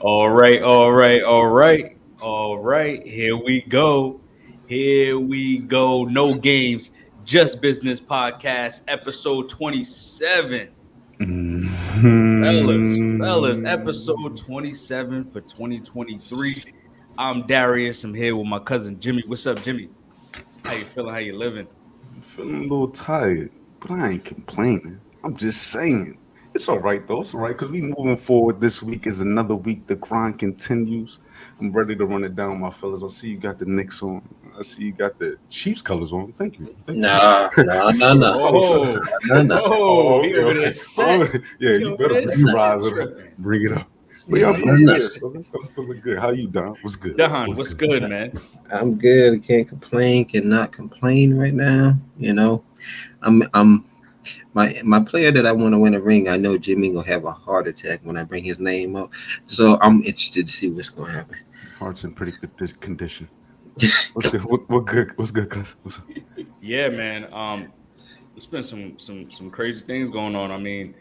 All right, all right, all right, all right. Here we go. Here we go. No games, just business podcast, episode 27. Fellas, episode Mhm. 27 for 2023. I'm Darius. I'm here with my cousin Jimmy. What's up, Jimmy? How you feeling? How you living? I'm feeling a little tired, but I ain't complaining. I'm just saying. It's all right, though. It's all right, because we moving forward. This week is another week. The grind continues. I'm ready to run it down, my fellas. I see you got the Knicks on. I see you got the Chiefs colors on. Thank you. Thank you. Nah, nah, nah, so, nah, so, so, Whoa, nah, nah. whoa, oh, he okay, over there okay. set. Yeah, He you over better there bring the set rise of it. tripping. Bring it up. But yeah, I'm Nah, nah, feeling nah. good, fellas. I'm feeling good. How you, Don? What's good? Dahan, What's what's good? good, man? I'm good. Can't complain. Cannot complain right now. I'm my player that I want to win a ring. I know Jimmy gonna have a heart attack when I bring his name up. So I'm interested to see what's gonna happen. Heart's in pretty good condition. What's good? What good? What's good, cuz? What's up? Yeah, man. It's been some crazy things going on. I mean,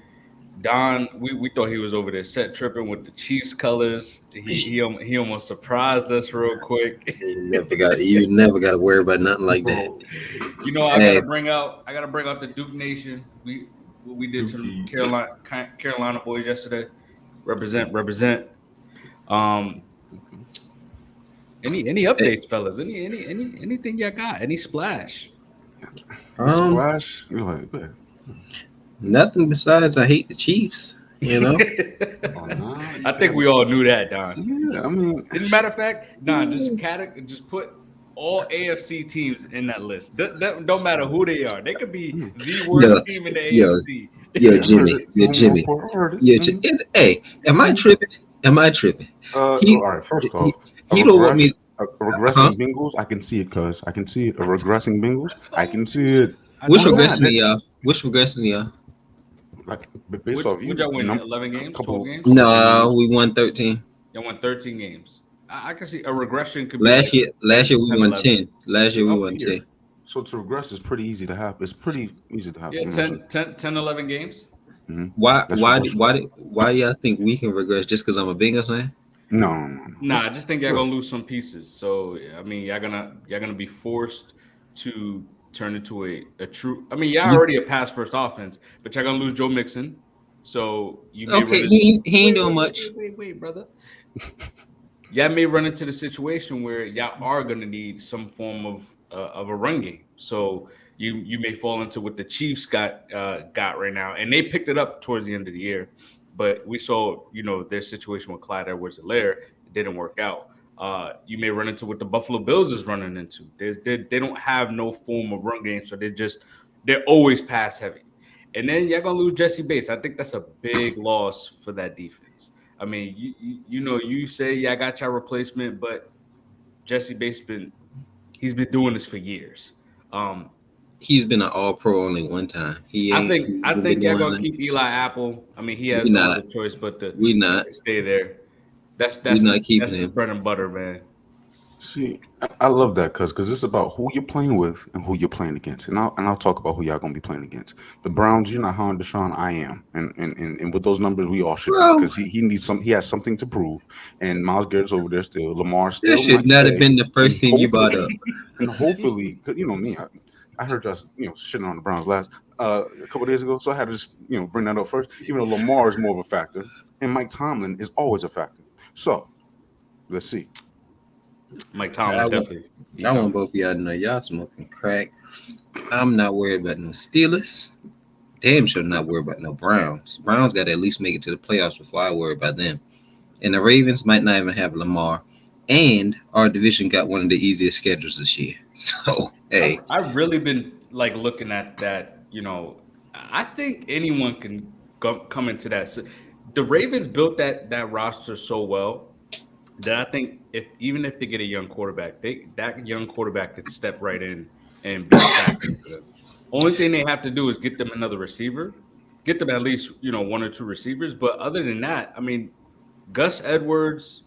Don, we thought he was over there set tripping with the Chiefs colors. He almost surprised us real quick. You never got to worry about nothing like that. Bro, You know, Hey, I gotta bring out the Duke Nation. We did some Dookie. Carolina boys yesterday. Represent. Um, any hey, updates, fellas? Anything y'all got? Any splash? The um, splash. You're like, man. nothing besides I hate the Chiefs. You know. Oh, nah, you I think can't. we all knew that, Don. Yeah, I mean, In matter of fact, Don, just put all AFC teams in that list. Don't matter who they are. They could be mm, the Yo, worst team in the yo, AFC. yo, yeah, I heard Jimmy, it. yo, Home Jimmy. report. I heard it. Yeah, hey, am I tripping? Am I tripping? All He right. First he, off, he don't want me. a Huh? regressing Bengals. I can see it, cuz I can see it. A regressing Bengals. I I told can you. see it. I Which Why told not? regressing to you. That y'all? Which regressing to y'all? like based off Would you, y'all win 11 games, 12 games? couple No, games. we won 13. Y'all won 13 games. I can see a regression could be Last like year, last 10, year we 10, won 11. 10. Last year we Up won 10. here. So to regress is pretty easy to happen. It's pretty easy to Yeah, happen. 11 games. Mm-hmm. Why, That's true. why, That's did- true. why, did, why y'all think we can regress just because I'm a Bengals fan? No, no, no, no. Nah, I Let's just think y'all look. gonna lose some pieces. So I mean, y'all gonna be forced to turn into a true. I mean, y'all You already a pass first offense, but y'all gonna lose Joe Mixon. So you may run okay? it. He ain't Wait, doing wait, wait, much. wait, wait, wait, brother. Y'all may run into the situation where y'all are gonna need some form of a run game. So you may fall into what the Chiefs got right now, and they picked it up towards the end of the year. But we saw, their situation with Clyde Edwards-Helaire, it didn't work out. You may run into what the Buffalo Bills is running into. They don't have no form of run game, so they're always pass heavy. And then you're gonna lose Jesse Bates. I think that's a big loss for that defense. I mean, you say, yeah, I got your replacement, but Jesse Bates he's been doing this for years. Um, He's been an All Pro only one time. He I ain't. think He I ain't been think y'all doing gonna nothing. keep Eli Apple. I mean, he has We no not. other choice but to We not. stay there. That's We that's not his keeping that's his him. bread and butter, man. See, I love that because it's about who you're playing with and who you're playing against, and I'll talk about who y'all gonna be playing against. The Browns, you're not high on Deshaun. I am, and with those numbers, we all should be Bro, because he needs some. He has something to prove, and Miles Garrett's over there still. Lamar that still should might not have say, been the and first thing you brought up. hopefully, 'cause you know me, I heard us shitting on the Browns last a couple days ago, so I had to just bring that up first. Even though Lamar is more of a factor, and Mike Tomlin is always a factor. So let's see. Mike I Tomlin want. definitely he I want coming. both of y'all to know y'all smoking crack. I'm not worried about no Steelers. Damn sure not worried about no Browns. Browns got to at least make it to the playoffs before I worry about them. And the Ravens might not even have Lamar. And our division got one of the easiest schedules this year. So hey, I've really been like looking at that. I think anyone can come into that. The Ravens built that roster so well that I think even if they get a young quarterback, that young quarterback could step right in and be a factor for them. Only thing they have to do is get them another receiver, get them at least one or two receivers. But other than that, I mean, Gus Edwards,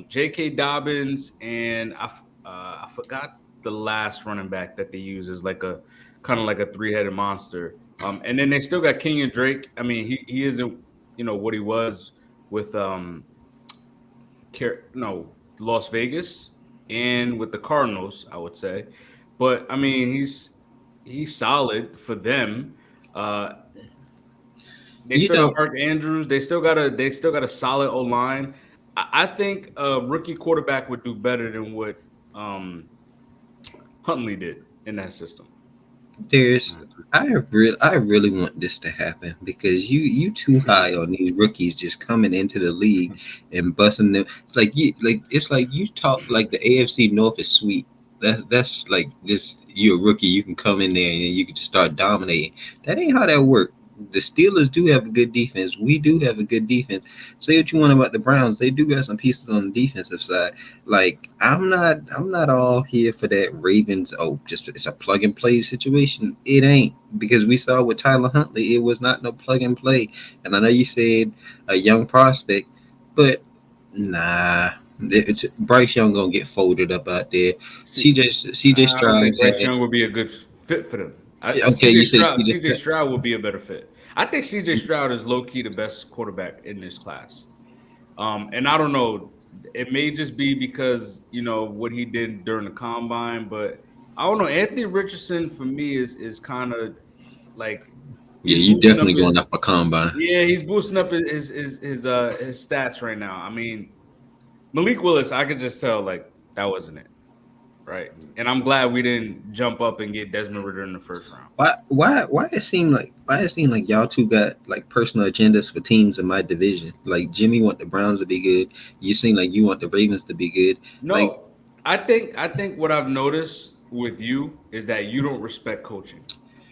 J.K. Dobbins, and I forgot the last running back that they use is like a kind of like a three-headed monster. And then they still got Kenyon Drake. I mean, he isn't what he was with no, Las Vegas and with the Cardinals, I would say. But I mean, he's solid for them. Uh, they You still got know, Mark Andrews. They still got a solid O line. I think a rookie quarterback would do better than what um, Huntley did in that system. there's I really want this to happen because you too high on these rookies just coming into the league and busting them like you like it's like you talk like the AFC North is sweet. That's like just you're a rookie, you can come in there and you can just start dominating. That ain't how that works. The Steelers do have a good defense. We do have a good defense. Say what you want about the Browns, they do got some pieces on the defensive side. Like I'm not all here for that Ravens. Oh, just it's a plug and play situation. It ain't because we saw with Tyler Huntley, it was not no plug and play. And I know you said a young prospect, but nah, it's Bryce Young gonna get folded up out there. See, CJ I don't Stroud think Bryce had Young would be a good fit for them. okay. CJ You said Stroud, CJ CJ Stroud would be a better fit. I think CJ Stroud is low key the best quarterback in this class. And I don't know, it may just be because what he did during the combine, but I don't know. Anthony Richardson for me is kind of like yeah, he's you boosting up definitely his going up a combine. yeah he's boosting up his stats right now. I mean Malik Willis, I could just tell like that wasn't it, right? And I'm glad we didn't jump up and get Desmond Ridder in the first round. Why it seem like y'all two got like personal agendas for teams in my division? Like Jimmy want the Browns to be good. You seem like you want the Ravens to be good. Like No, I think what I've noticed with you is that you don't respect coaching.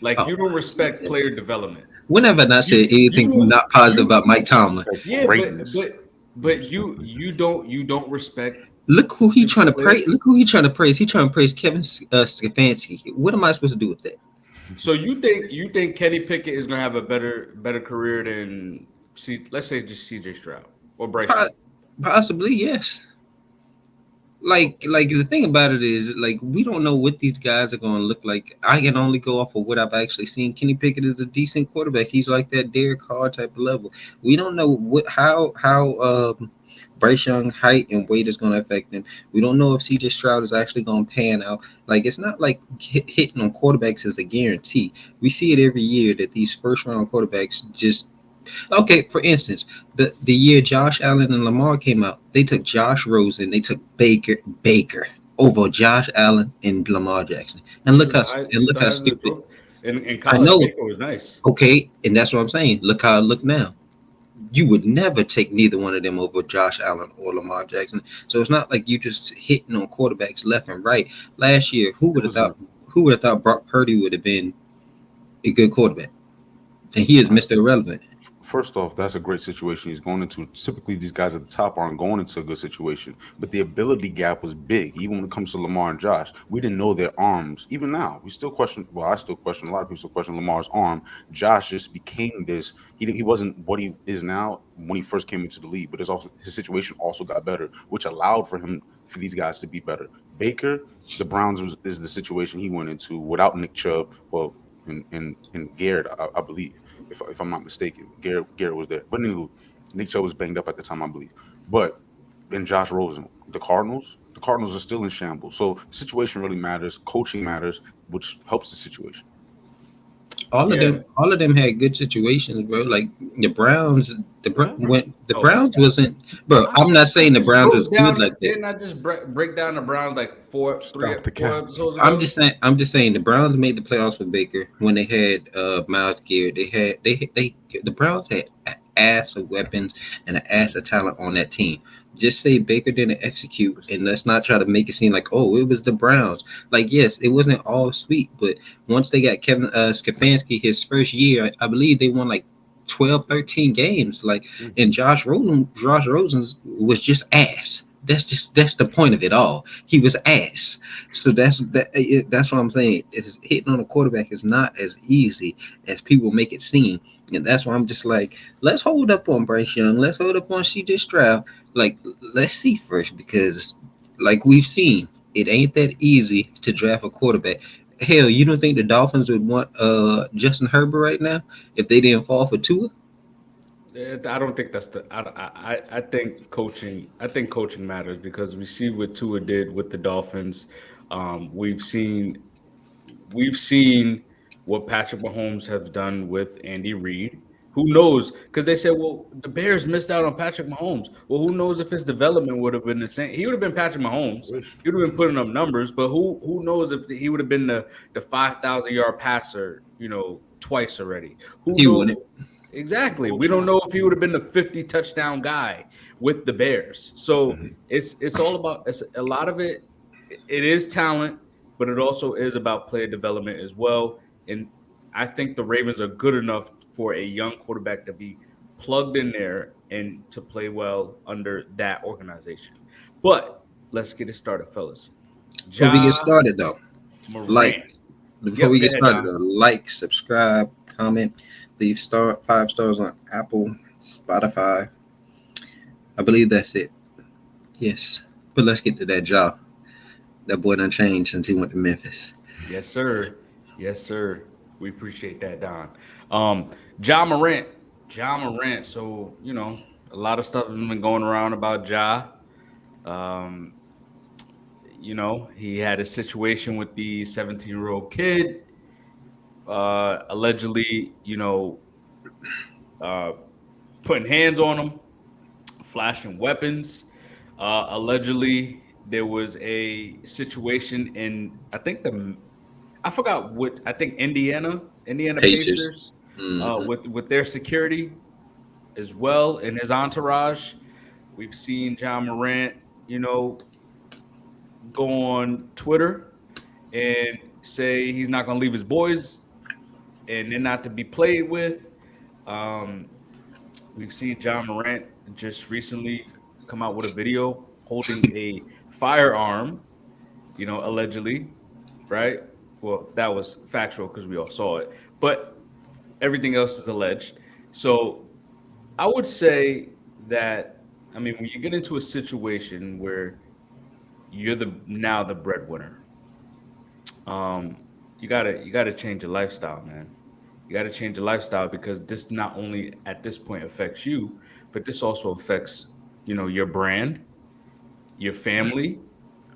Like oh, you don't respect player development. when have I not You said anything you not positive you about Mike Tomlin? Respect yeah, but greatness. but You but respect you don't respect Look who he the trying to player. praise. Look who he trying to praise. He trying to praise Kevin Stefanski. What am I supposed to do with that? So you think Kenny Pickett is gonna have a better career than let's say just CJ Stroud or Bryce Po- Young? Possibly yes. Like the thing about it is like we don't know what these guys are going to look like. I can only go off of what I've actually seen. Kenny Pickett is a decent quarterback. He's like that Derek Carr type of level. We don't know what how Bryce Young height and weight is going to affect him. We don't know if CJ Stroud is actually going to pan out. Like it's not like hitting on quarterbacks is a guarantee. We see it every year that these first round quarterbacks just okay, for instance, the year Josh Allen and Lamar came out, they took Josh Rosen, they took Baker over Josh Allen and Lamar Jackson. And He look was how he and was look the how Heisman stupid. Trophy. In I college, know. Baker was nice. Okay, and that's what I'm saying. Look how I look now. You would never take neither one of them over Josh Allen or Lamar Jackson. So it's not like you just hitting on quarterbacks left and right. Last year, who it would have was a thought? Who would have thought Brock Purdy would have been a good quarterback? And he is uh, Mr. Irrelevant. first off, that's a great situation he's going into. Typically, these guys at the top aren't going into a good situation, but the ability gap was big. Even when it comes to Lamar and Josh, we didn't know their arms. Even now, we still question. Well, I still question. A lot of people still question Lamar's arm. Josh just became this. He wasn't what he is now when he first came into the league, but there's also his situation also got better, which allowed for these guys to be better. Baker, the Browns is the situation he went into without Nick Chubb. Well, and Garrett, I believe if I'm not mistaken. Garrett was there. But anywho, Nick Chubb was banged up at the time, I believe. But then Josh Rosen, the Cardinals are still in shambles. So the situation really matters. Coaching matters, which helps the situation. Yeah. All of them had good situations, bro. Like the Browns, when the Oh, Browns wasn't, bro. I'm not saying the Browns was good like that. Didn't I just break down the Browns like Stop the four cap. episodes I'm ago? just saying. I'm just saying the Browns made the playoffs with Baker when they had Miles Garrett. They the Browns had an ass of weapons and an ass of talent on that team. Just say Baker didn't execute, and let's not try to make it seem like it was the Browns. Like yes, it wasn't all sweet, but once they got Kevin Stefanski his first year, I believe they won like 12, 13 games. Like Mhm. and Josh Rosen was just ass. That's the point of it all. He was ass. So that's what I'm saying. It's hitting on a quarterback is not as easy as people make it seem. And that's why I'm just like, let's hold up on Bryce Young. Let's hold up on CJ Stroud. Like, let's see first because, like we've seen, it ain't that easy to draft a quarterback. Hell, you don't think the Dolphins would want Justin Herbert right now if they didn't fall for Tua? I don't think that's the. I think coaching. I think coaching matters because we see what Tua did with the Dolphins. We've seen what Patrick Mahomes has done with Andy Reid. Who knows? Because they said, well, the Bears missed out on Patrick Mahomes. Well, who knows if his development would have been the same? He would have been Patrick Mahomes. Wish. He would have been putting up numbers, but who knows if he would have been the 5,000 yard passer, twice already? Who He knows? wouldn't. Exactly. No We don't shot. know if he would have been the 50 touchdown guy with the Bears. So Hmm. it's all about a lot of it. It is talent, but it also is about player development as well. And I think the Ravens are good enough for a young quarterback to be plugged in there and to play well under that organization. But let's get it started, fellas. Before we get Ja started, though, like Morant. before we Yep, go get ahead, started, Don. though, like, subscribe, comment, leave 5 stars on Apple, Spotify. I believe that's it. Yes, but let's get to that job. That boy done changed since he went to Memphis. Yes, sir. Yes, sir. We appreciate that, Don. John Morant. John Morant. So, a lot of stuff has been going around about Ja. Um, he had a situation with the 17-year-old kid, allegedly, uh, putting hands on him, flashing weapons. Allegedly, there was a situation in, I forgot what, I think Indiana Pacers. Pacers, Hmm. with their security as well and his entourage. We've seen John Morant, you know, go on Twitter and say he's not going to leave his boys and they're not to be played with. Um, we've seen John Morant just recently come out with a video holding a firearm, allegedly, right? Well, that was factual because we all saw it, but everything else is alleged. So I would say that, I mean, when you get into a situation where you're the breadwinner, um, you gotta change your lifestyle, man. You gotta change your lifestyle because this not only at this point affects you, but this also affects your brand, your family,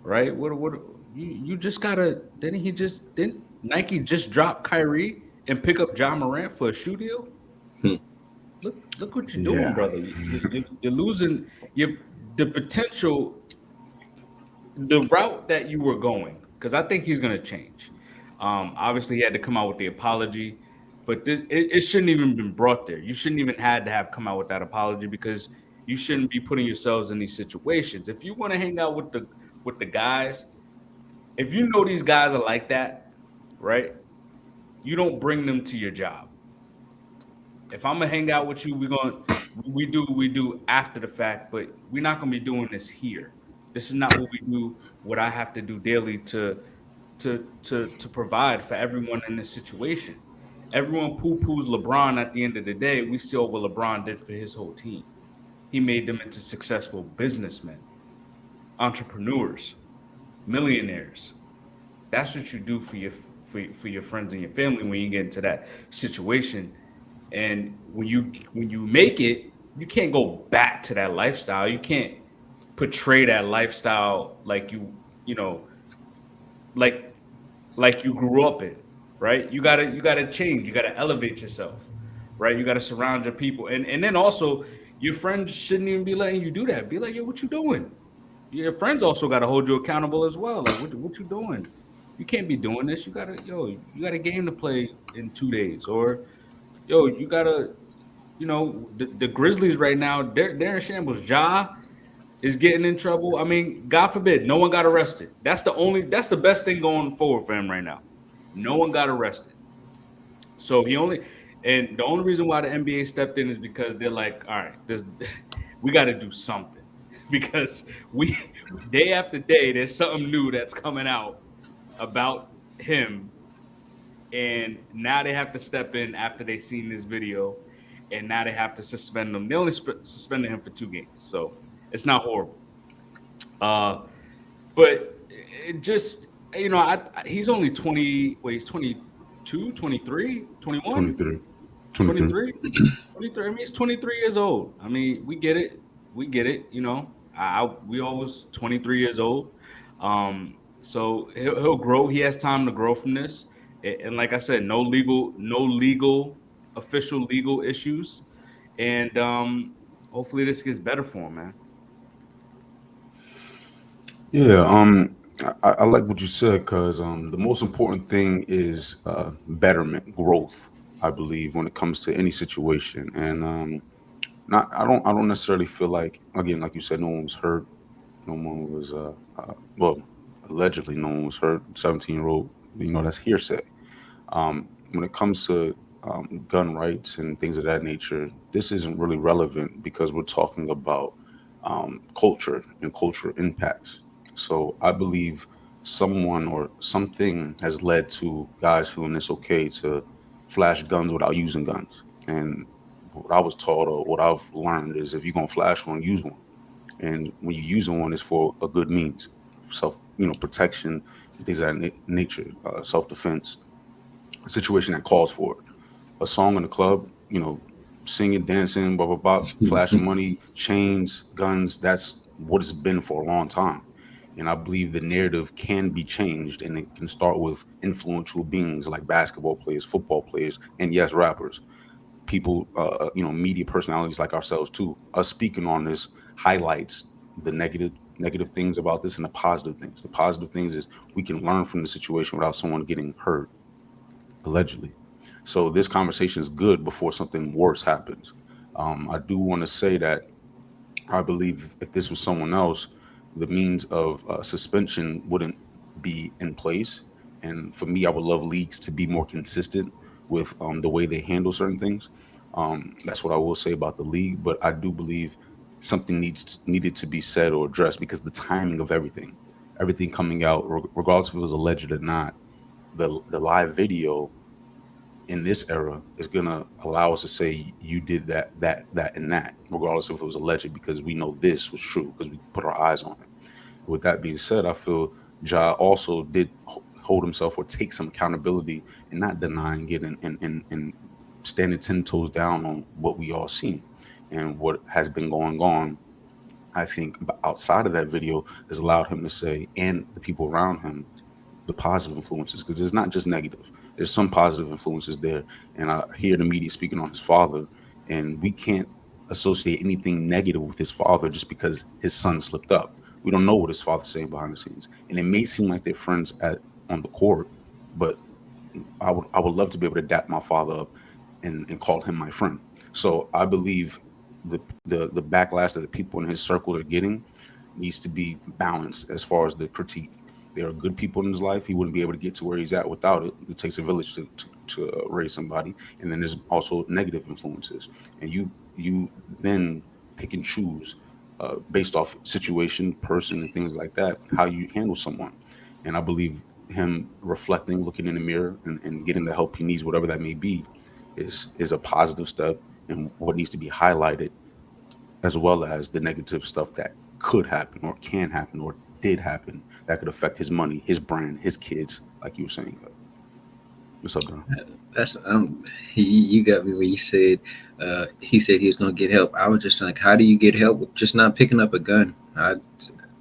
right? What you just gotta didn't Nike just drop Kyrie and pick up John Morant for a shoe deal? Hmm. Look what you're doing, Yeah. brother. You're losing your the potential, the route that you were going, because I think he's going to change. Obviously, he had to come out with the apology, but it shouldn't even been brought there. You shouldn't even had to have come out with that apology because you shouldn't be putting yourselves in these situations. If you want to hang out with the guys, if you know these guys are like that, right? You don't bring them to your job. If I'm gonna hang out with you, we do after the fact, but we're not gonna be doing this here. This is not what we do. What I have to do daily to provide for everyone in this situation. Everyone poo-poos LeBron at the end of the day. We saw what LeBron did for his whole team. He made them into successful businessmen, entrepreneurs, millionaires. That's what you do for your friends and your family when you get into that situation. And when you make it, you can't go back to that lifestyle. You can't portray that lifestyle like you know like like you grew up in, right? You gotta change. You gotta elevate yourself, right? You gotta surround your people, and then also your friends shouldn't even be letting you do that. Be like, yo, what you doing? Your friends also gotta hold you accountable as well. Like, what you doing? You can't be doing this. You got a game to play in 2 days, or you gotta, the Grizzlies right now, they're in shambles. Ja is getting in trouble. I mean, God forbid, no one got arrested. That's the best thing going forward for him right now. No one got arrested. So and the only reason why the NBA stepped in is because they're like, all right, this we got to do something because we day after day there's something new that's coming out about him, and now they have to step in after they seen this video, and now they have to suspend him. They only suspended him for 2 games, so it's not horrible. Uh, but it just, he's only 20. Wait, he's 22, 23, 21. 23. 23. 23? 23. I mean, he's 23 years old. I mean, we get it. We get it. You know, we always 23 years old. So he'll grow. He has time to grow from this. And like I said, no legal, official legal issues. And hopefully this gets better for him, man. Yeah, I like what you said because the most important thing is betterment, growth. I believe when it comes to any situation, and not I don't necessarily feel like, again, like you said, no one was hurt, no one was well, allegedly no one was hurt. 17-year old, that's hearsay. When it comes to gun rights and things of that nature, this isn't really relevant because we're talking about culture and culture impacts. So I believe someone or something has led to guys feeling it's okay to flash guns without using guns. And what I was taught or what I've learned is if you're gonna flash one, use one. And when you're using one, it's for a good means, self, protection and things of that nature, self defense, a situation that calls for it. A song in the club, singing, dancing, blah blah blah, flashing money, chains, guns. That's what it's been for a long time. And I believe the narrative can be changed, and it can start with influential beings like basketball players, football players, and yes, rappers, people, media personalities like ourselves too. Us speaking on this highlights the negative things about this and the positive things. The positive things is we can learn from the situation without someone getting hurt, allegedly. So this conversation is good before something worse happens. I do want to say that I believe if this was someone else, the means of suspension wouldn't be in place. And for me, I would love leagues to be more consistent with the way they handle certain things. That's what I will say about the league. But I do believe something needed to be said or addressed because the timing of everything coming out, regardless if it was alleged or not, the live video in this era is gonna allow us to say you did that, and that, regardless if it was alleged, because we know this was true because we put our eyes on it. With that being said, I feel Ja also did hold himself or take some accountability and not denying it and standing 10 toes down on what we all seen and what has been going on. I think outside of that video has allowed him to say, and the people around him, the positive influences, because it's not just negative. There's some positive influences there, and I hear the media speaking on his father, and we can't associate anything negative with his father just because his son slipped up. We don't know what his father's saying behind the scenes, and it may seem like they're friends on the court, but I would love to be able to dap my father up and call him my friend. So I believe the backlash that the people in his circle are getting needs to be balanced as far as the critique. There are good people in his life. He wouldn't be able to get to where he's at without it. It takes a village to raise somebody. And then there's also negative influences. And you then pick and choose based off situation, person, and things like that, how you handle someone. And I believe him reflecting, looking in the mirror, and getting the help he needs, whatever that may be, is a positive step and what needs to be highlighted, as well as the negative stuff that could happen or can happen or did happen that could affect his money, his brand, his kids, like you were saying. What's up, Don? That's you got me when you said he said he was gonna get help. I was just like, how do you get help with just not picking up a gun? I'm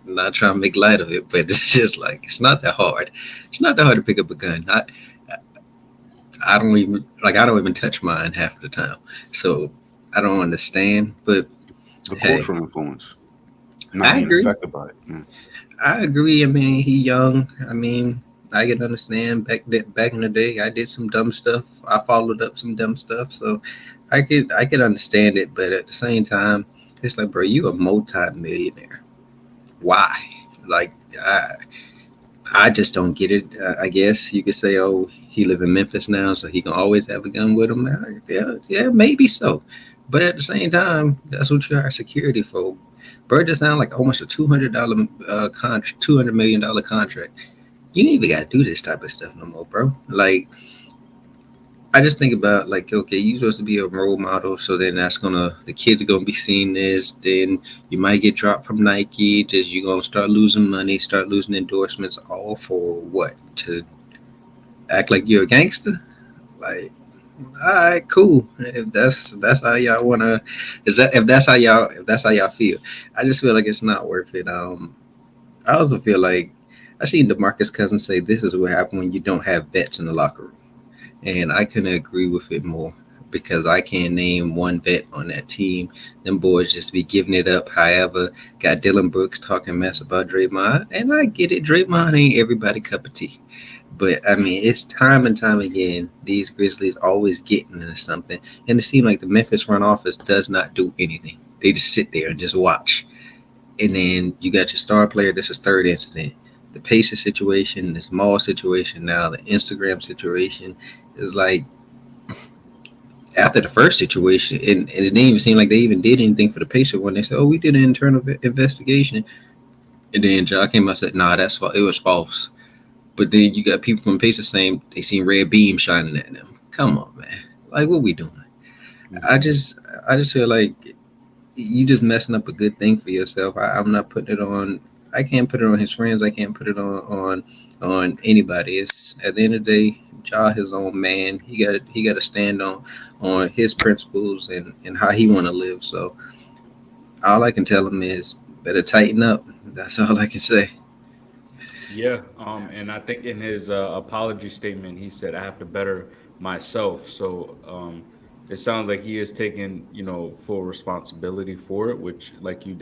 not trying to make light of it, but it's just like it's not that hard. It's not that hard to pick up a gun. I don't even touch mine half the time, so I don't understand. But The hey, cultural influence, not I being agree. affected by it. Yeah. I agree. I mean, he young. I mean, I can understand back in the day. I did some dumb stuff. I followed up some dumb stuff, so I could understand it. But at the same time, it's like, bro, you a multi-millionaire. Why? Like, I just don't get it. I guess you could say, oh, he live in Memphis now, so he can always have a gun with him. Yeah, yeah, maybe so. But at the same time, that's what you hire security for. Bro, just sound like almost a $200 contract, $200 million contract. You ain't even got to do this type of stuff no more, bro. Like, I just think about like, okay, you supposed to be a role model, so then that's gonna the kids are gonna be seeing this. Then you might get dropped from Nike. Just you gonna start losing money, start losing endorsements, all for what? To act like you're a gangster? Like, All right, cool. If that's how y'all wanna, is that if that's how y'all feel, I just feel like it's not worth it. I also feel like I seen DeMarcus Cousins say this is what happened when you don't have vets in the locker room, and I couldn't agree with it more because I can't name one vet on that team. Them boys just be giving it up. However, got Dylan Brooks talking mess about Draymond, and I get it. Draymond ain't everybody cup of tea. But I mean, it's time and time again, these Grizzlies always getting into something. And it seems like the Memphis front office does not do anything. They just sit there and just watch. And then you got your star player, this is third incident. The Pacers situation, this mall situation now, the Instagram situation is like after the first situation, and it didn't even seem like they even did anything for the Pacers when they said, "Oh, we did an internal investigation," and then Ja came out and said, "Nah, it was false." But then you got people from Pacers saying they seen red beam shining at them. Come on, man! Like, what we doing? I Mhm. just, I just feel like you just messing up a good thing for yourself. I'm not putting it on. I can't put it on his friends. I can't put it on anybody. It's at the end of the day, Ja his own man. He got to stand on his principles and how he want to live. So all I can tell him is better tighten up. That's all I can say. Yeah, and I think in his apology statement, he said, "I have to better myself." So it sounds like he is taking, full responsibility for it, which, like you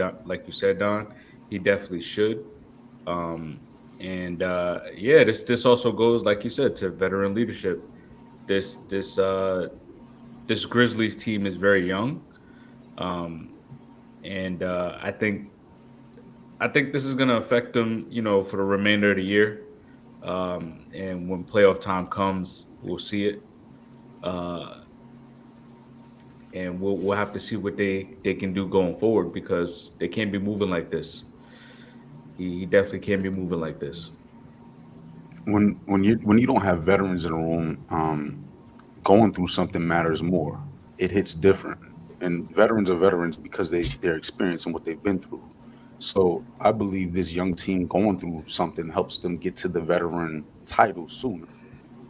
said, Don, he definitely should. Um, and yeah, this also goes, like you said, to veteran leadership. This Grizzlies team is very young, um, and I think this is going to affect them, for the remainder of the year. And when playoff time comes, we'll see it, uh, and we'll have to see what they can do going forward because they can't be moving like this. He definitely can't be moving like this. When you don't have veterans in the room, going through something matters more. It hits different, and veterans are veterans because they're experiencing what they've been through. So I believe this young team going through something helps them get to the veteran title sooner.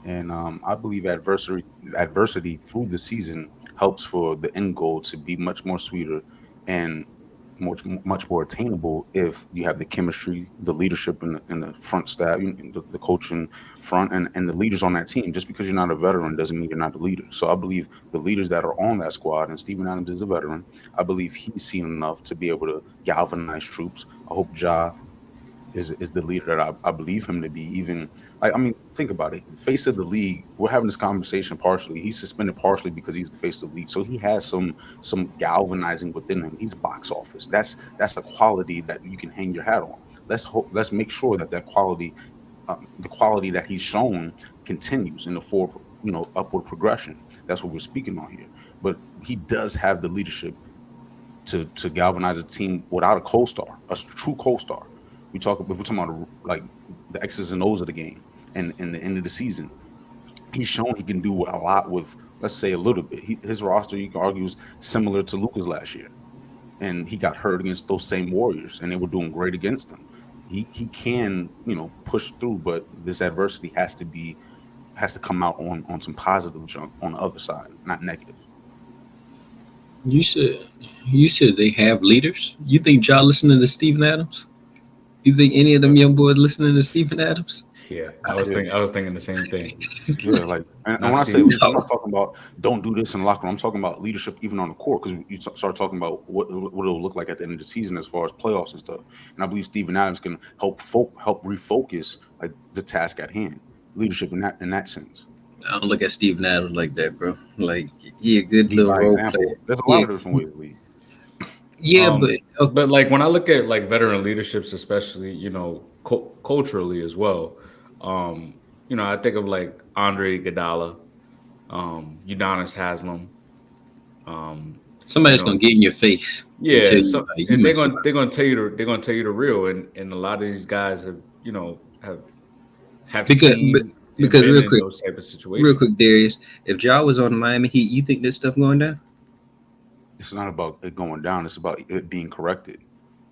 And I believe adversity through the season helps for the end goal to be much more sweeter and much more attainable if you have the chemistry, the leadership in the front staff, the coaching front, and the leaders on that team. Just because you're not a veteran doesn't mean you're not a leader. So I believe the leaders that are on that squad, and Steven Adams is a veteran, I believe he's seen enough to be able to galvanize troops. I hope Ja is the leader that I believe him to be. Even I mean, think about it. Face of the league. We're having this conversation partially. He's suspended partially because he's the face of the league. So he has some galvanizing within him. He's box office. That's a quality that you can hang your hat on. Let's make sure that quality, the quality that he's shown, continues in the forward, upward progression. That's what we're speaking on here. But he does have the leadership to galvanize a team without a co-star, a true co-star. If we're talking about like the X's and O's of the game and the end of the season, he's shown he can do a lot with, let's say, a little bit. His roster, you can argue, is similar to Luca's last year, and he got hurt against those same Warriors, and they were doing great against them. He can push through, but this adversity has to come out on some positive junk on the other side, not negative. You said you said they have leaders. You think Ja listening to Steven Adams? You think any of them young boys listening to Stephen Adams? Yeah, Yeah. I was thinking the same thing. Yeah, like, and Not when I say Steven. leadership, I'm not No. talking about don't do this in the locker room. I'm talking about leadership even on the court because start talking about what it'll look like at the end of the season as far as playoffs and stuff. And I believe Steven Adams can help refocus like the task at hand, leadership in that sense. I don't look at Stephen Adams like that, bro. Like he a good Lead little by role player. example. There's a lot Yeah, of different ways to lead. yeah, but okay. But like when I look at like veteran leaderships, especially culturally as well, I think of like Andre Iguodala, Udonis Haslam, um, you Somebody's gonna know, get in your face and tell yeah. you So like, you and messing up. they're gonna tell you the real, and a lot of these guys have Because but, seen and because been in those type of real situations. quick, Darius, if Ja was on the Miami Heat, you think this stuff going down? It's not about it going down. It's about it being corrected.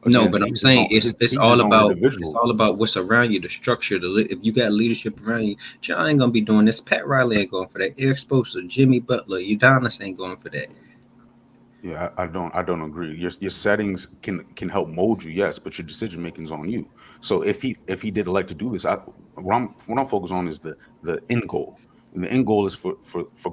No, Again, but I'm saying he's his own it's individual. all about what's around you, the structure. If you got leadership around you, John ain't gonna be doing this. Pat Riley ain't going for that. Eric Spoelstra, Jimmy Butler, Udonis ain't going for that. Yeah, I don't agree. Your settings can help mold you, yes, but your decision making is on you. So if he did elect to do this, what I'm focused on is the end goal, and the end goal is for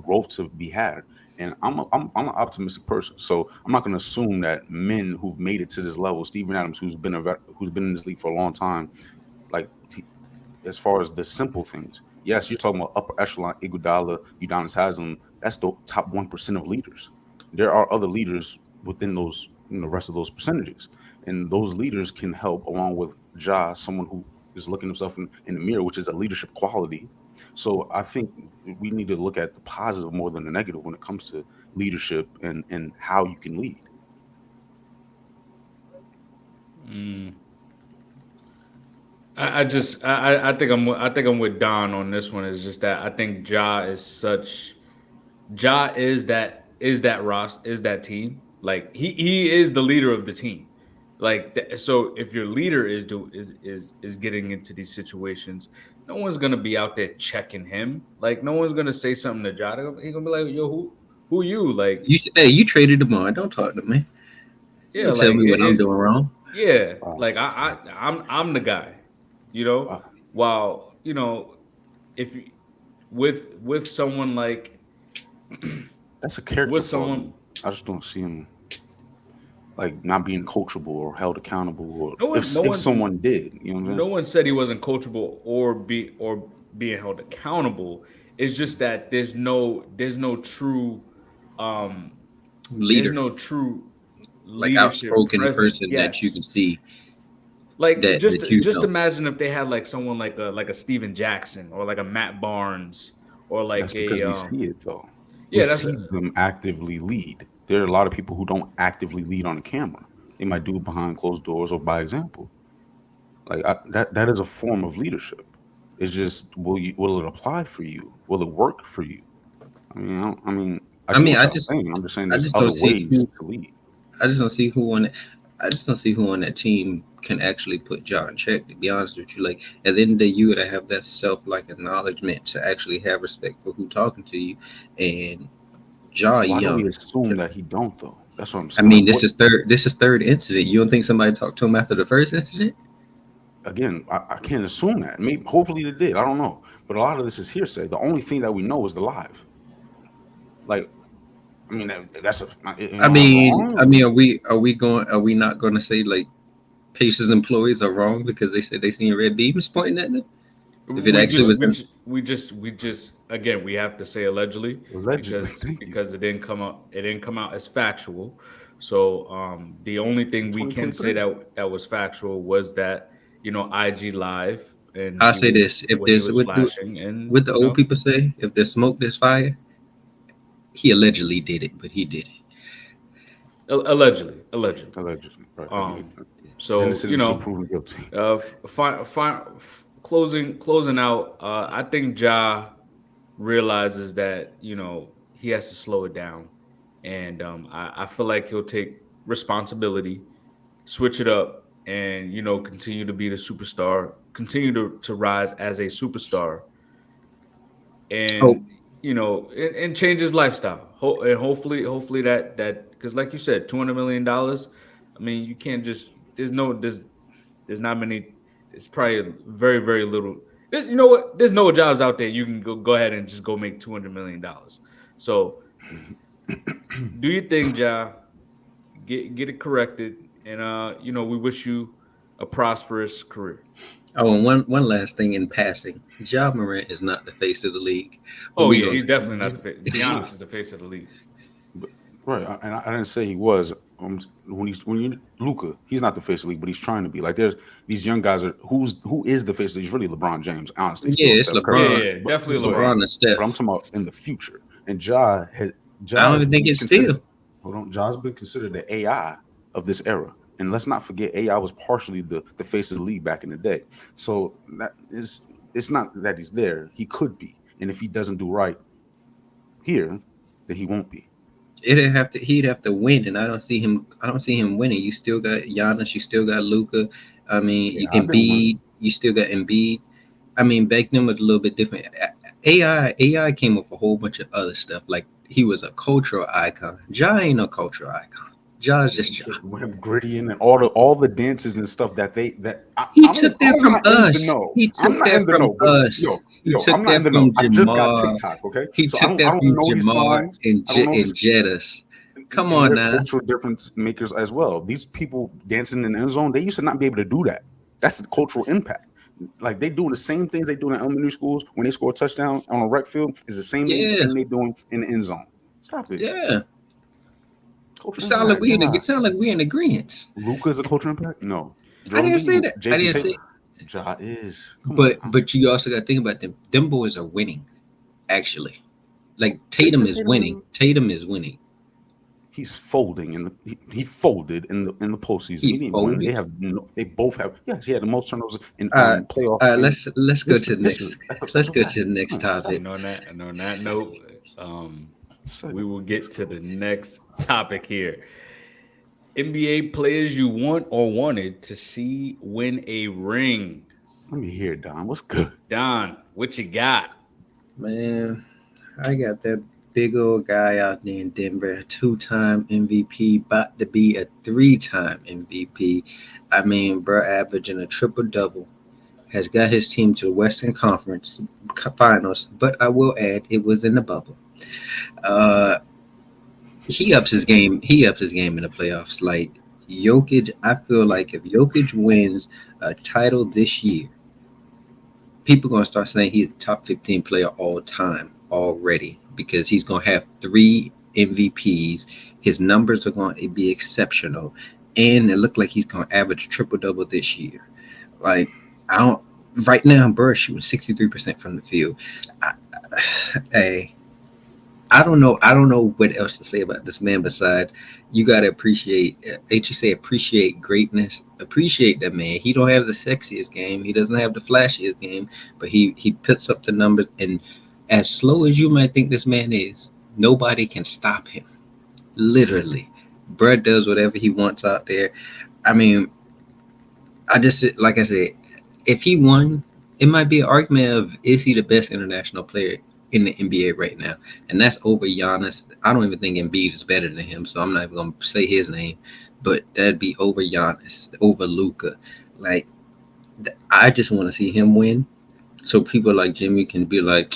growth to be had. And I'm an optimistic person, so I'm not going to assume that men who've made it to this level, Steven Adams, who's been in this league for a long time, like as far as the simple things. Yes, you're talking about upper echelon, Iguodala, Udonis Haslam. That's the top 1% of leaders. There are other leaders within those, the rest of those percentages, and those leaders can help along with Ja, someone who is looking himself in the mirror, which is a leadership quality. So I think we need to look at the positive more than the negative when it comes to leadership and how you can lead. Mm. I think I think I'm with Don on this one. Is just that I think Ja is that is that team. Like he is the leader of the team. Like so, if your leader is getting into these situations, no one's gonna be out there checking him. Like no one's gonna say something to Ja. He's gonna be like, "Yo, who you?" Like Hey, you traded DeMar. Don't talk to me. yeah, Don't tell like me what I'm doing wrong. yeah, Uh, like I'm the guy, you know. uh, While if you, with someone like that's a character with flaw to someone me. I just don't see him like not being coachable or held accountable, or no one if someone did, you know what I'm no saying? one said he wasn't coachable or being held accountable. It's just that there's no true um there's Leader, no true like leadership outspoken present. person that you Yes. can see Like that you just know. imagine if they had like someone like a Steven Jackson or like a Matt Barnes or That's like because a we see it though. We yeah, that's see them actively lead. There are a lot of people who don't actively lead on the camera. They might do it behind closed doors or by example. Like that is a form of leadership. It's just will it apply for you? Will it work for you? I I get mean, what y'all saying. I'm just saying I there's just don't other see ways who to lead. I just don't see who on I just don't see who on that team can actually put Ja in check. To be honest with you, like at the end of the day, you gotta have that self like acknowledgement to actually have respect for who talking to you. And Ja Why do we Young, assume that he don't though? That's what I'm I saying. mean, Like what this is third incident. You don't think somebody talked to him after the first incident? again, I can't assume that. Maybe hopefully they did. I don't know. But a lot of this is hearsay. The only thing that we know is the live. Like, that's a. Am I I mean, wrong? are we not going to say like Pacers employees are wrong because they said they seen red beams pointing at them? If it we actually just was we them, just we just we just again we have to say allegedly Allegedly. Thank you. because it didn't come out as factual. So the only thing we can say 2023. that was factual was that IG live and I'll say this: if he there's was flashing and what the old people say, if there's smoke, there's fire. He allegedly did it, but he did it. allegedly. Allegedly. Right. Um, so Innocent until proven guilty. closing out. I think Ja realizes that he has to slow it down, and I feel like he'll take responsibility, switch it up, and continue to be the superstar, continue to rise as a superstar, Oh, and and change his lifestyle. And hopefully that because like you said, $200 million. I mean, you can't just there's not many. It's probably very little. You know what? There's no jobs out there. You can go ahead and just go make $200 million. So, do you think, Ja, get it corrected? And we wish you a prosperous career. oh, and one last thing in passing, Ja Morant is not the face of the league. What Oh we yeah, gonna he's definitely not the face. He's Giannis not. is the face of the league. But right, and I didn't say he was. When you Luca, he's not the face of the league, but he's trying to be. Like there's these young guys are who is the face of the league? He's really LeBron James, honestly, Yeah, still it's Steph Curry. Yeah, LeBron. yeah, But definitely It's but LeBron. LeBron and but Steph. I'm talking about in the future. And I Ja don't has even think been it's considered. still. Hold on, Ja's been considered the AI of this era. And let's not forget, AI was partially the face of the league back in the day. So that is it's not that he's there. He could be, and if he doesn't do right here, then he won't be. It'd have to. He'd have to win, and I don't see him. I don't see him winning. You still got Giannis. You still got Luca. I mean, Yeah, I've been Embiid. winning. You still got Embiid. I mean, back then was a little bit different. AI came with a whole bunch of other stuff. Like he was a cultural icon. Ja ain't no cultural icon. Ja's Yeah, just you Ja. said with him grittying and all the dances and stuff that they that He I don't took that I'm from not in the us. know. He I'm took not that in the from know, but us. He I'm took not in that the know. from I just got Jamar. TikTok, okay? He So took I that don't from know these Jamar signs. I don't know And these Jettis. Come and on they're now. cultural difference makers as well. These people dancing in the end zone, they used to not be able to do that. That's the cultural impact. Like they doing the same things they do in elementary schools when they score a touchdown on a rec field is the same Yeah, thing they doing in the end zone. Stop it. yeah. Cultural impact. It sound like we in agreement. Luca is a cultural impact? No. I Joel didn't Embiid, say who? that. I Jason didn't Tatum? say. Ja is. Come on now. But you also got to think about them. Them boys are winning. Actually, like Tatum Jason is winning. Tatum, Tatum is winning. he's folding in the he folded in the postseason. He He didn't win. folded. They both have, yes, he had the most turnovers in Uh, playoff in let's go to history. the History. next. That's Let's a go fact. to the next Come on, stop topic. it. And on that note, um, Say, we will get to the next topic here. NBA players you want or wanted to see win a ring. let me hear it, Don. What's good? Don, what you got? Man, I got that big old guy out there in Denver, two-time MVP, about to be a three-time MVP. I mean, bro, averaging a triple double, has got his team to the Western Conference Finals. But I will add, it was in the bubble. Uh, he ups his game. He ups his game in the playoffs. Like Jokic, I feel like if Jokic wins a title this year, people gonna start saying he's a top 15 player all time already because he's gonna have three MVPs. His numbers are going to be exceptional, and it looked like he's gonna average a triple double this year. Like I don't. Right now, Burr shooting 63% from the field. I, hey, I don't know. I don't know what else to say about this man besides you gotta appreciate. Ain't you say appreciate greatness? Appreciate that man. He don't have the sexiest game. He doesn't have the flashiest game, but he puts up the numbers. And as slow as you might think this man is, nobody can stop him. Literally, Brad does whatever he wants out there. I mean, I just like I said, if he won, it might be an argument of is he the best international player in the NBA right now, and that's over Giannis. I don't even think Embiid is better than him, so I'm not even gonna say his name, but that'd be over Giannis, over Luca. Like I just want to see him win, so people like Jimmy can be like,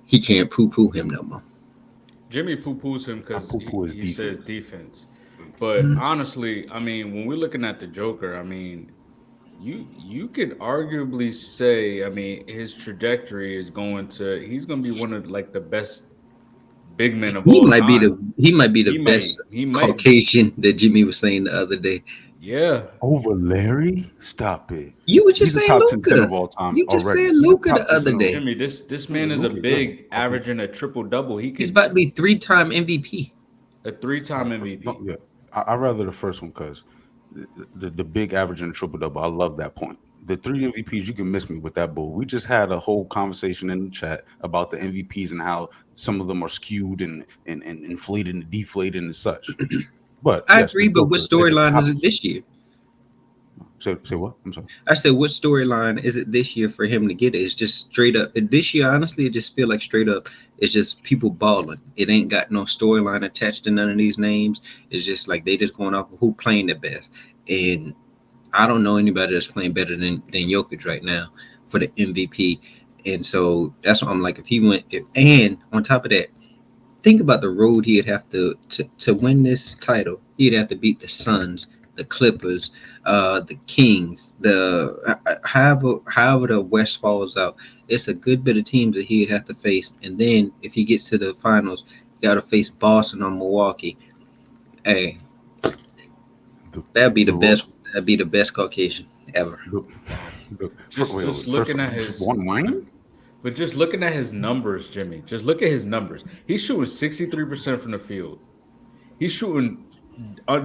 he can't poo poo him no more. Jimmy poo poos him I because poo poo his he says defense. defense. But honestly, I mean, when we're looking at the Joker, I mean, you could arguably say, I mean, his trajectory is going to he's going to be one of like the best big men of all time. He might be the He best he might Caucasian that Jimmy was saying the other day. yeah. Over Larry? Stop it. You were just He's a saying top 10 Luca. of all time You just already. said He's a Luca top the 10 other center. day. Jimmy, this Yeah, man is a Luka, yeah. big averaging a triple double. He He's could about to be three-time MVP. a three-time MVP. Yeah, I rather the first one because the big average and triple double. I love that point. The three MVPs, you can miss me with that bull. We just had a whole conversation in the chat about the MVPs and how some of them are skewed and inflated and deflated and such. But I yes, the agree, but what Joker is a storyline is top. it this year? Say what? I'm sorry. I said, what storyline is it this year for him to get it? It's just straight up. This year, honestly, it just feel like straight up. It's just people balling. It ain't got no storyline attached to none of these names. It's just like they just going off of who playing the best. And I don't know anybody that's playing better than Jokic right now for the MVP. And so that's what I'm like. If he went, and on top of that, think about the road he'd have to win this title. He'd have to beat the Suns, the Clippers, the Kings, however the West falls out. It's a good bit of teams that he'd have to face, and then if he gets to the finals, you got to face Boston or Milwaukee. Hey, The that'd be the the road best. That'd be the best Caucasian ever. the, Wow. wait, Just first looking of at all, just his one ring. but just looking at his numbers, Jimmy. Just look at his numbers. He's shooting 63% from the field. He's shooting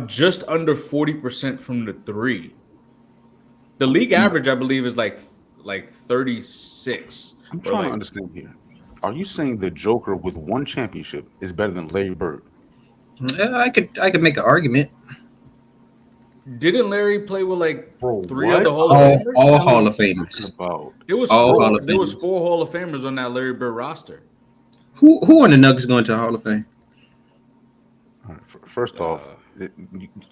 just under 40% from the three. The league I'm average, I believe, is like 36 I'm or trying to like understand here. Are you saying the Joker with one championship is better than Larry Bird? Yeah, I could make an argument. Didn't Larry play with like Bro, three other what Hall of are All Famers? Hall you of talking Famers. about? All Hall of There was Famers. four Hall of Famers on that Larry Bird roster. Who on the Nuggets going to the Hall of Fame? All right, first off, Uh,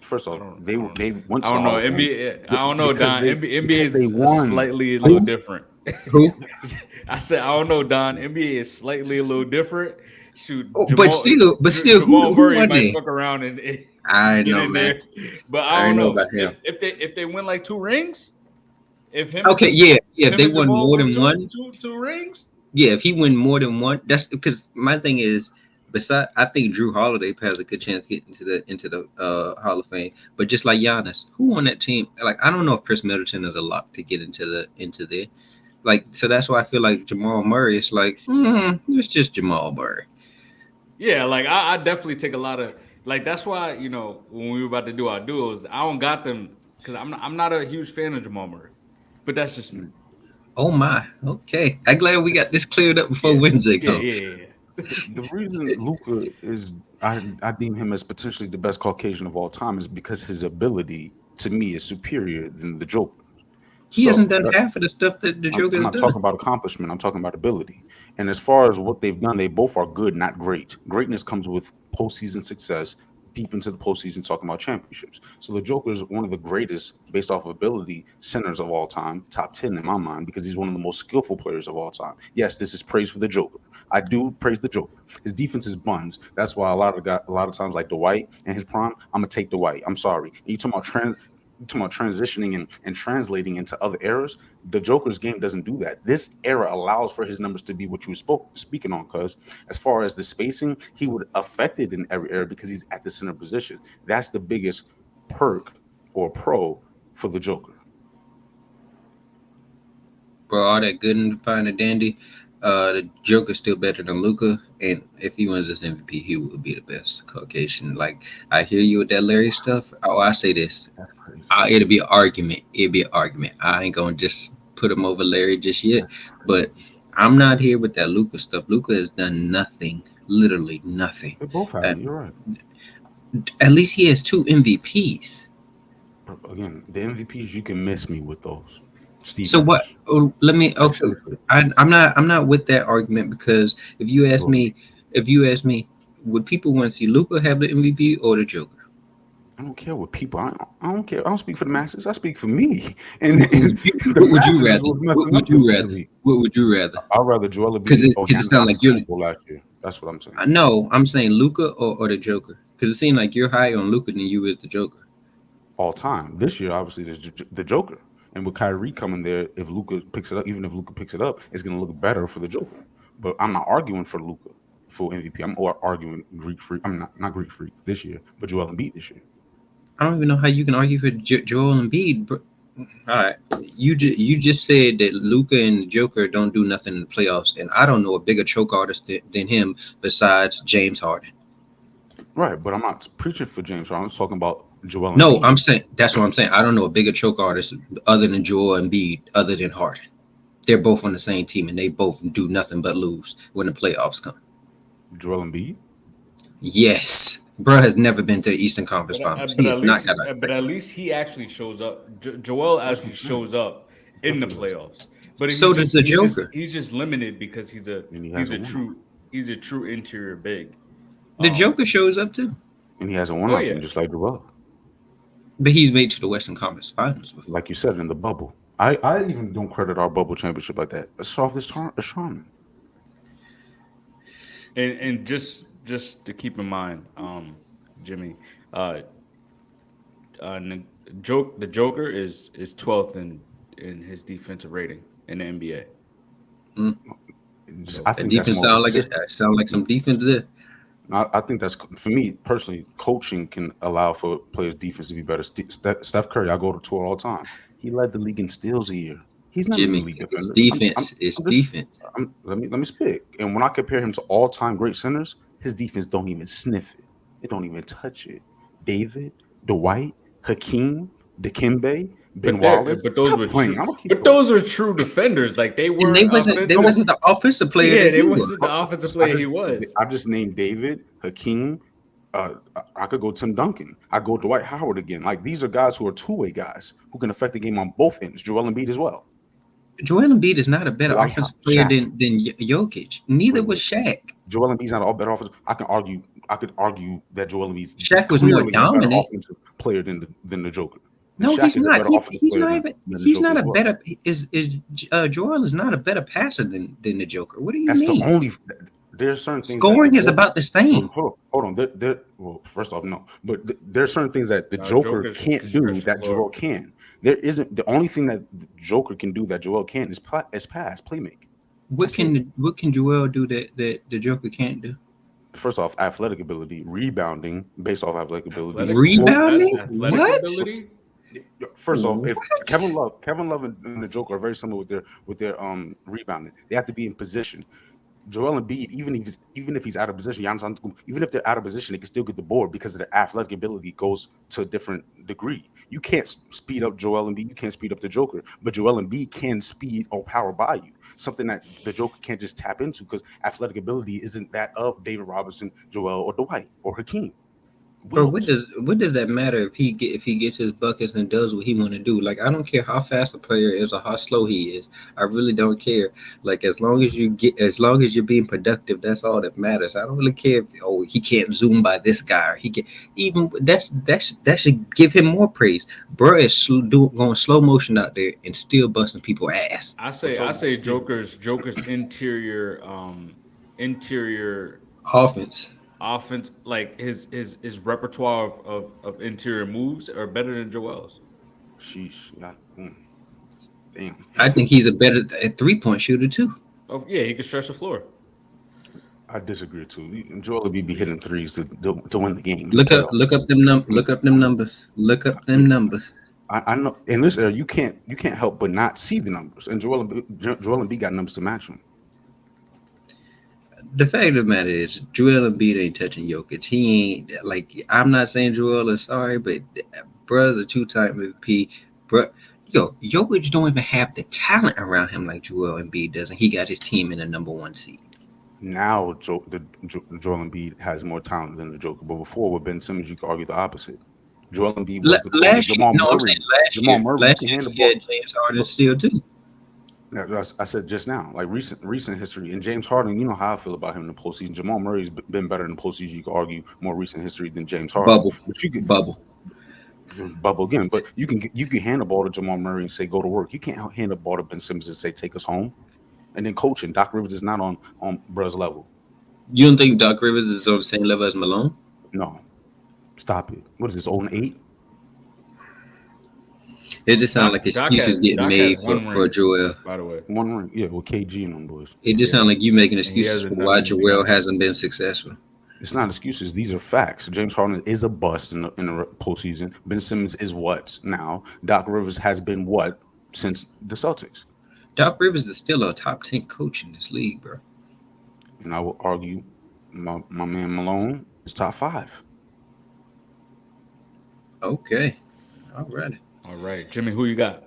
first I off, don't, I they don't, they went I to the don't know. Hall of Fame NBA, I don't know, Don. NBA because they is won. slightly a little Who? different. Who? I said I don't know, Don. NBA is slightly a little different. Shoot, Oh, but still, Jamal who Murray won might they? fuck around I and get know, in man. there, but I I don't know know about him. if they win like two rings. If Okay, yeah, yeah. If him they and won Jamal more win than one, two rings, yeah. If he win more than one, that's because my thing is. Besides, I think Drew Holiday has a good chance to get into the Hall of Fame. But just like Giannis, who on that team? Like I don't know if Chris Middleton is a lock to get into there. Like so that's why I feel like Jamal Murray is like it's just Jamal Murray. yeah, like I definitely take a lot of like that's why when we were about to do our duels, I don't got them because I'm not a huge fan of Jamal Murray, but that's just me. Oh my, okay. I'm glad we got this cleared up before Yeah, Wednesday yeah, comes. yeah, yeah. Yeah. The reason Luca is I deem him as potentially the best Caucasian of all time is because his ability to me is superior than the Joker. He hasn't So done half of the stuff that the Joker I'm has not done. talking about accomplishment. I'm talking about ability. And as far as what they've done, they both are good, not great. Greatness comes with postseason success, deep into the postseason, talking about championships. So the Joker is one of the greatest, based off of ability, centers of all time, top 10 in my mind, because he's one of the most skillful players of all time. Yes, this is praise for the Joker. I do praise the Joker. His defense is buns. That's why a lot of times, like Dwight in his prime, I'm gonna take Dwight. I'm sorry. And you talking about transitioning and translating into other eras. The Joker's game doesn't do that. This era allows for his numbers to be what you were speaking on. Because as far as the spacing, he would affect it in every era because he's at the center position. That's the biggest perk or pro for the Joker. Bro, all that good and fine and dandy. The Joker's still better than Luca, and if he wins this MVP, he would be the best Caucasian. Like I hear you with that Larry stuff. Oh, I say this. That's crazy. It'll be an argument. It'll be an argument. I ain't gonna just put him over Larry just yet. That's But crazy. I'm not here with that Luca stuff. Luca has done nothing, literally nothing. They both have Uh, it. You're right. at least he has two MVPs. But again, the MVPs you can miss me with those. Steve So what? Nash. Oh, let me. Like Okay, seriously, I'm not with that argument because Joel Embiid. if you ask me, would people want to see Luca have the MVP or the Joker? I don't care what people. I don't care. I don't speak for the masses. I speak for me. And the What would you masses is rather? what's What messing would up the you rather? league. What would you rather? I'd rather Joel Because Embiid. Oh, it Giannis sounds won the like you're. Super Bowl last year. That's what I'm saying. No, I'm saying Luca or the Joker. Because it seems like you're higher on Luca than you is the Joker. All time. This year, obviously, there's the Joker. And with Kyrie coming there, if Luca picks it up, even if Luca picks it up, it's going to look better for the Joker. But I'm not arguing for Luca for MVP. I'm arguing Greek Freak. I'm not Greek Freak this year, but Joel Embiid this year. I don't even know how you can argue for Joel Embiid. Bro. All right, you just said that Luca and the Joker don't do nothing in the playoffs, and I don't know a bigger choke artist than him besides James Harden. Right, but I'm not preaching for James Harden. I'm talking about Joel No, I'm Embiid. saying that's what I'm saying. I don't know a bigger choke artist other than Joel Embiid, other than Harden. They're both on the same team, and they both do nothing but lose when the playoffs come. Joel Embiid. Yes, bro has never been to the Eastern Conference Finals. He has not got But a. at least he actually shows up. Joel That's what actually I'm saying. shows up He in the definitely does. playoffs. But So does the Joker. he's just limited because And he hasn't won nothing. he's a true interior big. The Um. Joker shows up too, And he hasn't won Oh yeah. nothing, just like Joel. but he's made to the Western Conference Finals before. Like you said, in the bubble. I even don't credit our bubble championship like that. Let's solve this Charmin. And just to keep in mind, Jimmy, uh, the Joker is 12th in his defensive rating in the NBA. Mm. So I That think that's defense more of a sound like it. system. That sound like some defense there. I think that's for me personally. Coaching can allow for players' defense to be better. Steph Curry, I go to tour all the time. He led the league in steals a year. He's not an Jimmy, elite it's defender. defense. It's I'm just defense. let me speak. And when I compare him to all time great centers, his defense don't even sniff it. It don't even touch it. David, Dwight, Hakeem, Dikembe, Ben Wallace. those Stop were playing. true. I'm gonna keep But going. those are true defenders. Like they And they weren't wasn't they offensive. wasn't the offensive player Yeah, that they he was. wasn't the offensive I player he just was. I just named David, Hakeem, I could go Tim Duncan. I go Dwight Howard again. Like these are guys who are two-way guys who can affect the game on both ends. Joel Embiid as well. Joel Embiid is not a better offensive player Shaq. than Jokic. Neither Wait, was wait. Shaq. Joel Embiid's not all better offensive. I can argue. I could argue that Joel Embiid's Shaq was more clearly a better dominant. offensive player than the Joker. And No, Shaq he's is a not. better offensive He's player not than, even. than the He's Joker not as a well. better. Joel is not a better passer than the Joker. What do you That's the mean? only. There's certain things that the Scoring is Joker. about the same. Hold on. Well, first off, no. But there are certain things that the Joker Joker can't can do stretch the that floor. Joel can. There isn't the only thing that the Joker can do that Joel can is pass, play make. That's it. What can Joel do that the Joker can't do? First off, athletic ability, rebounding based off athletic ability, Rebounding? Athletic What? ability. First off, if What? Kevin Love and the Joker are very similar with their rebounding, they have to be in position. Joel Embiid, even if he's out of position, Giannis Antetokounmpo, even if they're out of position, they can still get the board because their athletic ability goes to a different degree. You can't speed up Joel Embiid, you can't speed up the Joker, but Joel Embiid can speed or power by you. Something that the Joker can't just tap into because athletic ability isn't that of David Robinson, Joel, or Dwight or Hakeem. Bro, Wilt. what does that matter if he gets his buckets and does what he want to do? Like I don't care how fast a player is or how slow he is. I really don't care. Like as long as you're being productive, that's all that matters. I don't really care if he can't zoom by this guy or he can even that should give him more praise. Bro is going slow motion out there and still busting people ass. But I talking about say speed, Joker's interior Offense. offense, like his repertoire of interior moves are better than Joel's. sheesh, yeah, damn. I think he's a better 3-point shooter too. Oh yeah, he can stretch the floor. I disagree too. Joel Embiid be hitting threes to win the game in the playoffs. Look up them numbers. Look up them numbers. I know in this era you can't help but not see the numbers, and Joel Embiid got numbers to match them. The fact of the matter is, Joel Embiid ain't touching Jokic. He ain't like. I'm not saying Joel is sorry, but brother's a two-time MVP. Bro, Jokic don't even have the talent around him like Joel Embiid does, and he got his team in the number one seed. Now Joel Embiid has more talent than the Joker, but before with Ben Simmons you could argue the opposite. Joel Embiid was the closer. Last year, no, I'm saying Jamal Murray, you last can year hand the he ball. had James Harden still too. I said just now, like recent history. And James Harden, you know how I feel about him in the postseason. Jamal Murray's been better in the postseason. You could argue more recent history than James Harden, Bubble, but you could bubble. bubble again. But you can hand the ball to Jamal Murray and say go to work. You can't hand the ball to Ben Simmons and say take us home. And then coaching, Doc Rivers is not on Bruh's level. You don't think Doc Rivers is on the same level as Malone? No, stop it. What is this? 0-8? It just sounds like excuses getting Doc has made one for ring, Joel. by the way. One ring, yeah, with KG and them boys. It just Yeah, sounds like you making and he excuses has for another why Joel MVP. hasn't been successful. It's not excuses. These are facts. James Harden is a bust in the postseason. Ben Simmons is what now? Doc Rivers has been what since the Celtics? Doc Rivers is still a top 10 coach in this league, bro. And I will argue my man Malone is top five. Okay. All right. All right, Jimmy, who you got?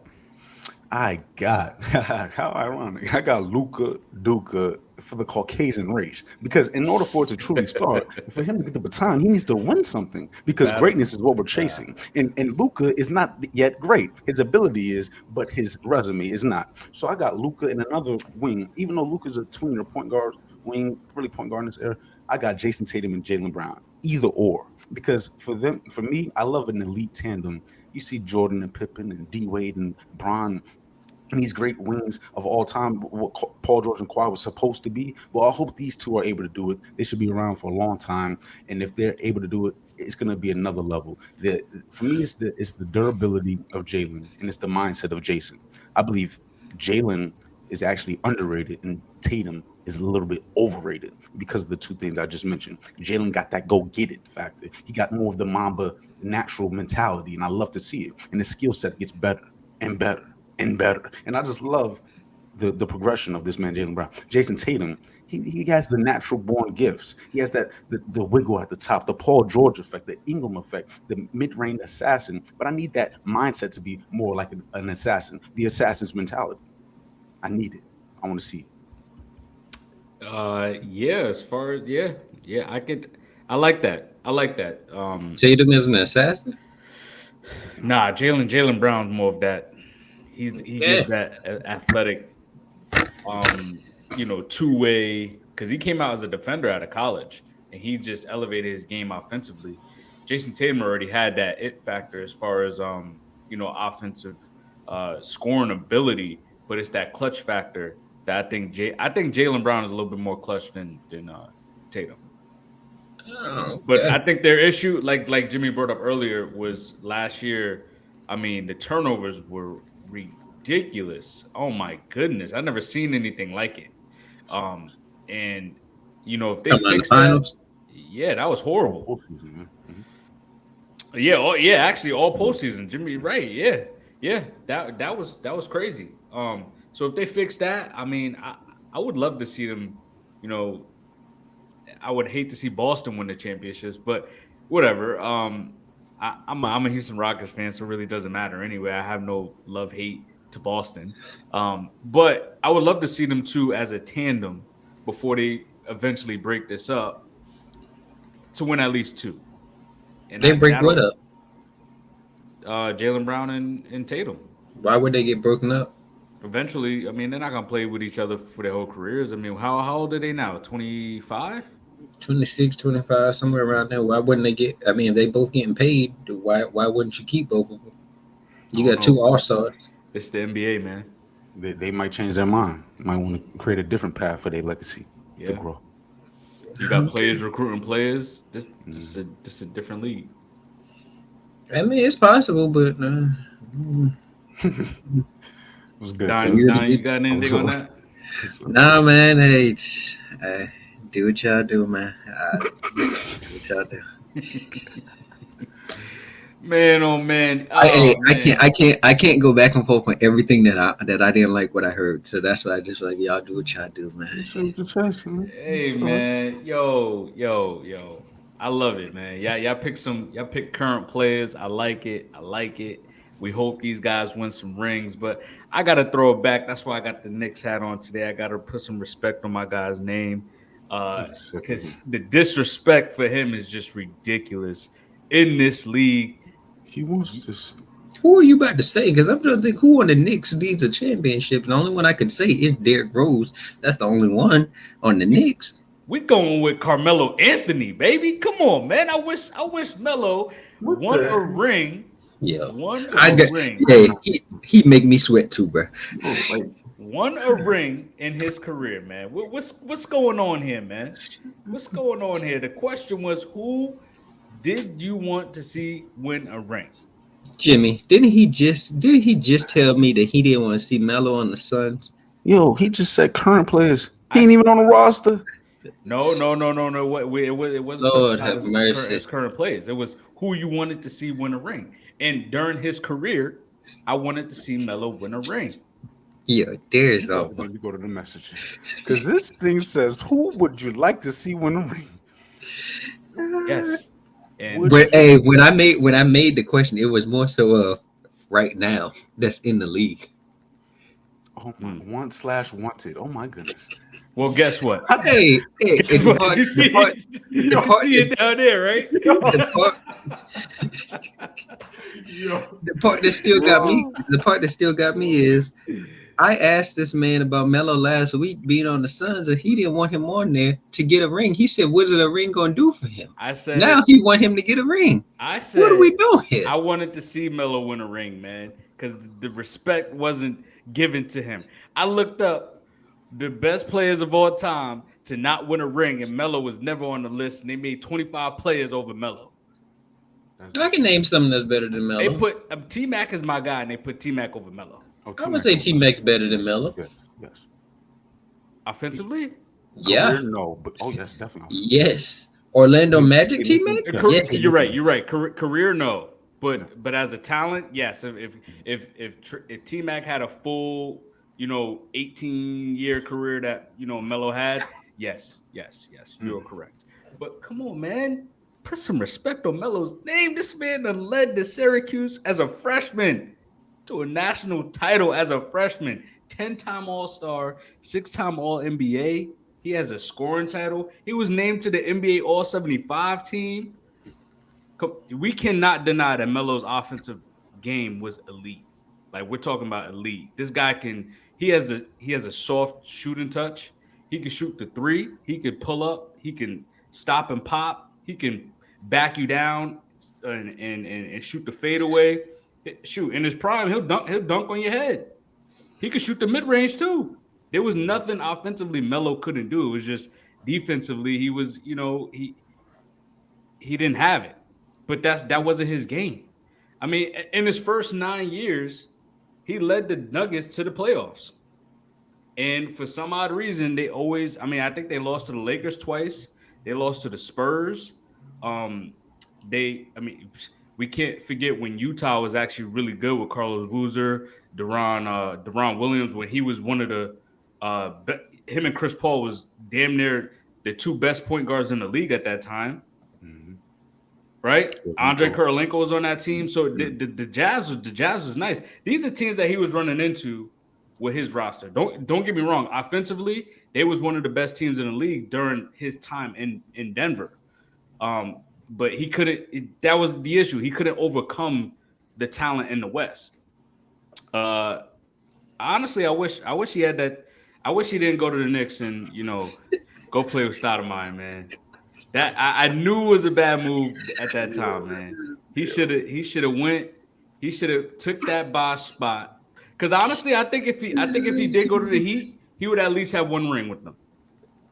I got how ironic. I got Luca Duca for the Caucasian race because in order for it to truly start, for him to get the baton, he needs to win something because Battle. greatness is what we're chasing. And Luca is not yet great. His ability is, but his resume is not. So I got Luca in another wing. Even though Luca's a tweener point guard wing, really point guard in this era, I got Jason Tatum and Jalen Brown. Either or, because for me, I love an elite tandem. You see Jordan and Pippen and D Wade and Bron and these great wings of all time, what Paul George and Kawhi was supposed to be. Well, I hope these two are able to do it. They should be around for a long time, and if they're able to do it, it's going to be another level. For me, it's the durability of Jalen and it's the mindset of Jason. I believe Jalen is actually underrated and Tatum is a little bit overrated because of the two things I just mentioned. Jalen got that go get it factor. He got more of the Mamba natural mentality, and I love to see it. And the skill set gets better and better and better. And I just love the progression of this man, Jalen Brown. Jason Tatum, he has the natural born gifts. He has the wiggle at the top, the Paul George effect, the Ingram effect, the mid-range assassin. But I need that mindset to be more like an assassin, the assassin's mentality. I need it. I want to see it. Yeah, as far as yeah, I could. I like that. I like that. Tatum is an assassin. Nah, Jalen Brown's more of that. He Yeah, gives that athletic, um, two way because he came out as a defender out of college and he just elevated his game offensively. Jason Tatum already had that it factor as far as offensive scoring ability, but it's that clutch factor that I think Jalen Brown is a little bit more clutch than Tatum. oh, But I okay. think their issue, like Jimmy brought up earlier, was last year. I mean, the turnovers were ridiculous. Oh my goodness, I've never seen anything like it. Um, and if they Come on, the fix that, finals. yeah, that was Oh, horrible. postseason, man. Yeah, yeah, actually, all postseason, Jimmy, right? Yeah, yeah, that was crazy. So if they fix that, I mean, I would love to see them. You know, I would hate to see Boston win the championships, but whatever. I'm a Houston Rockets fan, so it really doesn't matter anyway. I have no love hate to Boston, but I would love to see them two as a tandem before they eventually break this up to win at least two, and They break what that'll up? Jalen Brown and Tatum. Why would they get broken up? Eventually, I mean, they're not gonna play with each other for their whole careers. I mean, how old are they now? 25? 26, 25, somewhere around there. Why wouldn't they get? I mean, if they both getting paid, why wouldn't you keep both of them? I You don't got two know. all stars. It's the NBA, man. They might change their mind. Might want to create a different path for their legacy to Yeah. grow. You got Okay. players recruiting players. This Mm. this a this a different league. I mean, it's possible, but It was good, Don, Kevin. you, Don, you, you got I was anything on so, that? nah, man. Hey, do what y'all do, man. Do what y'all do. Man, oh man, Hey, oh man. I can't go back and forth on everything that I didn't like what I heard. So that's why I just like y'all do what y'all do, man. you said what you're saying, man. Hey It's all right. man, yo. I love it, man. Y'all pick current players. I like it. I like it. We hope these guys win some rings, but I gotta throw it back. That's why I got the Knicks hat on today. I gotta put some respect on my guy's name. He's sick of him. Because the disrespect for him is just ridiculous in this league. He wants this. Who are you about to say? Because I'm trying to think who on the Knicks needs a championship. And the only one I can say is Derrick Rose. That's the only one on the We Knicks. we going with Carmelo Anthony, baby. Come on, man. I wish Melo What won the a hell? ring, Yeah, won I a Yo, got. ring, I Yeah, know. he make me sweat too, bro. Yo, like, won a ring in his career, man. What's going on here, man? What's going on here? The question was, who did you want to see win a ring? Jimmy, didn't he just tell me that he didn't want to see Melo on the Suns? yo, he just said current players. I He ain't s- even on the roster. no, no, no, no, no. It wasn't Lord specified have as mercy. current players. It was who you wanted to see win a ring. And during his career, I wanted to see Melo win a ring. Yeah, there's Hold all. on, let me go to the messages. Because this thing says, who would you like to see win a ring? Yes, and Would But you? hey, when I made the question, it was more so of right now that's in the league. Oh my, hmm. want/wanted. Oh my goodness. Well, guess what? Hey, Guess what? You see it? the You part, see the, it down there, right? the part, Yo, the part that still got me, yo. the part that still got me is I asked this man about Melo last week being on the Suns, and he didn't want him on there to get a ring. He said, "What is a ring gonna do for him?" I said Now it. he want him to get a ring. I What are said we doing here? I wanted to see Melo win a ring, man, because the respect wasn't given to him. I looked up the best players of all time to not win a ring, and Melo was never on the list. And they made 25 players over Melo. That's I can disrespectful. name something that's better than They Melo. put T Mac is my guy, and they put T Mac over Melo Oh, I T would Mac say over T Melo. Mac's better than Melo. Yes, yes. offensively. Yeah. Career, no, but oh yes, definitely offensively. Yes. Orlando Magic T Mac? Yes, Yes. You're right. playmaking. You're right. Career, no. Yeah. But as a talent, yes. If T Mac had a full 18-year career that Melo had, yes, you're Mm. correct. But come on, man, put some respect on Melo's name. This man done led the Syracuse as a freshman to a national title as a freshman. 10-time All Star, 6-time All NBA. He has a scoring title. He was named to the NBA All 75 team. We cannot deny that Melo's offensive game was elite. Like we're talking about elite. This guy can. He has a soft shooting touch. He can shoot the three. He can pull up. He can stop and pop. He can back you down and shoot the fadeaway. Shoot in his prime, he'll dunk. He'll dunk on your head. He could shoot the mid range too. There was nothing offensively Melo couldn't do. It was just defensively he was. He didn't have it. But that wasn't his game. I mean, in his first 9 years, he led the Nuggets to the playoffs. And for some odd reason, they always, I mean, I think they lost to the Lakers twice. They lost to the Spurs. Um, I mean, we can't forget when Utah was actually really good with Carlos Boozer, Deron Williams, when he was one of the, him and Chris Paul was damn near the two best point guards in the league at that time, Mhm. right? Andre Nico. Kirilenko was on that team, so Mm. the Jazz was nice. These are teams that he was running into with his roster. Don't get me wrong. Offensively, they was one of the best teams in the league during his time in Denver. But he couldn't. That was the issue. He couldn't overcome the talent in the West. Uh, Honestly, I wish he had that. I wish he didn't go to the Knicks and go play with Stoudemire, man. That I knew it was a bad move at that time, man. He should have went. He should have took that boss spot. Because honestly, I think if he did go to the Heat, he would at least have one ring with them.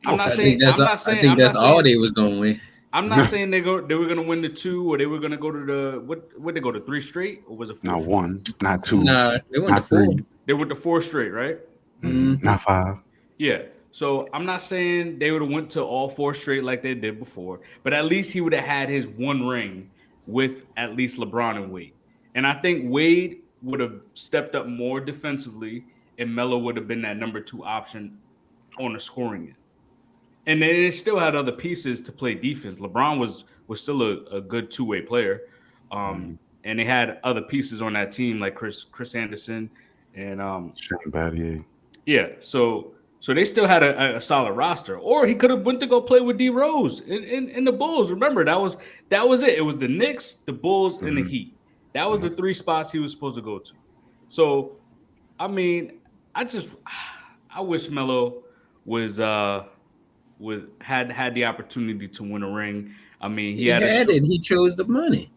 I'm Oh, not for I sure. saying think that's I'm not I saying think I'm that's not all saying they was gonna win. I'm not saying they were gonna win the two or they were gonna go to the what they go to three straight or was it four Not straight? one, not two, Nah, they went to not four. three, They went to four straight, right? Mm-hmm. not five. Yeah. So I'm not saying they would have went to all four straight like they did before, but at least he would have had his one ring with at least LeBron and Wade. And I think Wade would have stepped up more defensively, and Melo would have been that number two option on the scoring end. And then they still had other pieces to play defense. LeBron was still a good two way player, Mhm. and they had other pieces on that team like Chris Anderson and Shane Battier. yeah, so they still had a solid roster. Or he could have went to go play with D Rose in the Bulls. Remember, that was it. It was the Knicks, the Bulls, and the Mhm. Heat. That was Yeah. the three spots he was supposed to go to. So I mean, I just I wish Melo was had the opportunity to win a ring. I mean, he He had a had short. it. He chose the money.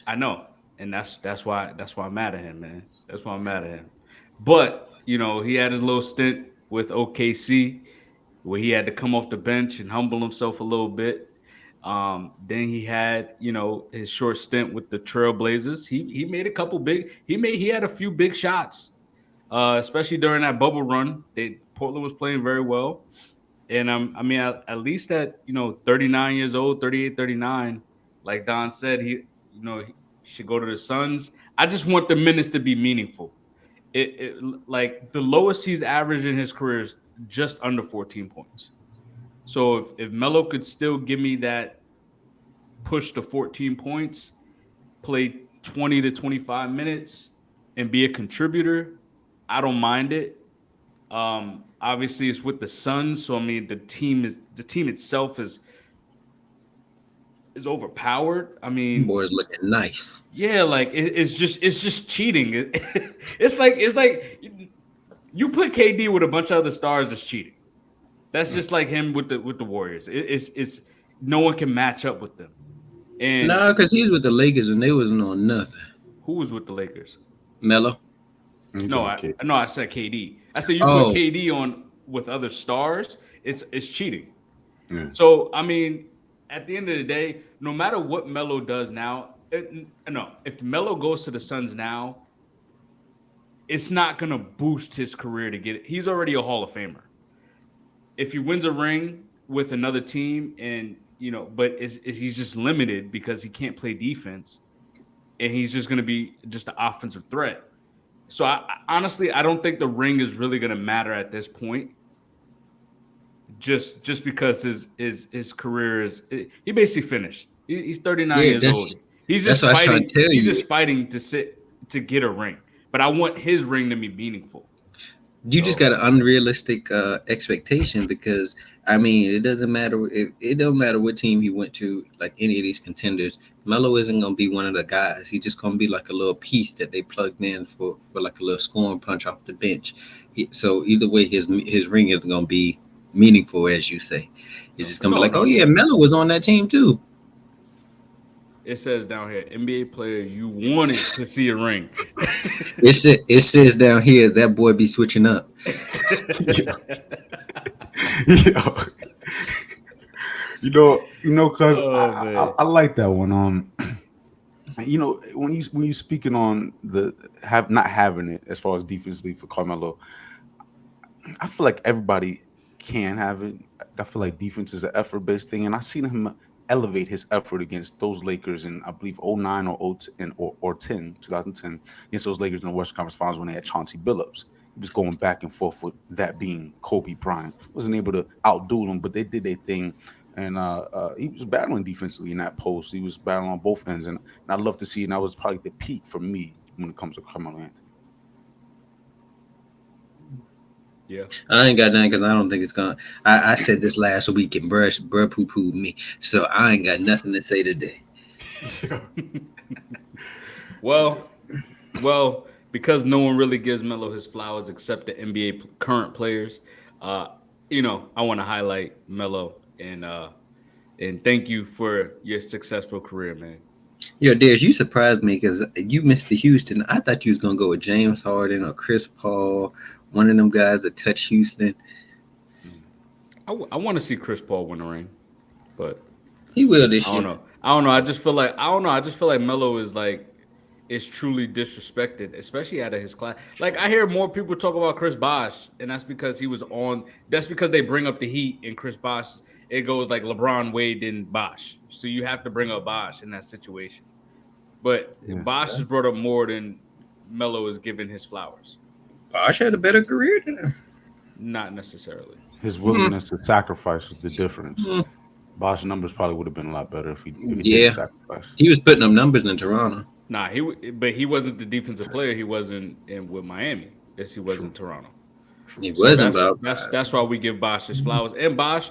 I know, and that's why I'm mad at him, man. That's why I'm mad at him. But he had his little stint with OKC where he had to come off the bench and humble himself a little bit. Then he had his short stint with the Trailblazers. He made a couple big. He had a few big shots, especially during that bubble run. Portland was playing very well. And I mean, at least at 39 years old, 38, 39, like Don said, he should go to the Suns. I just want the minutes to be meaningful. It like the lowest he's averaged in his career is just under 14 points. So if Melo could still give me that push to 14 points, play 20 to 25 minutes, and be a contributor, I don't mind it. Obviously, it's with the Suns, so I mean the team itself is overpowered. I Them mean, boys looking nice. yeah, like it's just cheating. It's like you put KD with a bunch of other stars, it's cheating. That's just like him with the Warriors. It's no one can match up with them. And Nah, cause he's with the Lakers and they wasn't on nothing. who was with the Lakers? Melo. You No, talking I kid? no, I said KD. I said you put Oh, KD on with other stars, it's cheating. Yeah. So I mean, at the end of the day, no matter what Melo does now, no, if Melo goes to the Suns now, it's not gonna boost his career to get it. He's already a Hall of Famer. If he wins a ring with another team, and but he's just limited because he can't play defense, and he's just gonna be just an offensive threat. So honestly, I don't think the ring is really gonna matter at this point. Just because his career is he basically finished. He's 39 yeah, years old. He's that's just what I was trying fighting. to tell He's just you. fighting to get a ring. But I want his ring to be meaningful. You just got So an unrealistic expectation because I mean it doesn't matter if it don't matter what team he went to, like any of these contenders. Melo isn't gonna be one of the guys. He's just gonna be like a little piece that they plugged in for like a little scoring punch off the bench. So either way, his ring isn't gonna be meaningful, as you say. It's just gonna be no, like, oh no, yeah, no. Melo was on that team too. It says down here, NBA player you wanted to see a ring. It says down here that boy be switching up. Yeah, yeah. Cause Oh I, man. I like that one. When you speaking on the have not having it as far as defensively for Carmelo, I feel like everybody can have it. I feel like defense is an effort based thing, and I've seen him elevate his effort against those Lakers in I believe '09 or 010 or 10 2010 against those Lakers in the Western Conference Finals when they had Chauncey Billups. He was going back and forth with that being Kobe Bryant. Wasn't able to outdo them, but they did their thing. And he was battling defensively in that post. He was battling on both ends, and I love to see. And that was probably the peak for me when it comes to Carmelo Anthony. Yeah. I ain't got nothing because I don't think it's gonna. I said this last week and bruh poo pooed me, so I ain't got nothing to say today. Well, because no one really gives Melo his flowers except the NBA current players. Uh, I want to highlight Melo and thank you for your successful career, man. Yo, Darius, you surprised me because you missed the Houston. I thought you was gonna go with James Harden or Chris Paul, one of them guys that touch Houston. Mm. I want to see Chris Paul win a ring, but He will I this don't year. know. I don't know. I just feel like I don't know. I just feel like Melo is truly disrespected, especially out of his class. Like I hear more people talk about Chris Bosh, and that's because he was on. That's because they bring up the Heat and Chris Bosh. It goes like LeBron, Wade, and Bosh. So you have to bring up Bosh in that situation. But Yeah. Bosh is brought up more than Melo is given his flowers. Bosh had a better career than him. Not necessarily. His Hmm. willingness to sacrifice was the difference. Hmm. Bosh numbers probably would have been a lot better if he didn't Yeah, sacrifice. he was putting up numbers in Toronto. Nah, but he wasn't the defensive player. He wasn't in with Miami. Yes, he was in True, Toronto. true. He So wasn't, that's but that's that's why we give Bosch his flowers. And Bosch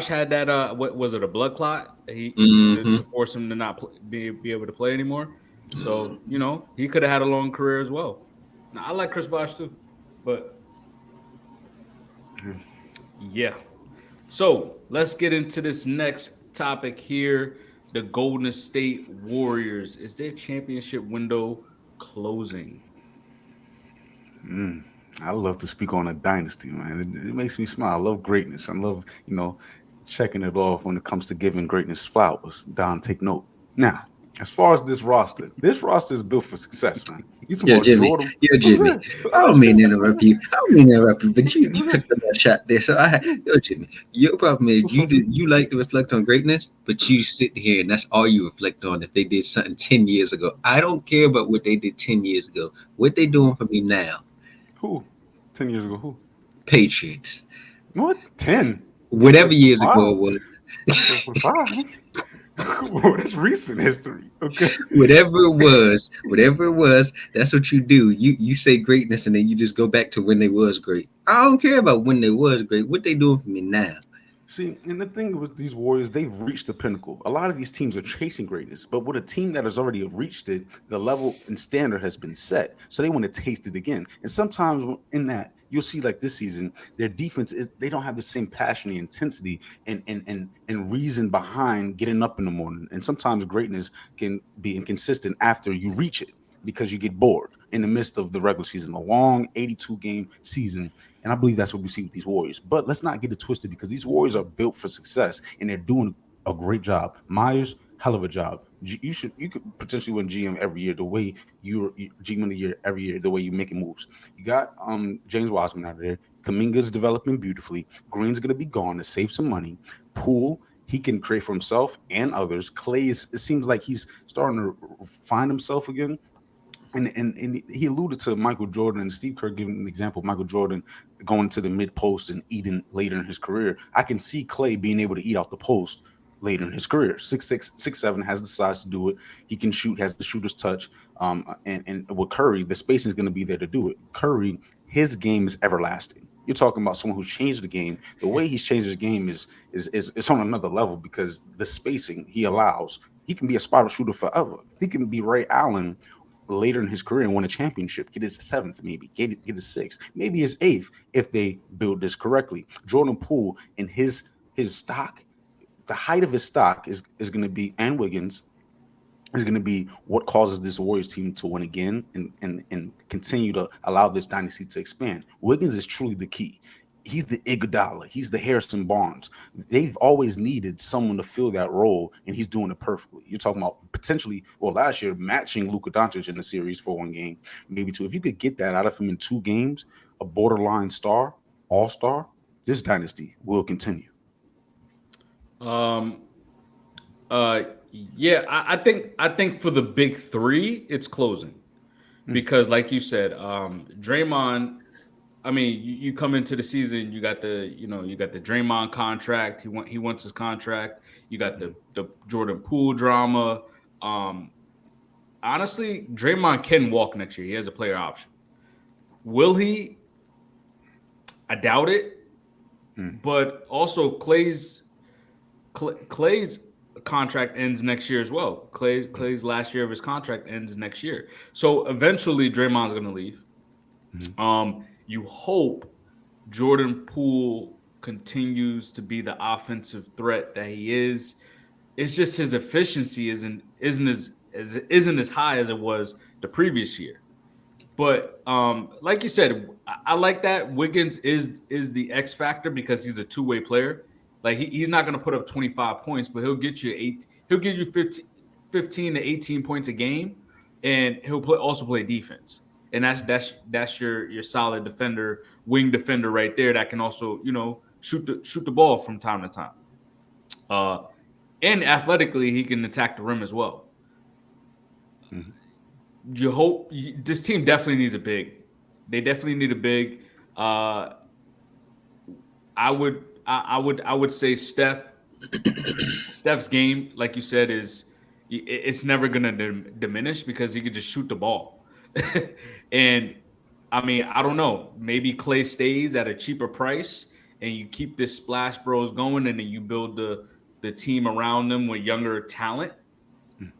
had that what was it, a blood clot? mm-hmm. To force him to not be able to play anymore. So he could have had a long career as well. Now I like Chris Bosch too, but yeah. So let's get into this next topic here. The Golden State Warriors, is their championship window closing? Mm. I love to speak on a dynasty, man. It makes me smile. I love greatness. I love, checking it off when it comes to giving greatness flowers. Don, take note. Now, as far as this roster is built for success, man. You talking Yo, about Jimmy. Jordan? Yo, What's Jimmy. good? I don't What's mean to good? interrupt you. I don't mean to interrupt you, but you What's good? took the last shot there. So yo, Jimmy. Your problem is What's up, dude? you like to reflect on greatness, but you sit here and that's all you reflect on. If they did something 10 years ago, I don't care about what they did 10 years ago. What they doing for me now? Who? 10 years ago, who? Patriots. What? 10? Whatever Like years ago it 5? was. For 5? Well, that's recent history. Okay. Whatever it was, that's what you do. You say greatness and then you just go back to when they was great. I don't care about when they was great. What they doing for me now? See, and the thing with these Warriors, they've reached the pinnacle. A lot of these teams are chasing greatness, but with a team that has already reached it, the level and standard has been set. So they want to taste it again. And sometimes in that, you'll see like this season, their defense is they don't have the same passion and intensity and reason behind getting up in the morning. And sometimes greatness can be inconsistent after you reach it because you get bored in the midst of the regular season, a long 82 game season. And I believe that's what we see with these Warriors. But let's not get it twisted because these Warriors are built for success and they're doing a great job. Myers, hell of a job. You could potentially win GM every year the way you're GM of the year every year the way you're making moves. You got James Wiseman out there. Kaminga's developing beautifully. Green's gonna be gone to save some money. Poole, he can create for himself and others. Clay it seems like he's starting to find himself again. And he alluded to Michael Jordan and Steve Kerr giving an example of Michael Jordan going to the mid post and eating later in his career. I can see Clay being able to eat out the post later in his career. 6'6", 6'7", has the size to do it. He can shoot, has the shooter's touch. And with Curry, the spacing is going to be there to do it. Curry his game is everlasting. You're talking about someone who's changed the game. The way he's changed his game is it's on another level because the spacing he allows. He can be a spot shooter forever. He can be Ray Allen later in his career and win a championship, get his seventh, maybe get his sixth, maybe his eighth if they build this correctly. Jordan Poole and his stock, the height of his stock is going to be, and Wiggins is going to be what causes this Warriors team to win again and continue to allow this dynasty to expand. Wiggins is truly the key. He's the Iguodala. He's the Harrison Barnes. They've always needed someone to fill that role, and he's doing it perfectly. You're talking about potentially, well, last year matching Luka Doncic in the series for one game, maybe two. If you could get that out of him in 2 games, a borderline star, all star, this dynasty will continue. Um, yeah, I think for the big three, it's closing Mm, because, like you said, Draymond. I mean, you come into the season, you got the Draymond contract. He wants his contract. You got mm, the Jordan Poole drama. Um, Honestly, Draymond can walk next year. He has a player option. Will he? I doubt it. mm, But also, Clay's contract ends next year as well. mm, Clay's last year of his contract ends next year. So eventually, Draymond's going to leave. mm, You hope Jordan Poole continues to be the offensive threat that he is. It's just his efficiency isn't as high as it was the previous year. But like you said, I like that Wiggins is the X factor because he's a two-way player. Like he's not going to put up 25 points, but he'll get you eight. He'll give you 15 to 18 points a game, and also play defense. And that's your solid defender, wing defender right there that can also shoot the ball from time to time. Uh, and athletically, he can attack the rim as well. mm, You hope this team definitely needs a big. They definitely need a big. Uh, I would say Steph's game, like you said, it's never gonna diminish because he could just shoot the ball. And I mean, I don't know. Maybe Clay stays at a cheaper price, and you keep this Splash Bros going, and then you build the team around them with younger talent. mm,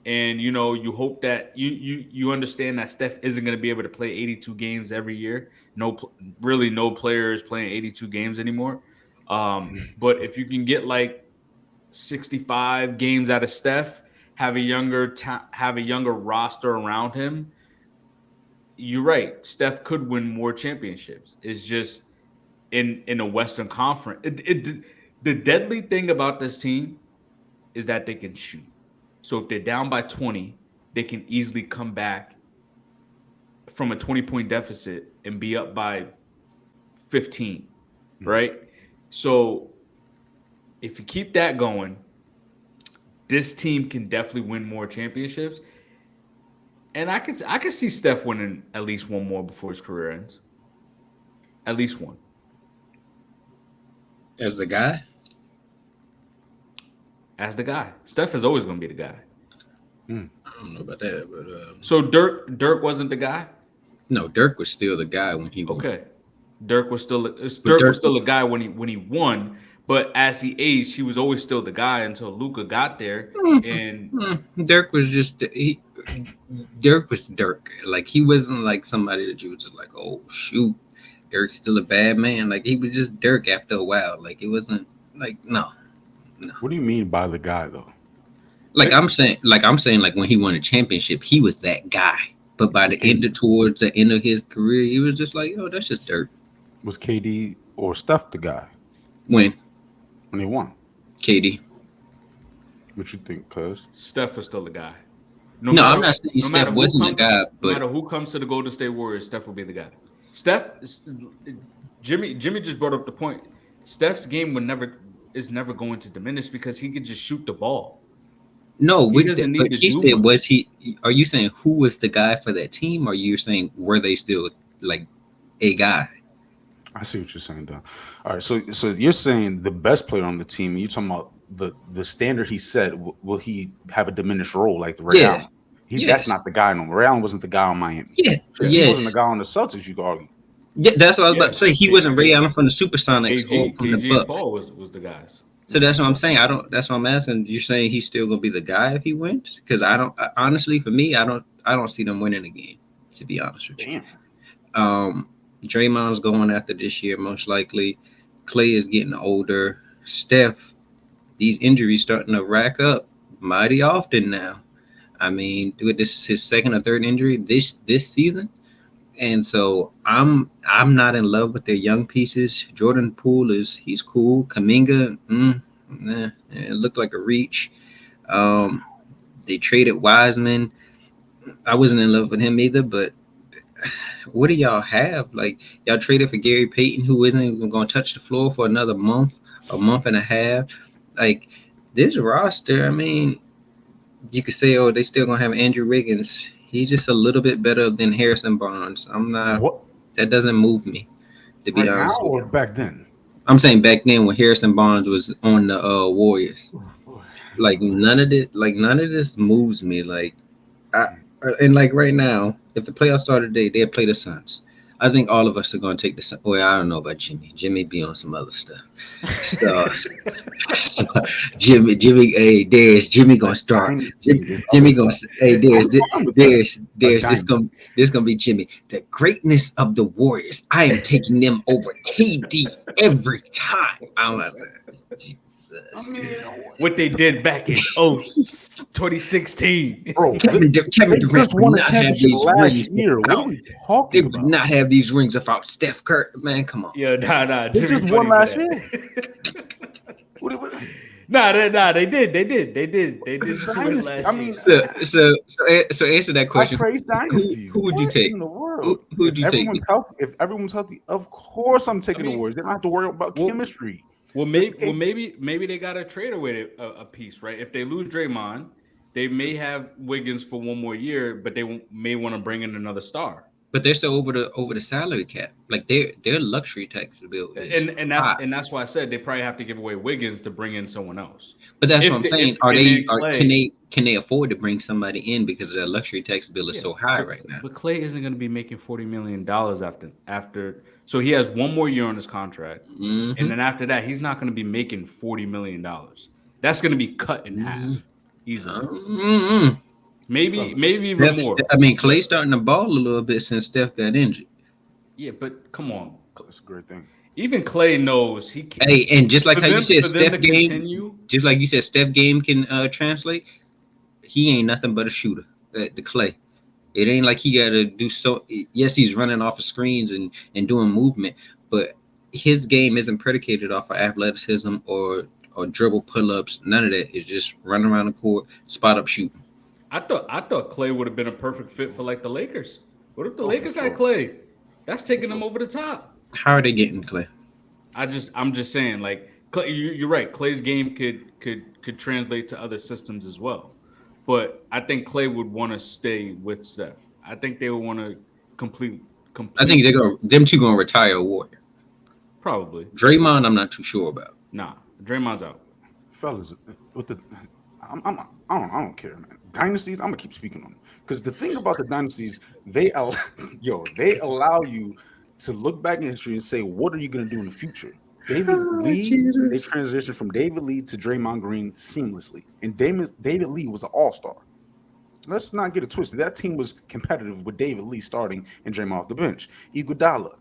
And you hope that you understand that Steph isn't going to be able to play 82 games every year. Really no player is playing 82 games anymore. But if you can get like 65 games out of Steph, have a younger roster around him, you're right. Steph could win more championships. It's just in a Western Conference. The deadly thing about this team is that they can shoot. So if they're down by 20, they can easily come back from a 20-point deficit and be up by 15, mm. right? So if you keep that going, this team can definitely win more championships. And I could see Steph winning at least one more before his career ends. At least one. As the guy, As the guy. Steph is always gonna be the guy. Mm. I don't know about that, but So Dirk wasn't the guy? no, Dirk was still the guy when he won. Okay. Dirk was still But Dirk was Dirk, still a guy when he won, but as he aged, he was always still the guy until Luca got there. And Dirk was just Dirk was Dirk. Like he wasn't like somebody that you was just like, oh shoot, Dirk's still a bad man. Like he was just Dirk after a while. Like it wasn't like no, no. What do you mean by the guy though? Like I'm saying, when he won a championship, he was that guy. But by the Okay, towards the end of his career, he was just like, oh, that's just Dirk. was KD or Steph the guy When when they won? KD. What you think, cuz? Steph is still the guy. No No, I'm matter not saying no Steph matter who wasn't the comes guy, no but matter who comes to the Golden State Warriors, Steph will be the guy. Steph Jimmy just brought up the point. Steph's game is never going to diminish because he could just shoot the ball. no, He with doesn't that. need But to he do said, much. was he? Are you saying who was the guy for that team? Or you saying were they still like a guy? I see what you're saying, Don. All right, so you're saying the best player on the team. You're talking about the standard he set. Will he have a diminished role like Ray Yeah. Allen? That's Yes. not the guy no more. Ray Allen wasn't the guy on Miami. Yeah. Sure, he wasn't the Yes. guy on the Celtics. You could argue. Yeah, that's what I was about Yeah, to say. He wasn't Ray Allen from the Supersonics or from the KG and Bucks. Paul was the guys. So that's what I'm saying. I don't. That's what I'm asking. You're saying he's still gonna be the guy if he wins? Because I don't. Honestly, for me, I don't. I don't see them winning again. To be honest with you, Damn. um, Draymond's going after this year most likely. Clay is getting older. Steph, these injuries starting to rack up mighty often now. I mean, with this his second or third injury this season, and so I'm not in love with their young pieces. Jordan Poole he's cool. Kaminga, it looked like a reach. Um, they traded Wiseman. I wasn't in love with him either, but what do y'all have? Like y'all traded for Gary Payton, who isn't even going to touch the floor for another month, a month and a half. Like this roster, I mean, you could say, oh, they still gonna have Andrew Wiggins. He's just a little bit better than Harrison Barnes. I'm not. What? That doesn't move me, to be Right now honest with or you. back then? I'm saying back then when Harrison Barnes was on the Warriors, like none of this moves me. Like I, and like right now, if the playoffs started today, they'd play the Suns. I think all of us are going to take the Suns. Well, I don't know about Jimmy. Jimmy be on some other stuff. So, so hey, there's Jimmy A gonna start. dynasty is Jimmy other gonna, stuff. hey, I'm fine with that. A dynasty. this gonna be Jimmy. The greatness of the Warriors. I am taking them over KD every time. I'm like, I Jesus. mean, What they did back in 2016. bro, Kevin they Durant just would won a not have championship these last rings year. What are without. we They talking would about? not have these rings without Steph Curry. Man, come on. Yo, nah, They Jimmy just won funny for last that. year. What, They did the just win dynasty. last I year. mean, So answer that I question. praise dynasties. Who would you What take? in the world? Who would you take? If everyone's healthy, of course I'm I taking the mean, Warriors. They don't have to worry about well, chemistry. well, Okay, maybe they got to trade away a piece, right? If they lose Draymond, they may have Wiggins for one more year, but they may want to bring in another star. But they're still over the salary cap. Like their luxury tax bill is high. And that's why I said they probably have to give away Wiggins to bring in someone else. But that's what If I'm they, saying. if Are and they then are can Clay, they afford to bring somebody in because their luxury tax bill is yeah, so high right now? but Clay isn't going to be making $40 million after. So he has one more year on his contract, and Mm-hmm. then after that, he's not going to be making $40 million. That's going to be cut in Mm-hmm. half easily. Mm-hmm. Maybe even more. I mean, But Clay's starting to ball a little bit since Steph got injured. yeah, but come on, that's a great thing. even Clay knows Hey, and just like for how you them said, for them Steph to game, continue. just like you said, Steph game can translate. He ain't nothing but a shooter. The Clay. It ain't like he got to do so. Yes, he's running off of screens and doing movement, but his game isn't predicated off of athleticism or dribble pull ups. None of that. It's just running around the court, spot up shooting. I thought Clay would have been a perfect fit for like the Lakers. What if the Oh, for Lakers had sure, Clay? That's for taking them sure. over the top. How are they getting Clay? I'm just saying, like Clay, you're right. Clay's game could translate to other systems as well, but I think Clay would want to stay with Steph. I think they would want to complete I think complete they're going. Them two going to retire a Warrior. probably Draymond, I'm not too sure about. nah. Draymond's out. Fellas, with the I don't care, man. Dynasties, I'm gonna keep speaking on them because the thing about the dynasties, they allow you to look back in history and say, what are you gonna do in the future? David Oh, Lee, they Jesus. transitioned from David Lee to Draymond Green seamlessly, and David Lee was an all star. Let's not get it twisted. That team was competitive with David Lee starting and Draymond off the bench. Iguodala,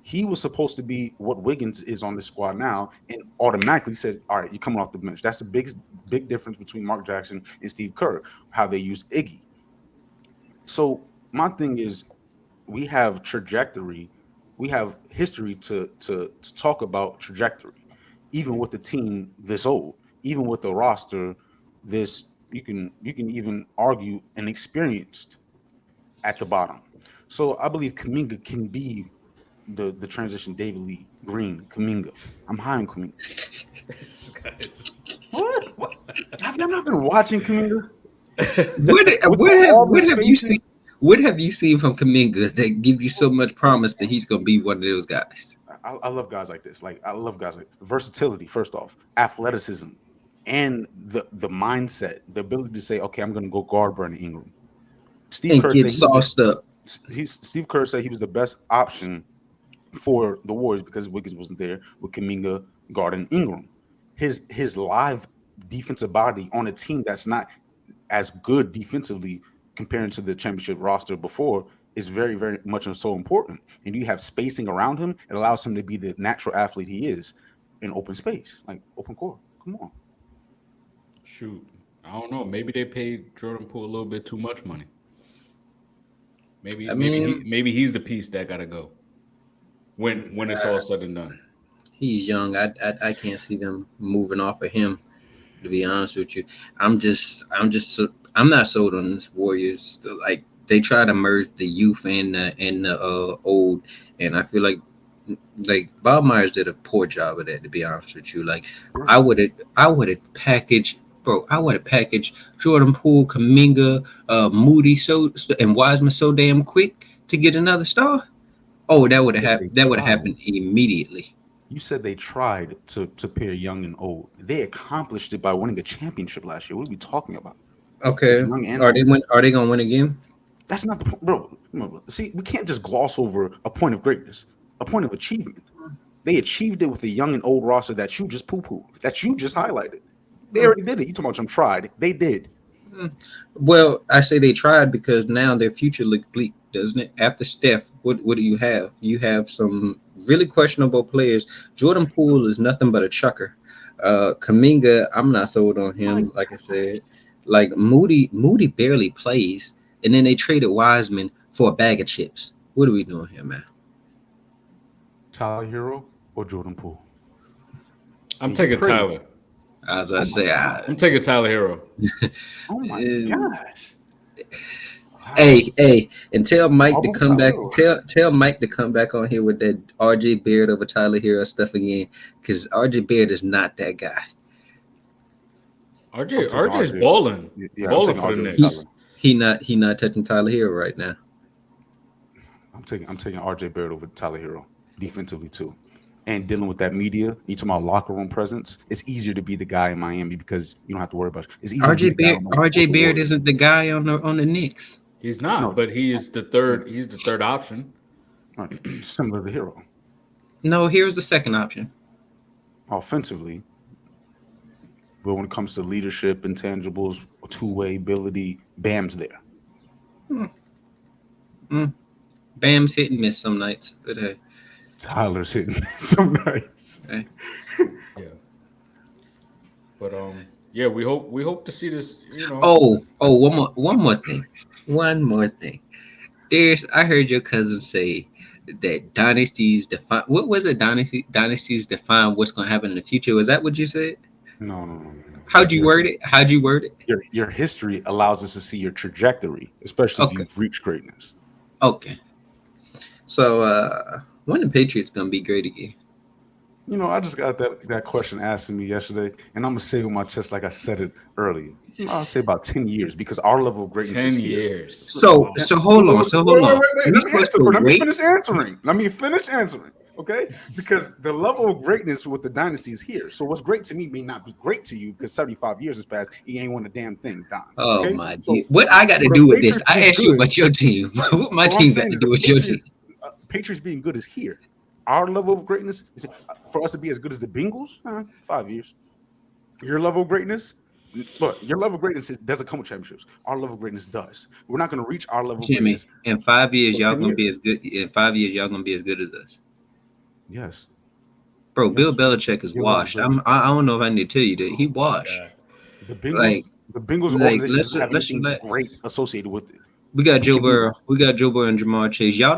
he was supposed to be what Wiggins is on the squad now, and automatically said, "All right, you're coming off the bench." That's the big difference between Mark Jackson and Steve Kerr, how they use Iggy. So my thing is, we have trajectory, we have history to talk about trajectory, even with the team this old, even with the roster this you can even argue inexperienced at the bottom. So I believe Kaminga can be the transition David Lee Green Kaminga. I'm high on Kaminga. Guys. What? Have y'all not been watching Kaminga What with what all the what have you seen? spacing? What have you seen from Kaminga that give you so much promise that he's gonna be one of those guys? I love guys like this. Like I love guys like versatility. First off, athleticism, and the mindset, the ability to say, "Okay, I'm going to go guard Brandon Ingram." Steve And Kerr get said he was the sauced up. Steve Kerr said he was the best option for the Warriors because Wiggins wasn't there with Kaminga, guarding Ingram. His live defensive body on a team that's not as good defensively comparing to the championship roster before is very, very much so important. And you have spacing around him, it allows him to be the natural athlete he is in open space, like open court. Come on. Shoot, I don't know. Maybe they paid Jordan Poole a little bit too much money. Maybe I maybe he mean, maybe he's the piece that gotta go when it's all said and done. he's young. I can't see them moving off of him. To be honest with you, I'm not sold on this Warriors. Like they try to merge the youth and the old, and I feel like Bob Myers did a poor job of that. To be honest with you, like Right. I would have packaged. Bro, I would have packaged Jordan Poole, Kaminga, Moody, and Wiseman so damn quick to get another star. Oh, that would have Said they happened. That would have tried. happened immediately. You said they tried to pair young and old. They accomplished it by winning a championship last year. What are we talking about? It's Okay, young and are they old. win? Are they gonna win again? That's not the point, bro. Remember, see, we can't just gloss over a point of greatness, a point of achievement. They achieved it with a young and old roster that you just poo-pooed, that you just highlighted. They already did it. You talking about some tried? They did. Mm. Well, I say they tried because now their future looks bleak, doesn't it? After Steph, what do you have? You have some really questionable players. Jordan Poole is nothing but a chucker. Kaminga, I'm not sold on My him. Like I said, like Moody barely plays, and then they traded Wiseman for a bag of chips. What are we doing here, man? Tyler Hero or Jordan Poole, I'm and you taking pray. Tyler. As I Oh my say, god. I'm taking Tyler Hero. Oh my uh, gosh. Wow. hey, and tell Mike All to over come Tyler back. Hero. Tell Mike to come back on here with that RJ Beard over Tyler Hero stuff again, because RJ Beard is not that guy. I'm RJ taking RJ's RJ. Yeah, I'm balling taking for the RJ over He Knicks. Tyler. he not touching Tyler Hero right now. I'm taking RJ Barrett over Tyler Hero defensively too. And dealing with that media, you talking about locker room presence. It's easier to be the guy in Miami because you don't have to worry about it. It's easier to be RJ the guy Beard RJ with the Beard Warriors. isn't the guy on the Knicks. He's not, No, but he is the no, third. He's the third option. right. Similar to Hero. No, here's the second option. Offensively, but when it comes to leadership, intangibles, two-way ability, Bam's there. Hmm. Mm. Bam's hit and miss some nights, but hey, Tyler's hitting so nice. hey. Yeah, but yeah, we hope to see this. One more thing. There's I heard your cousin say that dynasties define what was it? Dynasties define what's going to happen in the future. Was that what you said? No, no, no, no, no. How'd you word it? How'd you word it? Your history allows us to see your trajectory, especially if Okay, you've reached greatness. okay. So when the Patriots gonna be great again? I just got that question asked me yesterday, and I'm gonna say it with my chest, like I said it earlier. I'll say about 10 years because our level of greatness is 10 here. years. So Ten- so Wait, hold wait, on. wait, So hold wait, wait, on. wait, wait. We Let me supposed answer, to bro. Let me wait? finish answering. Let me finish answering. Okay, because the level of greatness with the dynasty is here. So what's great to me may not be great to you because 75 years has passed. He ain't won a damn thing, Don. Oh Okay, my so dear. What I got to for the do with this? Patriots I being asked you good, about your team. right? What my What I'm team got saying to is the do with your team? Patriots being good is here. Our level of greatness is for us to be as good as the Bengals. 5 years. Your level of greatness, look, your level of greatness doesn't come with championships. Our level of greatness does. We're not going to reach our level of Jimmy, greatness in 5 years, for y'all 10 gonna years. be as good. In 5 years, y'all gonna be as good as us, Yes, bro. Bill yes. Belichick is Your level of washed. greatness. I don't know if I need to tell you that he Oh my washed. god. The Bengals, Like the Bengals like organization doesn't have let's anything let great associated with it. we got We Joe can be Burrow. We got Joe Burrow and Jamar Chase. I Y'all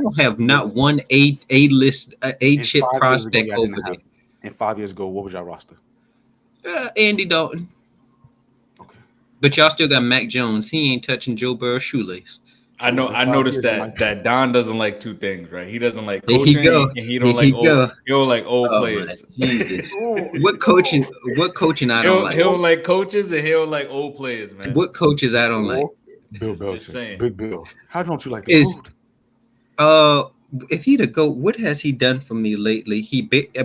don't have look, not one A list A and chip 5 years ago, prospect y'all over didn't have. And 5 years ago, what was your roster? there. Andy Dalton. Okay, But y'all okay. still got Mac Jones. He ain't touching Joe Burrow's shoelace. know True. In I five noticed years, you might. that Don doesn't like two things, right? He doesn't like Here he coaching go. and he Here don't like he old go. he don't like old Oh my players. Jesus. Oh, What coaching? What coaching I don't He like? don't like coaches and he don't like old players, man. What coaches I don't like? oh, Bill Just Belichick, saying. Big Bill. How don't you like the Is food? uh if he to go, what has he done for me lately?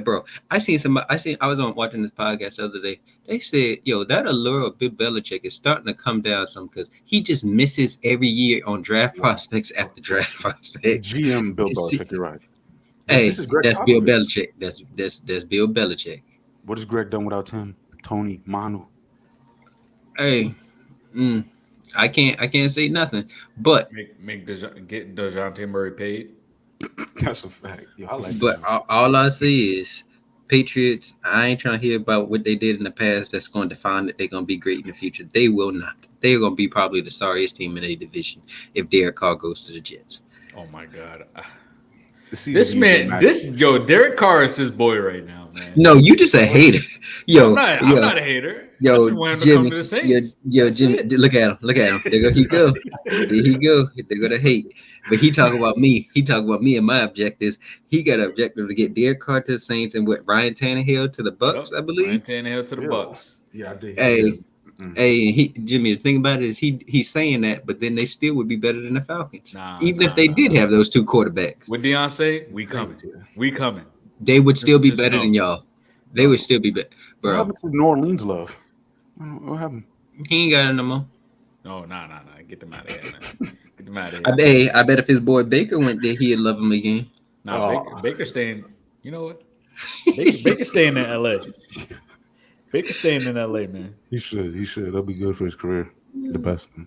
Bro. I was on watching this podcast the other day. They said, yo, that allure of Bill Belichick is starting to come down some because he just misses every year on draft Wow. prospects after Well, draft the prospects. GM Bill See, Belichick, you're right. This Hey, is Greg that's Bill Popovich. Belichick. That's Bill Belichick. What has Greg done without Tim, Tony, Manu? Hey, mm, I can't say nothing. But Get Dejounte Murray paid. That's a fact. Yo, I like but DeJounte. all I say is Patriots. I ain't trying to hear about what they did in the past. That's going to define that they're going to be great in the future. They will not. They're going to be probably the sorriest team in a division if Derek Carr goes to the Jets. Oh my god. The season This can use a man, max. this yo, Derek Carr is his boy right now, man. No, you just a hater. I'm Yo, not. I'm yo, not a hater. I yo, just want him to come to Jimmy. the Yo, Saints. yo, That's Jimmy. it. Look at him. Look at him. There go he go. There he go. They're gonna hate. But he talk about me. He talk about me and my objectives. He got an objective to get Derek Carr to the Saints and what Ryan Tannehill to the Bucks, Yep. I Ryan believe. Tannehill to the Ew. Bucks. Yeah, I did hear Hey, that. Mm-mm. hey, he Jimmy. The thing about it is he's saying that, but then they still would be better than the Falcons, Nah, even if nah, they nah, did nah. have those two quarterbacks. With Deion, we coming. Saints, yeah. We coming. They would still be Just better than know. y'all. They would No. still be better, What bro. happened to New Orleans love? What happened? He ain't got it no more. No, nah, nah, nah. Get them out of here, man. Get them out of I here. bet, I bet if his boy Baker went there, he'd love him again. Nah, Oh, Baker staying. You know what? Baker staying in LA. Baker staying in LA, man. he should. He should. That'll be good for his career. The best thing.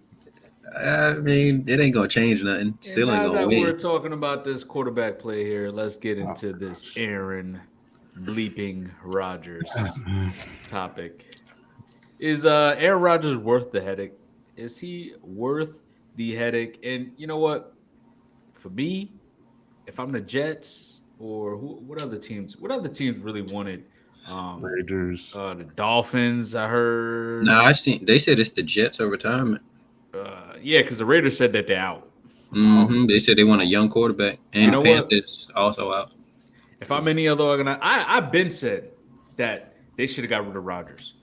I mean, it ain't gonna change nothing. And Still ain't now gonna that we're win. talking about this quarterback play here, let's get Oh into this gosh. Aaron bleeping Rodgers Man. topic. Is Aaron Rodgers worth the headache? Is he worth the headache? And you know what? For me, if I'm the Jets or what other teams? What other teams really wanted? Um, Raiders. the Dolphins. I Nah, heard. I seen they said it's the Jets of retirement. Yeah, because the Raiders said that they're out. Oh, They said they want a young quarterback, You and the know what? Panthers also out. If I'm any other I've been said that they should have got rid of Rodgers,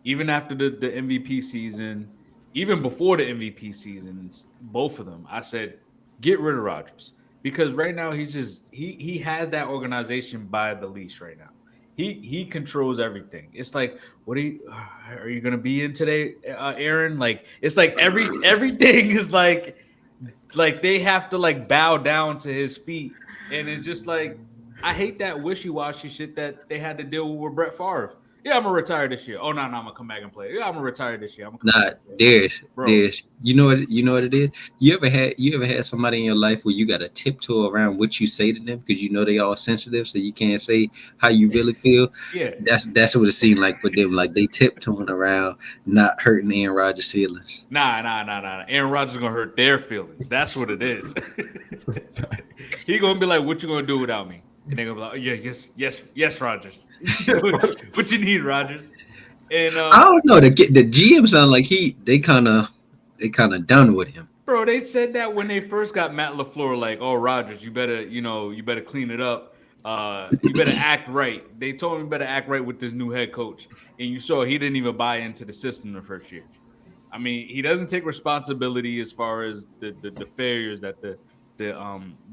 even after the MVP season, even before the MVP seasons, both of them. I said get rid of Rodgers because right now he's just he has that organization by the leash right now. He controls everything. It's like, what are you gonna be in today, Aaron? Like it's like everything is like they have to like bow down to his feet, and it's just like I hate that wishy washy shit that they had to deal with Brett Favre. Yeah, I'm gonna retire this year. Oh no, I'm gonna come back and play. Yeah, I'm gonna retire this year. I'm gonna come back Nah, and play. Bro, there's. You know what it is. You ever had somebody in your life where you got to tiptoe around what you say to them because you know they all sensitive, so you can't say how you really feel. yeah, That's what it seemed like with them. Like they tiptoeing around, not hurting Aaron Rodgers' feelings. nah. Aaron Rodgers is gonna hurt their feelings. That's what it is. He gonna be like, "What you gonna do without me?" And they're gonna be like, oh, "Yeah, yes, Rodgers. What you need, Rodgers?" And I don't know. The GM sound like they kind of done with him. bro, they said that when they first got Matt LaFleur, like, "Oh, Rodgers, you better clean it up. You better act right." They told him you better act right with this new head coach, and you saw he didn't even buy into the system the first year. I mean, he doesn't take responsibility as far as the failures that the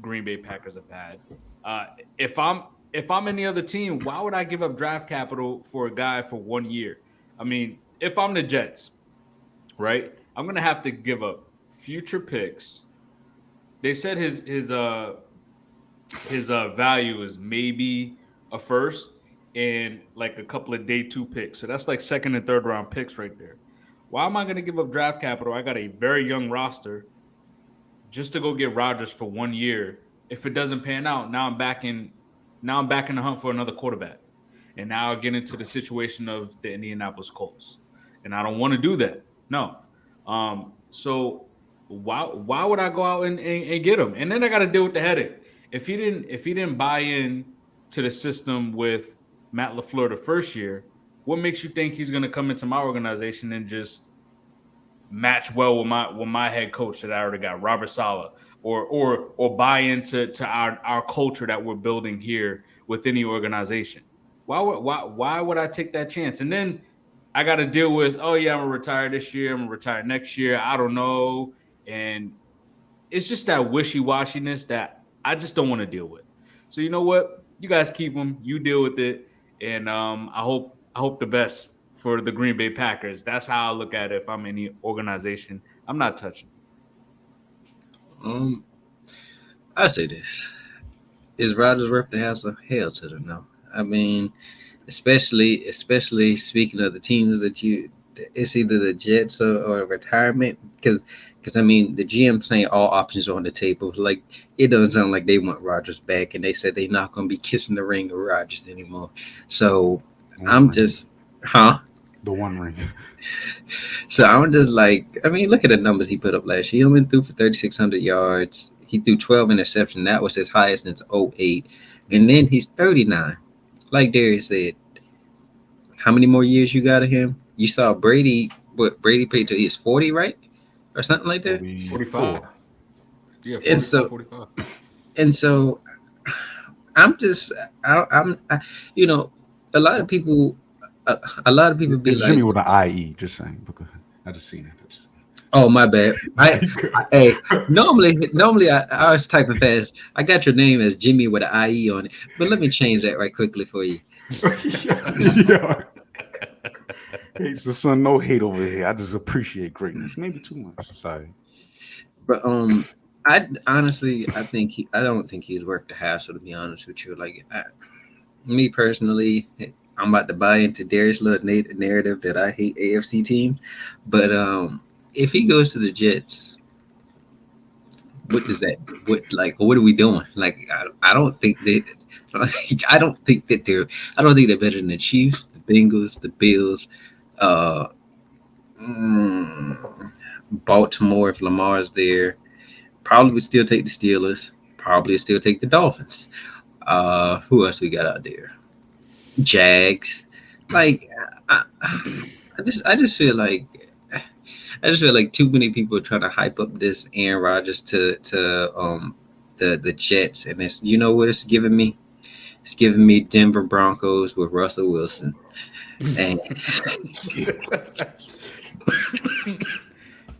Green Bay Packers have had. Uh, if I'm any other team, why would I give up draft capital for a guy for 1 year? I mean, if I'm the Jets, right, I'm gonna have to give up future picks. They said his value is maybe a first and like a couple of day two picks. So that's like second and third round picks right there. Why am I going to give up draft capital? I got a very young roster just to go get Rodgers for 1 year. If it doesn't pan out, now I'm back in the hunt for another quarterback. And now I get into the situation of the Indianapolis Colts. And I don't want to do that. No. So why would I go out and get him? And then I got to deal with the headache. If he didn't buy in to the system with Matt LaFleur the first year, what makes you think he's going to come into my organization and just match well with my head coach that I already got, Robert Sala, or buy into to our culture that we're building here within the organization? Why would I take that chance? And then I got to deal with, oh yeah, I'm gonna retire this year, I'm gonna retire next year. I don't know, and it's just that wishy washiness that I just don't want to deal with. So you know what? You guys keep them. You deal with it, and I hope the best for the Green Bay Packers. That's how I look at it. If I'm any organization, I'm not touching. Um, I say this. Is Rodgers worth the hassle? Hell to the no. I mean, especially speaking of the teams that you, it's either the Jets or retirement because I mean the GM saying all options are on the table. Like it doesn't sound like they want Rodgers back, and they said they're not going to be kissing the ring of Rodgers anymore. So One I'm ring. just, huh? The one ring. So I'm just like, I mean, look at the numbers he put up last year. He only threw for 3,600 yards. He threw 12 interceptions. That was his highest since '08. And then he's 39. Like Darius said, how many more years you got of him? You saw Brady, what Brady played till he was 40, right? Or something like that. 45. 44. Yeah, And 44, so, 45. and so I'm just, you know, a lot of What? people, a lot of people be It's Jimmy like, with an IE, just saying. But go ahead. I just seen it. "Oh, my bad." No, you good. Hey, normally I was typing fast. I got your name as Jimmy with an IE on it, but let me change that right quickly for you. yeah, yeah. Hates the sun, no hate over here. I just appreciate greatness. Maybe too much. Sorry. But I honestly, I don't think he's worth the hassle. To be honest with you, like me personally, I'm about to buy into Darius' little narrative that I hate AFC teams. But if he goes to the Jets, what does that? What like? What are we doing? Like I don't think that. I don't think that they're. I don't think they're better than the Chiefs, the Bengals, the Bills, uh, mm, Baltimore. If Lamar's there, probably would still take the Steelers. Probably would still take the Dolphins. Who else we got out there? Jags. Like I just feel like too many people are trying to hype up this Aaron Rodgers to the Jets, and it's you know what it's giving me. It's giving me Denver Broncos with Russell Wilson, and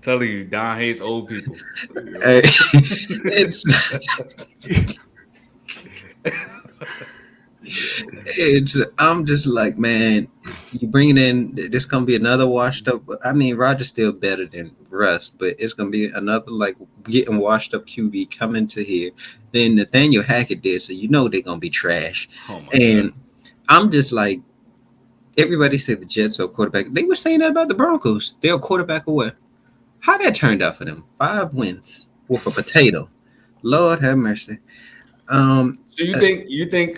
Telling you, Don hates old people. uh, Yo. it's Yo. it's I'm just like man, you bringing in this gonna be another washed up. I mean, Rodgers still better than Russ, but it's gonna be another like getting washed up QB coming to here. Then Nathaniel Hackett did, so you know they're gonna be trash. Oh my god. And I'm just like everybody said the Jets are quarterback. They were saying that about the Broncos. They're a quarterback away. How that turned out for them? 5 wins with a potato. Lord have mercy. So you As- think you think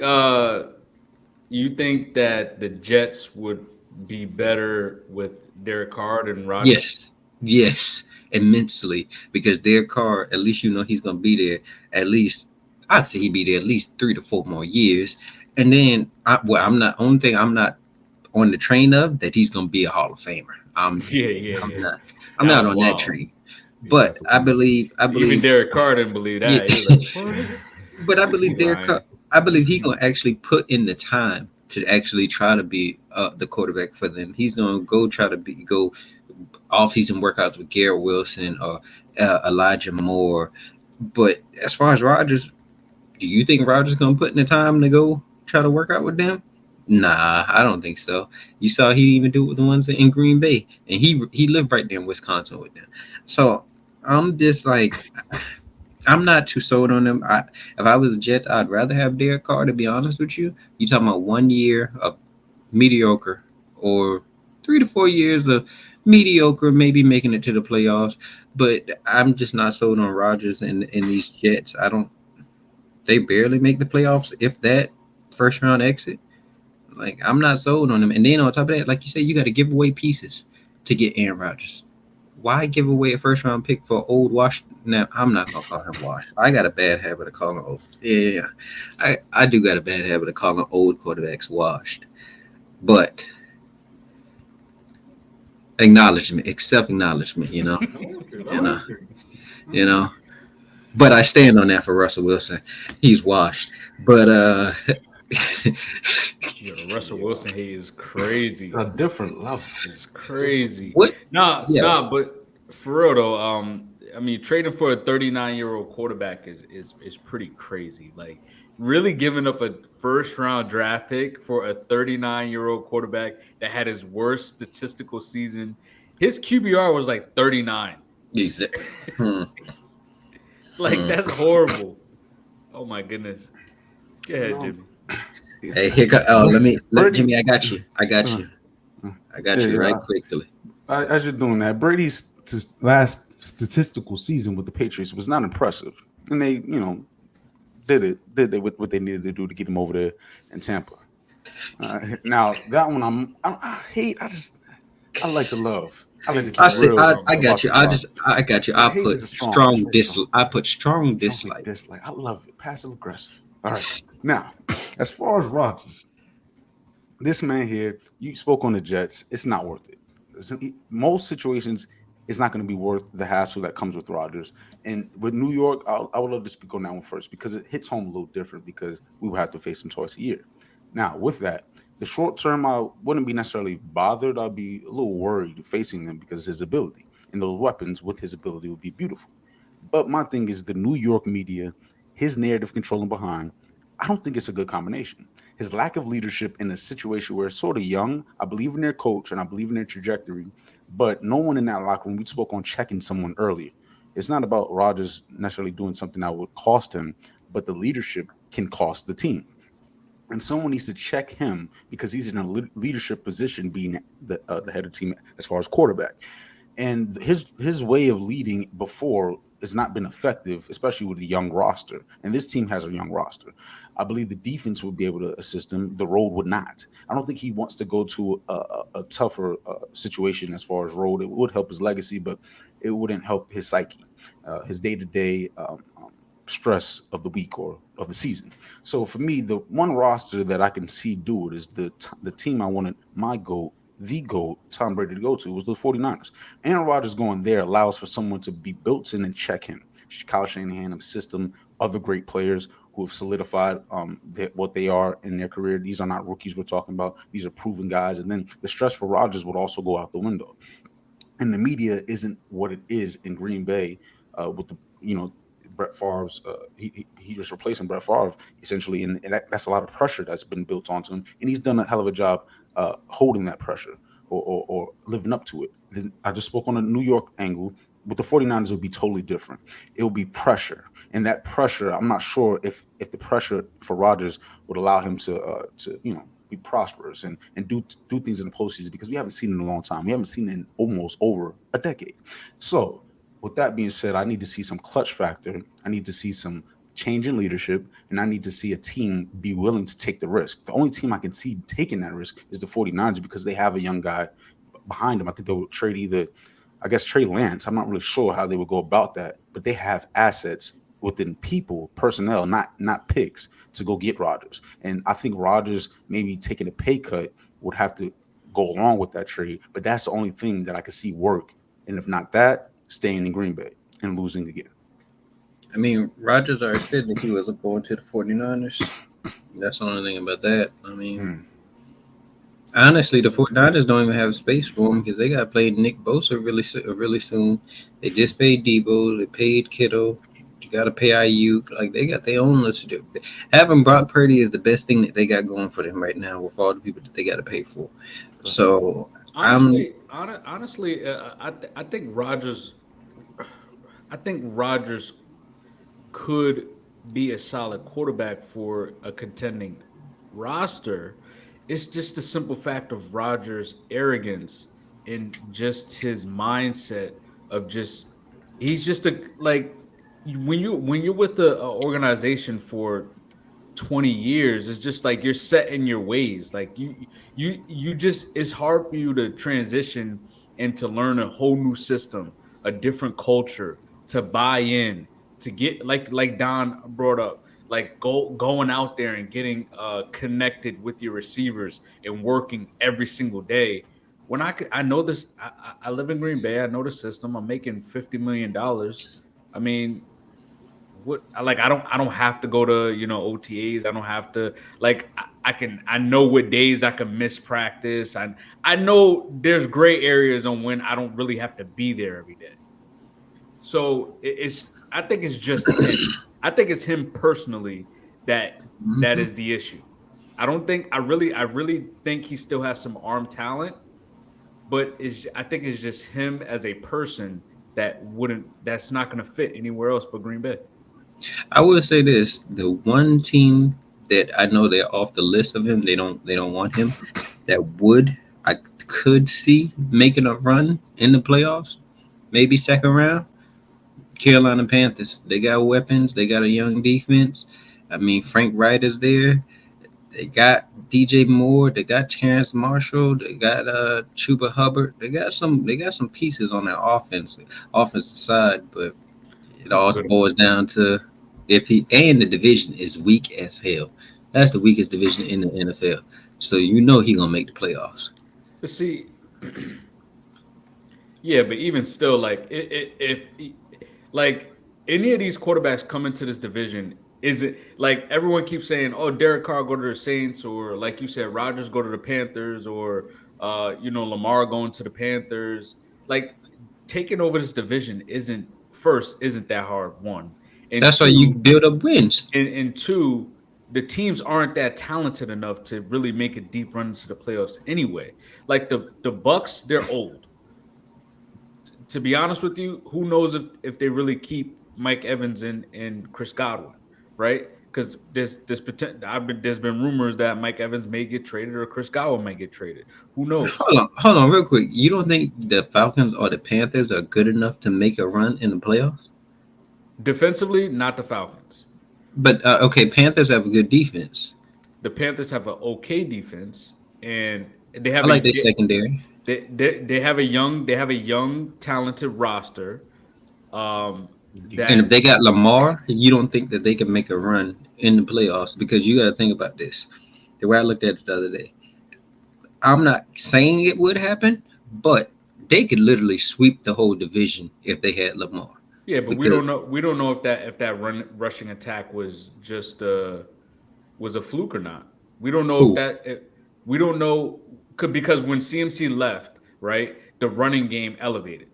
that the Jets would be better with Derek Carr than Rodgers? yes, yes, immensely because Derek Carr. At least you know he's gonna be there. At least I'd say he'd be there at least 3 to 4 more years. And then, I'm not. Only thing I'm not on the train of that he's gonna be a Hall of Famer. Yeah, yeah, I'm yeah. not. I'm That not was on that wild. train. You But got the I point. believe. I Even believe. Derek Carr didn't believe Yeah. that. He was like, "What?" But I He believe lying. I believe he gonna actually put in the time to actually try to be the quarterback for them. He's gonna go try to go off season workouts with Garrett Wilson or Elijah Moore. But as far as Rodgers, do you think Rodgers gonna put in the time to go try to work out with them? Nah, I don't think so. You saw he didn't even do it with the ones in Green Bay, and he lived right there in Wisconsin with them. So I'm just like I'm not too sold on them. If I was Jets, I'd rather have Derek Carr. To be honest with you, you talking about 1 year of mediocre, or 3 to 4 years of mediocre, maybe making it to the playoffs. But I'm just not sold on Rodgers and these Jets. I don't. They barely make the playoffs, if that. First round exit. Like I'm not sold on them. And then on top of that, like you said, you got to give away pieces to get Aaron Rodgers. Why give away a first round pick for old Wash? Now I'm not gonna call him Wash. I got a bad habit of calling old. Yeah, I do got a bad habit of calling old quarterbacks washed. But acknowledgement, accept acknowledgement. You know, you know. But I stand on that for Russell Wilson. He's washed. But Yo, Russell Wilson hate is crazy. A different level. It's Different. crazy. what? Nah, Yeah, nah, but for real though, I mean, trading for a 39-year-old quarterback is pretty crazy. Like, really giving up a first round draft pick for a 39-year-old quarterback that had his worst statistical season. His QBR was like 39. exactly. Hmm, Like, hmm. that's horrible. Oh my goodness. Go You ahead, know, Jimmy. yeah. Hey, here, oh, Bra- let Brady. Jimmy. I got you. I got Uh, you. uh, I yeah, got you yeah. right quickly. As you're doing that, Brady's last statistical season with the Patriots was not impressive, and they, did they what they needed to do to get him over there in Tampa. Now that one, I hate. I like to love. I like to Hate's keep I it very say real strong I word. got about you. this roster. I got you. Well, I hate put is strong. It's strong very dis. strong. I put strong Strongly dislike. dislike. I love it. Passive aggressive. All right. Now, as far as Rodgers, this man here, you spoke on the Jets. It's not worth it. Most situations, it's not going to be worth the hassle that comes with Rodgers. And with New York, I would love to speak on that one first because it hits home a little different because we would have to face him twice a year. Now, with that, the short term, I wouldn't be necessarily bothered. I'd be a little worried facing them because his ability and those weapons with his ability would be beautiful. But my thing is the New York media, his narrative controlling behind. I don't think it's a good combination. His lack of leadership in a situation where it's sort of young, I believe in their coach and I believe in their trajectory, but no one in that locker room, we spoke on checking someone earlier. It's not about Rodgers necessarily doing something that would cost him, but the leadership can cost the team. And someone needs to check him because he's in a leadership position, being the head of the team as far as quarterback. And his way of leading before has not been effective, especially with the young roster. And this team has a young roster. I believe the defense would be able to assist him. The road would not. I don't think he wants to go to a tougher situation as far as road. It would help his legacy, but it wouldn't help his psyche, his day to day stress of the week or of the season. So for me, the one roster that I can see do it is the team I wanted my goat, the GOAT, Tom Brady to go to was the 49ers. Aaron Rodgers going there allows for someone to be built in and check him. Kyle Shanahan, system, other great players who have solidified what they are in their career. These are not rookies we're talking about. These are proven guys. And then the stress for Rodgers would also go out the window, and the media isn't what it is in Green Bay with the Brett Favre's he just replacing Brett Favre essentially, and that's a lot of pressure that's been built onto him, and he's done a hell of a job holding that pressure or living up to it. Then I just spoke on a New York angle. With the 49ers, it would be totally different. It would be pressure. And that pressure, I'm not sure if the pressure for Rodgers would allow him to be prosperous and do things in the postseason because we haven't seen it in a long time. We haven't seen it in almost over a decade. So, with that being said, I need to see some clutch factor. I need to see some change in leadership, and I need to see a team be willing to take the risk. The only team I can see taking that risk is the 49ers because they have a young guy behind them. I think they would trade either, I guess, Trey Lance. I'm not really sure how they would go about that, but they have assets within people, personnel, not picks to go get Rodgers. And I think Rodgers maybe taking a pay cut would have to go along with that trade. But that's the only thing that I could see work. And if not that, staying in Green Bay and losing again. I mean, Rogers already said that he wasn't going to the 49ers. That's the only thing about that. I mean, Hmm. honestly, the 49ers don't even have space for him because they got to play Nick Bosa really soon. They just paid Debo. They paid Kittle. You got to pay Ayuk. Like, they got their own list to do. Having Brock Purdy is the best thing that they got going for them right now with all the people that they got to pay for. So, I'm Honestly, I think Rogers. I think Rogers could be a solid quarterback for a contending roster. It's just the simple fact of Rogers' arrogance and just his mindset of just he's just a like when you're with a organization for 20 years, it's just like you're set in your ways. Like you just it's hard for you to transition and to learn a whole new system, a different culture, to buy in, to get like Don brought up, like going out there and getting connected with your receivers and working every single day. When I know this, I live in Green Bay. I know the system. I'm making $50 million. I mean, what I don't have to go to OTAs. I don't have to like I know what days I can miss practice. I know there's gray areas on when I don't really have to be there every day. So it's I think it's just him. I think it's him personally that Mhm. is the issue. I really think he still has some arm talent, but I think it's just him as a person that's not going to fit anywhere else but Green Bay. I will say this: the one team that I know they're off the list of him. They don't want him. That would I could see making a run in the playoffs, maybe second round. Carolina Panthers. They got weapons. They got a young defense. I mean, Frank Wright is there. They got DJ Moore. They got Terrence Marshall. They got Chuba Hubbard. They got some pieces on that offensive side, but it all But boils down to if he and the division is weak as hell. That's the weakest division in the NFL. So you know he gonna make the playoffs. see, yeah, but even still, like if like any of these quarterbacks come into this division, is it like everyone keeps saying, "Oh, Derek Carr go to the Saints," or like you said, Rodgers go to the Panthers, or Lamar going to the Panthers. Like taking over this division isn't that hard. One and That's why you two, build up wins. and two, the teams aren't that talented enough to really make a deep run into the playoffs anyway. Like the Bucks, they're old. To be honest with you, who knows if they really keep Mike Evans and Chris Godwin, right? Because there's potential. There's been rumors that Mike Evans may get traded or Chris Godwin might get traded. Who knows? Hold on, real quick. You don't think the Falcons or the Panthers are good enough to make a run in the playoffs? Defensively, not the Falcons. But okay, Panthers have a good defense. The Panthers have an okay defense, and I like their secondary. they have a young talented roster. And if That they got Lamar, you don't think that they can make a run in the playoffs because you got to think about this. The way I looked at it the other day, I'm not saying it would happen, but they could literally sweep the whole division if they had Lamar. Yeah, but we don't Because know. We don't know if that rushing attack was just was a fluke or not. We don't know if who? that. We don't know because when CMC left, right, the running game elevated.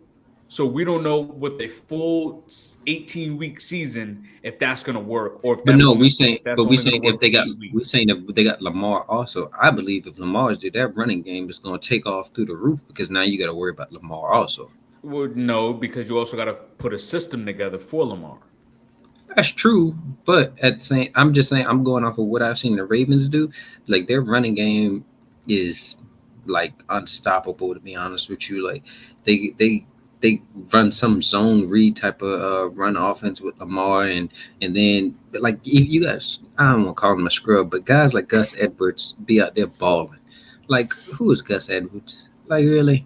So we don't know with a full 18-week season if that's going to work or But no, if that's we only going to saying if work they for got, eight we weeks. saying if they got Lamar also. I believe if Lamar's did that running game is going to take off through the roof because now you got to worry about Lamar also. Well, no, because you also got to put a system together for Lamar. That's true, but at the same, I'm just saying I'm going off of what I've seen the Ravens do. Like their running game is like unstoppable. To be honest with you, like they they they run some zone read type of run offense with Lamar, and then like if you guys, I don't want to call him a scrub, but guys like Gus Edwards be out there balling. Like who is Gus Edwards? Like really?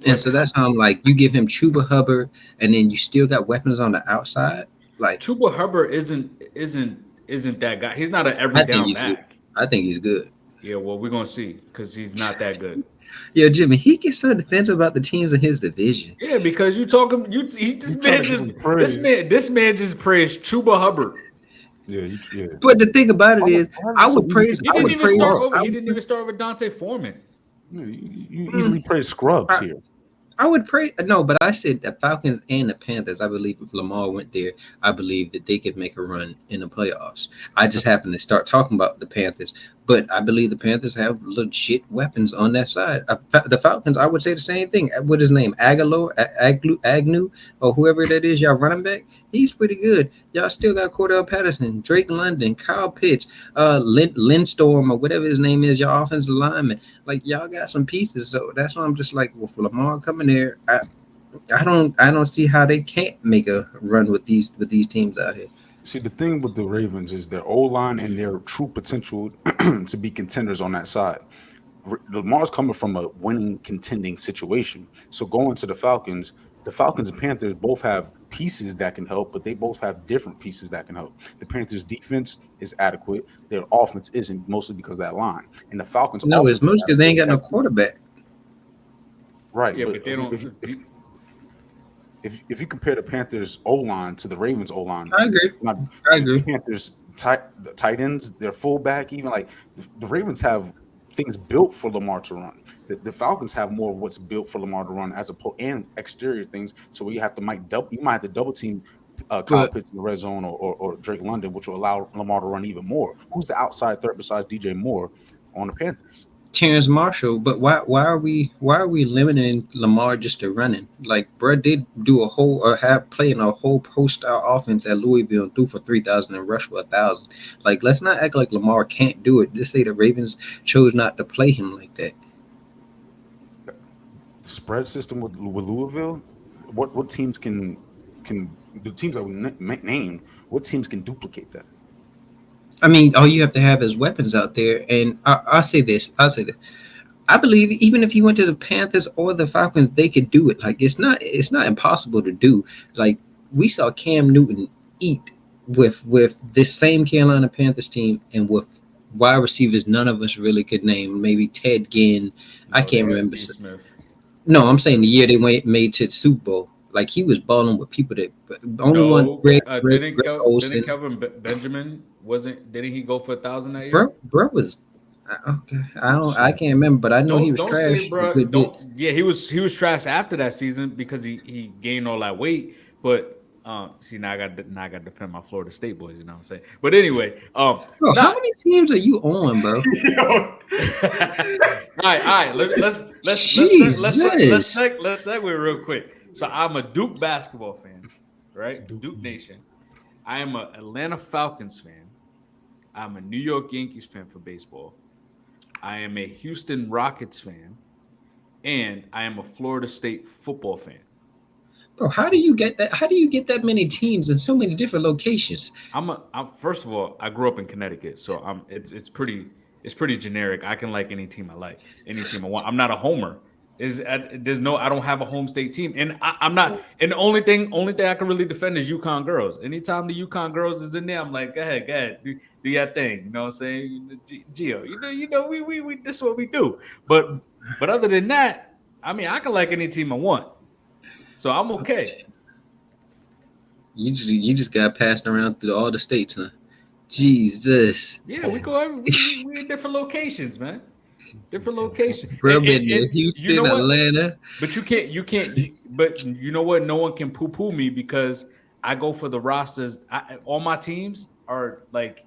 And Like so that's how I'm like you give him Chuba Hubbard, and then you still got weapons on the outside. Like Chuba Hubbard isn't that guy. He's not an every I think down he's good. back. I think he's good. Yeah, well, we're gonna see because he's not that good. Yo, Jimmy, he gets so defensive about the teams in his division. Yeah, because you talking you he, You trying to give him praise? this man just praised Chuba Hubbard. Yeah. But the thing about it is, Why is it so easy for He I didn't would praise even praise, start scrubs? over. I He would, didn't even start with Dante Foreman. Yeah, you mm, easily praise scrubs I, here. I would praise. No, but I said the Falcons and the Panthers. I believe if Lamar went there, I believe that they could make a run in the playoffs. I just happened to start talking about the Panthers, but I believe the Panthers have legit weapons on that side. The Falcons, I would say the same thing. What his name, Agnew, or whoever that is, y'all running back. He's pretty good. Y'all still got Cordell Patterson, Drake London, Kyle Pitts, Lindstorm, or whatever his name is. Y'all offensive lineman. Like y'all got some pieces. So that's why I'm just like, well, for Lamar coming there, I don't see how they can't make a run with these teams out here. See, the thing with the Ravens is their O line and their true potential to be contenders on that side. Lamar's coming from a winning, contending situation. So going to the Falcons and Panthers both have pieces that can help, but they both have different pieces that can help. The Panthers' defense is adequate. Their offense isn't, mostly because of that line. And the Falcons' No, it's offense is most because they adequate. ain't got They no have quarterback. right, Yeah, but but they don't. if you compare the Panthers O line to the Ravens O line, I agree. not I the agree. Panthers the tight ends, their fullback, even like the Ravens have things built for Lamar to run. The Falcons have more of what's built for Lamar to run as opposed and exterior things. So you have to you might have to double team Kyle But Pitts in the red zone or Drake London, which will allow Lamar to run even more. Who's the outside threat besides DJ Moore on the Panthers? Terrence Marshall, but why are we limiting Lamar just to running? Like, bro did do a whole or have playing a whole pro style offense at Louisville and threw for 3,000 and rushed for 1,000. Like, let's not act like Lamar can't do it. Just say the Ravens chose not to play him like that. The spread system with Louisville. What teams can the teams that we named? What teams can duplicate that? I mean, all you have to have is weapons out there. And I'll say this. I'll say this. I believe even if he went to the Panthers or the Falcons, they could do it. Like, it's not impossible to do. Like, we saw Cam Newton eat with this same Carolina Panthers team and with wide receivers none of us really could name. Maybe Ted Ginn. I No, they can't had remember. Steve Smith. No, I'm saying the year they made to the Super Bowl. Like, he was balling with people that only one No, Greg didn't Olson. Kelvin Benjamin wasn't? Didn't he go for 1,000 that year? Bro was okay. I So can't remember, but I know he was Don't say, trash a bro. good bit. Don't. Yeah, he was trash after that season because he gained all that weight. But see, now I got to defend my Florida State boys. You know what I'm saying? But anyway, Bro, how not. many teams are you on, bro? yo, All right. Jesus. Let's segue real quick. So I'm a Duke basketball fan, right? Duke. Duke Nation. I am a Atlanta Falcons fan. I'm a New York Yankees fan for baseball. I am a Houston Rockets fan, and I am a Florida State football fan. Bro, how do you get that? How do you get that many teams in so many different locations? I'm first of all, I grew up in Connecticut, so it's pretty generic. I can like any team I like, any team I want. I'm not a homer. There's no I don't have a home state team, and I'm not. And the only thing I can really defend is UConn girls. Anytime the UConn girls is in there, I'm like, go ahead, do your thing. You know what I'm saying? Gio, we this is what we do. But other than that, I mean, I can like any team I want, so I'm okay. You just got passed around through all the states, huh? Jesus. Yeah, we go. We in different locations, man. Different locations. Bro been to And you know Houston, what? Atlanta. But but you know what? No one can poo poo me because I go for the rosters. All my teams are like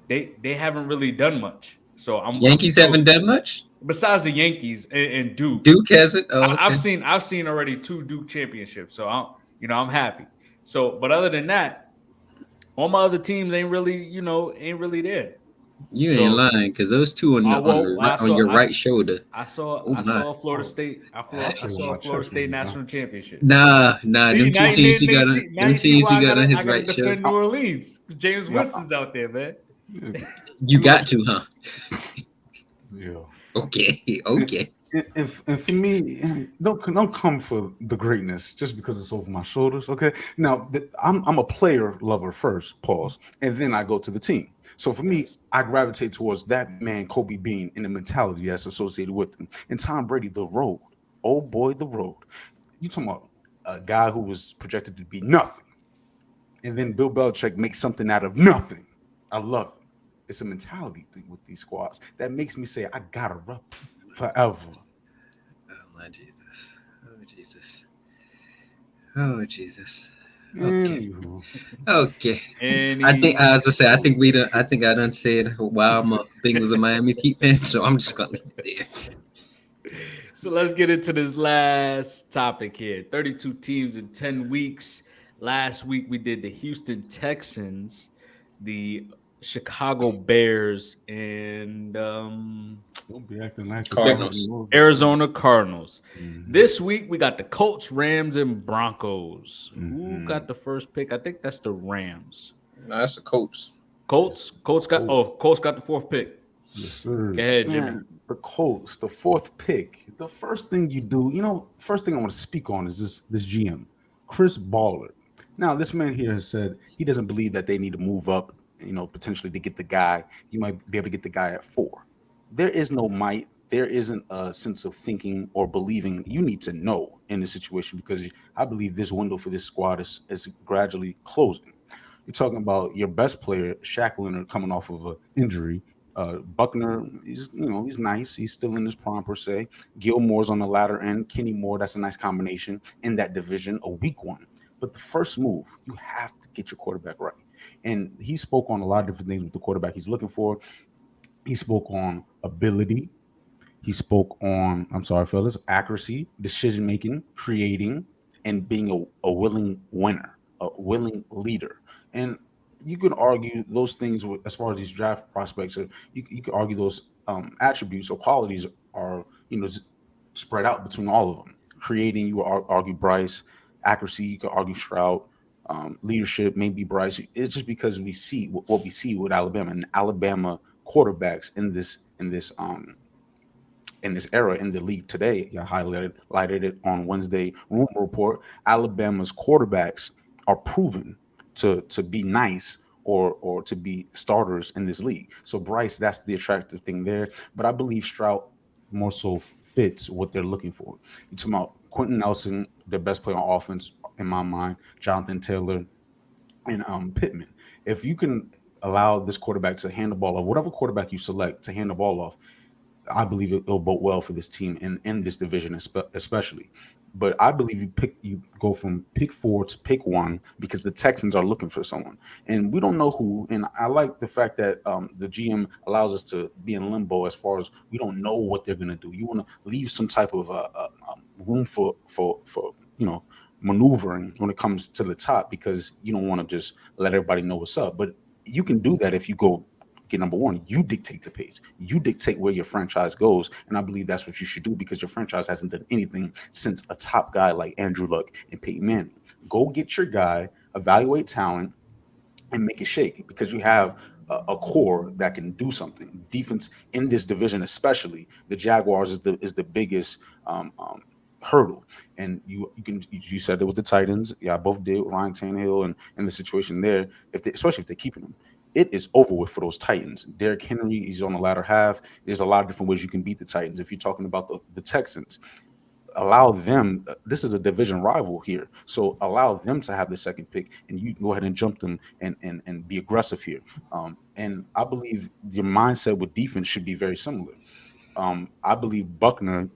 they haven't really done much. So I'm Yankees haven't still done much. besides the Yankees and Duke. Duke hasn't. Oh, I've okay. seen already two Duke championships. So I'm happy. So but other than that, all my other teams ain't really there. You ain't So lying, because those two on well, on your right shoulder. I saw Oh I my. saw Florida State. I'll I play with saw my Florida chest when State we done. national championship. Nah. See Them now, two you teams he got on. see now Them you see teams why he got on I his gotta right shoulder. defend New Orleans. James Yeah, Winston's out there, man. yeah, You I'm not. got to, huh? Yeah. Okay. Okay. And for me, don't come for the greatness just because it's over my shoulders. Okay. Now I'm a player lover first, pause, and then I go to the team. So for me, Yes. I gravitate towards that man, Kobe Bean, and the mentality that's associated with him, and Tom Brady, the road. Oh boy, the road. You talking about a guy who was projected to be nothing, and then Bill Belichick makes something out of nothing. I love it. It's a mentality thing with these squads that makes me say I gotta rep them forever. Oh my Jesus. Oh Jesus. Oh Jesus. Okay. Anywho, Okay. I think I was Any to say I think we done I think I done said why I'm a Bengals and Miami Heat fan, so I'm just gonna leave it there. So let's get into this last topic here. 32 teams in 10 weeks. Last week we did the Houston Texans, the Chicago Bears, and don't be acting like the the Cardinals. Arizona Cardinals. Mm-hmm. This week we got the Colts, Rams, and Broncos. Who Mm-hmm. got the first pick? I think that's the Rams. No, that's the Colts. Cool. Colts got the fourth pick. Yes, Go sir. ahead, Jimmy. Man, the Colts, the fourth pick. The first thing you do, first thing I want to speak on is this GM, Chris Baller. Now, this man here has said he doesn't believe that they need to move up, potentially to get the guy. You might be able to get the guy at four. There is no might. There isn't a sense of thinking or believing. You need to know in this situation because I believe this window for this squad is gradually closing. You're talking about your best player, Shaq Leonard, coming off of an injury. Buckner, he's nice. He's still in his prime per se. Gilmore's on the latter end. Kenny Moore, that's a nice combination in that division, a weak one. But the first move, you have to get your quarterback right. And he spoke on a lot of different things with the quarterback he's looking for. He spoke on ability. He spoke on, I'm sorry, fellas, accuracy, decision making, creating, and being a willing winner, a willing leader. And you can argue those things as far as these draft prospects. You can argue those attributes or qualities are spread out between all of them. Creating, you would argue Bryce. Accuracy, you could argue Stroud. Leadership, maybe Bryce. It's just because we see what we see with Alabama and Alabama quarterbacks in this era in the league today. I highlighted it on Wednesday Rumor Report. Alabama's quarterbacks are proven to be nice or to be starters in this league. So Bryce, that's the attractive thing there. But I believe Stroud more so fits what they're looking for. You talking about Quentin Nelson, the best player on offense in my mind, Jonathan Taylor, and Pittman. If you can allow this quarterback to hand the ball off, whatever quarterback you select to hand the ball off, I believe it'll bode well for this team in this division, especially. But I believe you go from pick 4 to pick 1 because the Texans are looking for someone, and we don't know who. And I like the fact that the GM allows us to be in limbo as far as we don't know what they're going to do. You want to leave some type of room for maneuvering when it comes to the top because you don't want to just let everybody know what's up. But you can do that if you go get number one. You dictate the pace. You dictate where your franchise goes, and I believe that's what you should do because your franchise hasn't done anything since a top guy like Andrew Luck and Peyton Manning. Go get your guy, evaluate talent, and make it shake because you have a core that can do something. Defense in this division, especially the Jaguars, is the biggest hurdle. And you said it with the Titans. Yeah, I both did Ryan Tannehill and the situation there. Especially if they're keeping him, it is over with for those Titans. Derrick Henry, he's on the latter half. There's a lot of different ways you can beat the Titans. If you're talking about the Texans, allow them. This is a division rival here, so allow them to have the second pick, and you can go ahead and jump them and be aggressive here. And I believe your mindset with defense should be very similar. I believe Buckner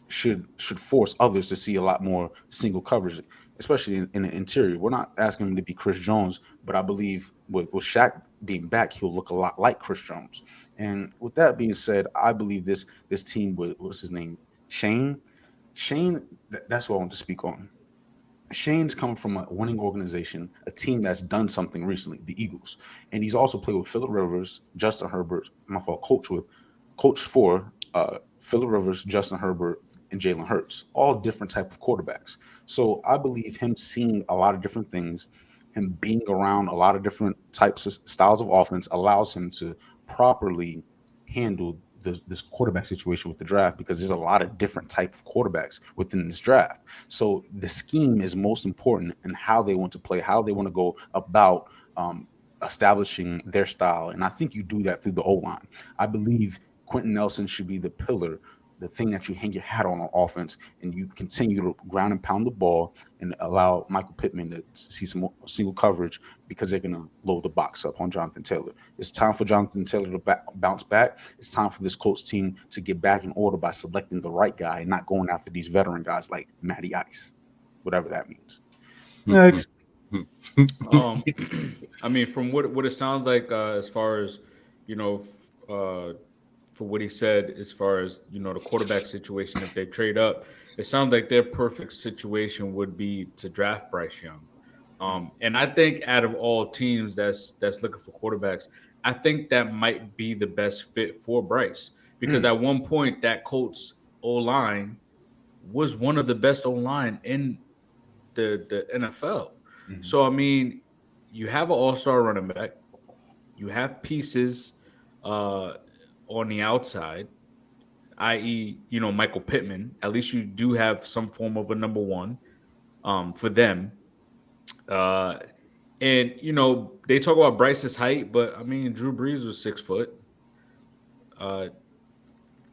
should force others to see a lot more single coverage, especially in the interior. We're not asking him to be Chris Jones, but I believe with Shaq being back, he'll look a lot like Chris Jones. And with that being said, I believe this team with what's his name, Shane. Shane, that's what I want to speak on. Shane's coming from a winning organization, a team that's done something recently, the Eagles, and he's also played with Phillip Rivers, Justin Herbert. My fault, coach for Phillip Rivers, Justin Herbert, and Jalen Hurts, all different type of quarterbacks. So I believe him seeing a lot of different things, him being around a lot of different types of styles of offense, allows him to properly handle this quarterback situation with the draft because there's a lot of different type of quarterbacks within this draft. So the scheme is most important in how they want to play, how they want to go about establishing their style. And I think you do that through the O line. I believe Quentin Nelson should be the pillar, the thing that you hang your hat on offense, and you continue to ground and pound the ball and allow Michael Pittman to see some more single coverage because they're going to load the box up on Jonathan Taylor. It's time for Jonathan Taylor to bounce back. It's time for this Colts team to get back in order by selecting the right guy and not going after these veteran guys like Matty Ice, whatever that means. Next. Um, I mean, from what it sounds like, as far as you know, for what he said, as far as the quarterback situation, if they trade up, it sounds like their perfect situation would be to draft Bryce Young. And I think out of all teams that's looking for quarterbacks, I think that might be the best fit for Bryce because Mm, at one point that Colts O line was one of the best O line in the NFL. mhm, So I mean, you have an all-star running back, you have pieces uh, on the outside, i.e., Michael Pittman. At least you do have some form of a number one for them. Uh, and they talk about Bryce's height, but I mean Drew Brees was 6 foot. Uh,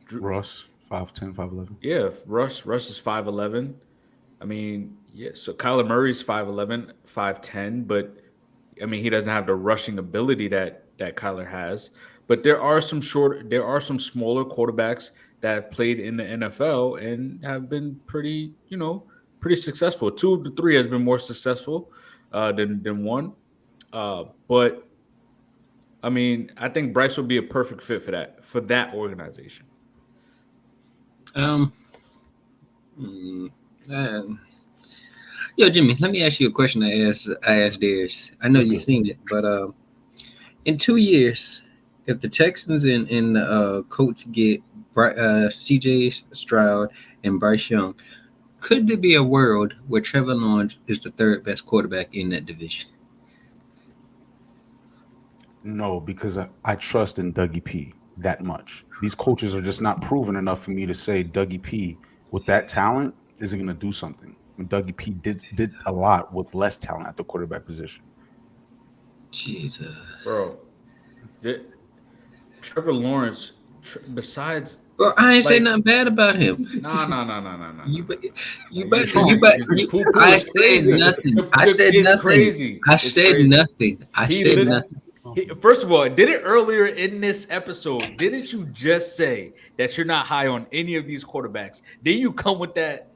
Drew, Russ, 5'10", 5'11". yeah, Russ is 5'11". I mean, yeah. So Kyler Murray's 5'11", 5'10", but I mean he doesn't have the rushing ability that Kyler has. But there are some smaller quarterbacks that have played in the NFL and have been pretty successful. Two of the three has been more successful than one. But I mean, I think Bryce would be a perfect fit for that organization. Um, mm, um, Yo, Jimmy, let me ask you a question. I asked Darius. I know What's you've good? seen it, but in 2 years, if the Texans and Colts get C.J. Stroud and Bryce Young, could there be a world where Trevor Lawrence is the third best quarterback in that division? No, because I trust in Dougie P that much. These coaches are just not proven enough for me to say Dougie P with that talent isn't going to do something. When Dougie P did a lot with less talent at the quarterback position. Jesus. bro. The, Trevor Lawrence, besides Bro, I ain't say like nothing bad about him. nah nah nah nah nah nah nah You, nah. but you, You but trolling you, but because you, poo poo I is said crazy. nothing. I said It's nothing. crazy. I It's said crazy. nothing. I He said lit. nothing. First of all, did it earlier in this episode? Didn't you just say that you're not high on any of these quarterbacks? Then you come with that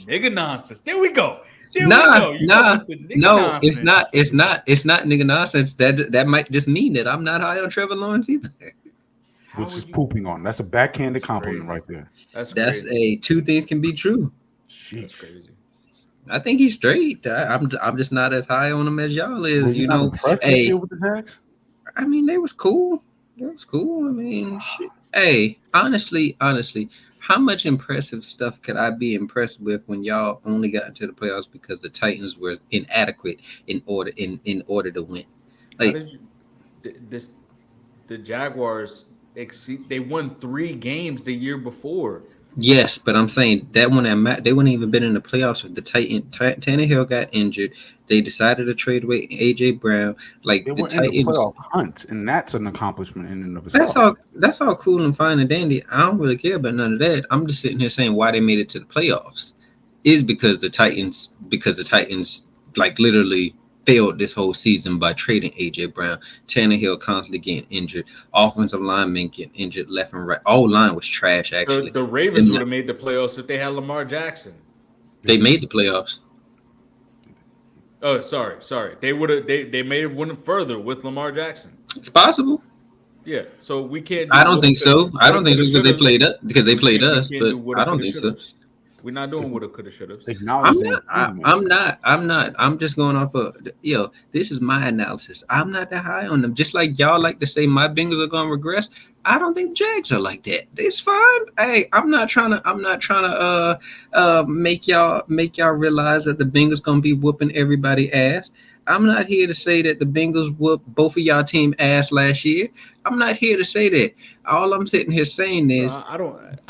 nigga nonsense. There we go. There we Nah, go. You come nah, with the nigga no, it's not. nonsense. It's not nigga nonsense. That might just mean that I'm not high on Trevor Lawrence either. How Which is would you? pooping on. That's a backhanded That's compliment crazy. right there. That's That's crazy. a two things can be true. That's Sheesh. crazy. I think he's straight. I'm just not as high on him as y'all Were is. you not impressed this Hey, year with the Jags? I mean, they was cool. It was cool. I mean, shit. Hey, honestly, how much impressive stuff could I be impressed with when y'all only got into the playoffs because the Titans were inadequate in order to win? How Like, did you? This the Jaguars exceed. They won 3 games the year before. yes, but I'm saying that one they wouldn't even been in the playoffs if the Tannehill got injured. They decided to trade away AJ Brown. Like They the were in the Titans, playoff hunt, and that's an accomplishment in and of that's itself. all. That's all cool and fine and dandy. I don't really care about none of that. I'm just sitting here saying why they made it to the playoffs is because the Titans like literally failed this whole season by trading AJ Brown. Tannehill constantly getting injured. Offensive linemen getting injured left and right. All line was trash The actually. the Ravens And would have made the playoffs if they had Lamar Jackson. They they made didn't. the playoffs. Oh, sorry. They would have. They may have went further with Lamar Jackson. It's possible. Yeah. So we can't do I don't woulda think could so. I woulda don't think coulda so because shouldas. they played We us, can't but do woulda I don't coulda think so. shouldas. We're not doing woulda coulda shouldas. Acknowledge the improvement. I'm not. I'm just going off of this is my analysis. I'm not that high on them. Just like y'all like to say my Bengals are gonna regress. I don't think Jags are like that. It's fine. Hey, I'm not trying to make y'all realize that the Bengals gonna be whooping everybody ass. I'm not here to say that the Bengals whooped both of y'all team ass last year. I'm not here to say that. All I'm sitting here saying Bro, is, I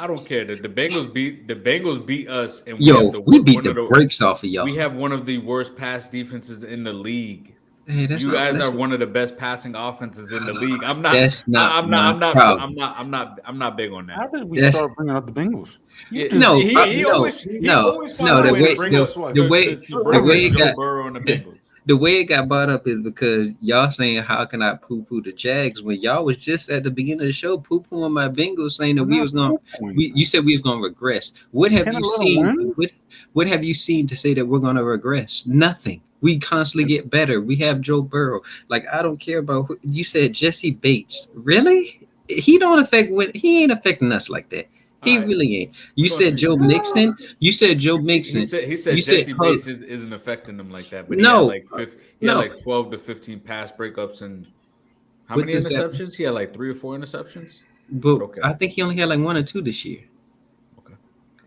don't care. The Bengals beat us, and we have yo, we beat one the of the brakes off of we y'all. have one of the worst pass defenses in the league. Hey, You guys are one of the best passing offenses in the league. I'm not. that's not I'm not. my I'm not. I'm problem. not. I'm not. I'm not big on How that. did we That's start bringing up the Bengals? You Yeah, just no, he no, always finds no. a The way to way bring up the swipe. way to the bring way up it Joe got Burrow and the the, Bengals. the way it got brought up is because y'all saying how can I poo poo the Jags when y'all was just at the beginning of the show poo pooing my Bengals saying that We're we not was going poo-pooing you them. said we was going to regress. What have 10, you 11 seen? wins? What have you seen to say that we're going to regress? Nothing. We constantly And get better. We have Joe Burrow. Like I don't care about you said Jesse Bates. Really? He ain't affecting us like that. All He right, really ain't. we're You gonna said see. Joe Mixon. You said Joe He Mixon. said You said Jesse hold, Bates isn't affecting them like that, but no, he had no. like 12 to 15 pass breakups and how What many does that? interceptions? He had like 3 or 4 interceptions. But But okay, I think he only had like one or two this year. okay,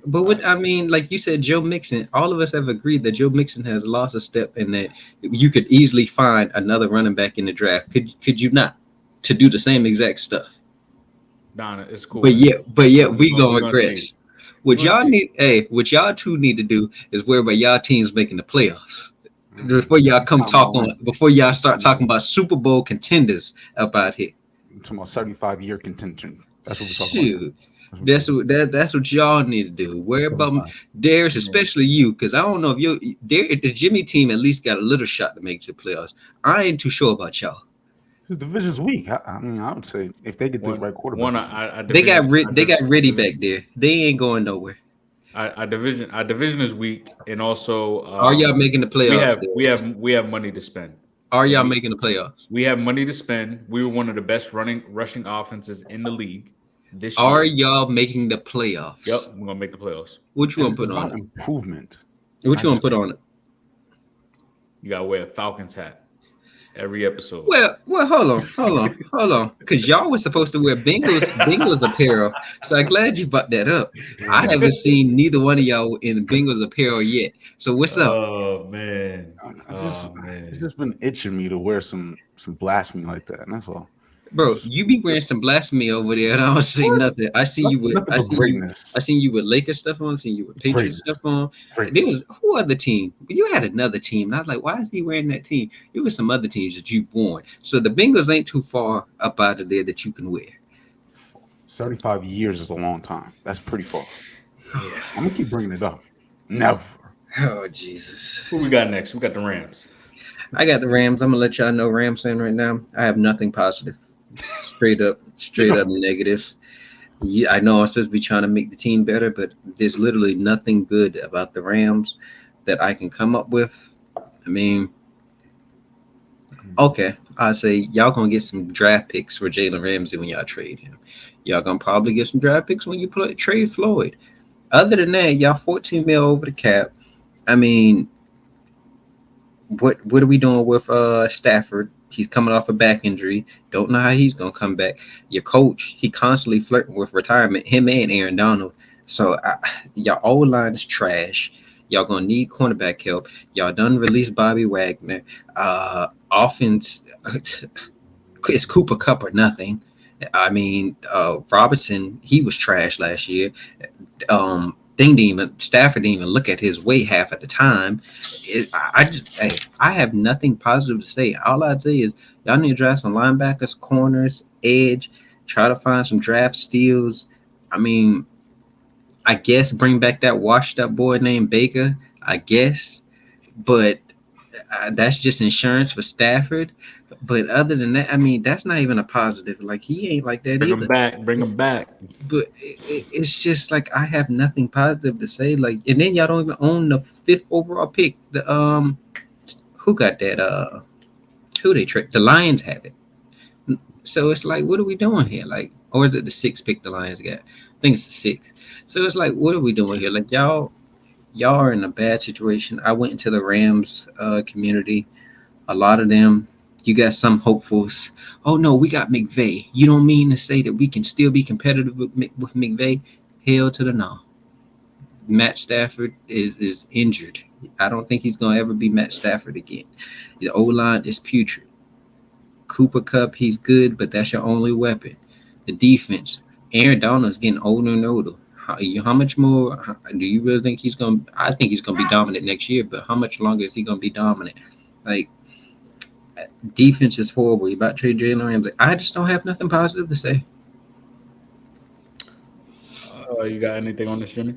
But all what right. I mean, like you said, Joe Mixon. All of us have agreed that Joe Mixon has lost a step, and that you could easily find another running back in the draft. Could you not to do the same exact stuff? Donna, it's cool, But man. yeah, It's but yeah, cool. we We're gonna gonna see. regress. We're What gonna y'all see. need, hey, what y'all two need to do is worry about y'all teams making the playoffs before you y'all come talking about talk on. Before y'all start talking talking about Super Bowl contenders up out here. talking about 75-year contention. That's what we're talking about now. Shoot. That's what we're That's talking what that's what y'all need to do. Worry about. about 75. Darius, Yeah. especially you, because I don't know if the Jimmy team at least got a little shot to make it to the playoffs. I ain't too sure about y'all. The division's weak. I mean, I would say if they get the One right quarterback one this year. our They got division rid they got Riddy back there. They ain't going nowhere. our division is weak, and also Are y'all making the playoffs, Darius? we have money to spend, Are and y'all making the playoffs? we have money to spend. We were one of the best running rushing offenses in the league. this Are year. y'all making the Yep, playoffs? we're gonna make the playoffs. What you And gonna it's put on about it? improvement. What I you gonna just put on it? You gotta wear a Falcons hat every episode. Well, hold on, because y'all was supposed to wear Bengals apparel. So I'm glad you brought that up. I haven't seen neither one of y'all in Bengals apparel yet. So what's up, Oh man. I just Oh it's man. just been itching me to wear some blasphemy like that, and that's all. bro? Just You be wearing some blasphemy over there, and I don't see what? nothing. Nothing but I greatness. seen you with Lakers stuff on. I seen you with Patriots Greatness. stuff on. There Greatness. was who other team? You had another team, and I was like, why is he wearing that team? There was some other teams that you've worn. So the Bengals ain't too far up out of there that you can wear. 75 years is a long time. That's pretty far. Yeah. I'm gonna keep bringing it up. Never. Oh Jesus. Who we got next? We got the Rams. I got the Rams. I'm gonna let y'all know Rams fan right now. I have nothing positive. Straight up negative. Yeah, I know I'm supposed to be trying to make the team better, but there's literally nothing good about the Rams that I can come up with. I mean, okay, I say y'all gonna get some draft picks for Jalen Ramsey when y'all trade him. Y'all gonna probably get some draft picks when you trade Floyd. Other than that, y'all 14 mil over the cap. I mean, what are we doing with Stafford? He's coming off a back injury. Don't know how he's gonna come back. Your coach, he constantly flirting with retirement. Him and Aaron Donald. So your O line is trash. Y'all gonna need cornerback help. Y'all done released Bobby Wagner. Offense, it's Cooper Cup or nothing. I mean, Robertson, he was trash last year. Thing didn't even Stafford didn't even look at his weight half at the time. I just hey, I have nothing positive to say. All I'd say is y'all need to draft some linebackers, corners, edge, try to find some draft steals. I mean, I guess bring back that washed up boy named Baker. I guess, but that's just insurance for Stafford. But other than that, I mean, that's not even a positive. Like he ain't like that Bring them either. back. Bring them back. But it's just like I have nothing positive to say. Like, and then y'all don't even own the fifth overall pick. The who got that? Who they tricked? The Lions have it. So it's like, what are we doing here? Like, or is it the sixth pick the Lions got? I think it's the sixth. So it's like, what are we doing here? Like, y'all are in a bad situation. I went into the Rams community. A lot of them, you got some hopefuls. Oh no, we got McVay. You don't mean to say that we can still be competitive with McVay? Hell to the no. Matt Stafford is injured. I don't think he's gonna ever be Matt Stafford again. The O line is putrid. Cooper Cup, he's good, but that's your only weapon. The defense, Aaron Donald's getting older and older. How much more do you really think he's gonna? I think he's gonna be dominant next year, but how much longer is he gonna be dominant? Like, defense is horrible. You about to trade Jalen Ramsey. I just don't have nothing positive to say. You got anything on this, Jimmy?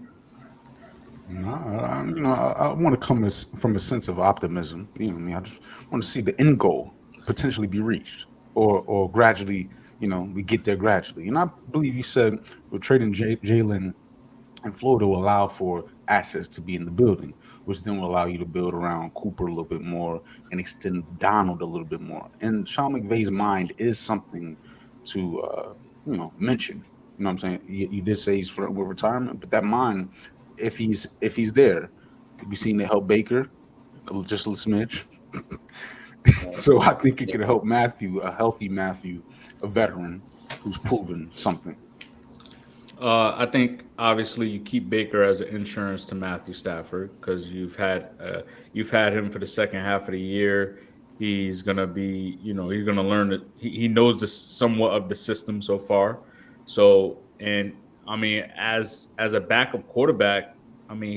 No, I want to come from a sense of optimism. You know, what I mean, I just want to see the end goal potentially be reached, or gradually, we get there gradually. And I believe you said we're trading Jalen and Florida will allow for assets to be in the building, which then will allow you to build around Cooper a little bit more and extend Donald a little bit more. And Sean McVay's mind is something to mention. You know what I'm saying? You did say he's flirting with retirement, but that mind, if he's there, we seen to help Baker just a little smidge. So I think it could help Matthew, a healthy Matthew, a veteran who's proven something. I think obviously you keep Baker as an insurance to Matthew Stafford because you've had him for the second half of the year. He's gonna be, he's gonna learn it. He knows the somewhat of the system so far. So, and I mean, as a backup quarterback, I mean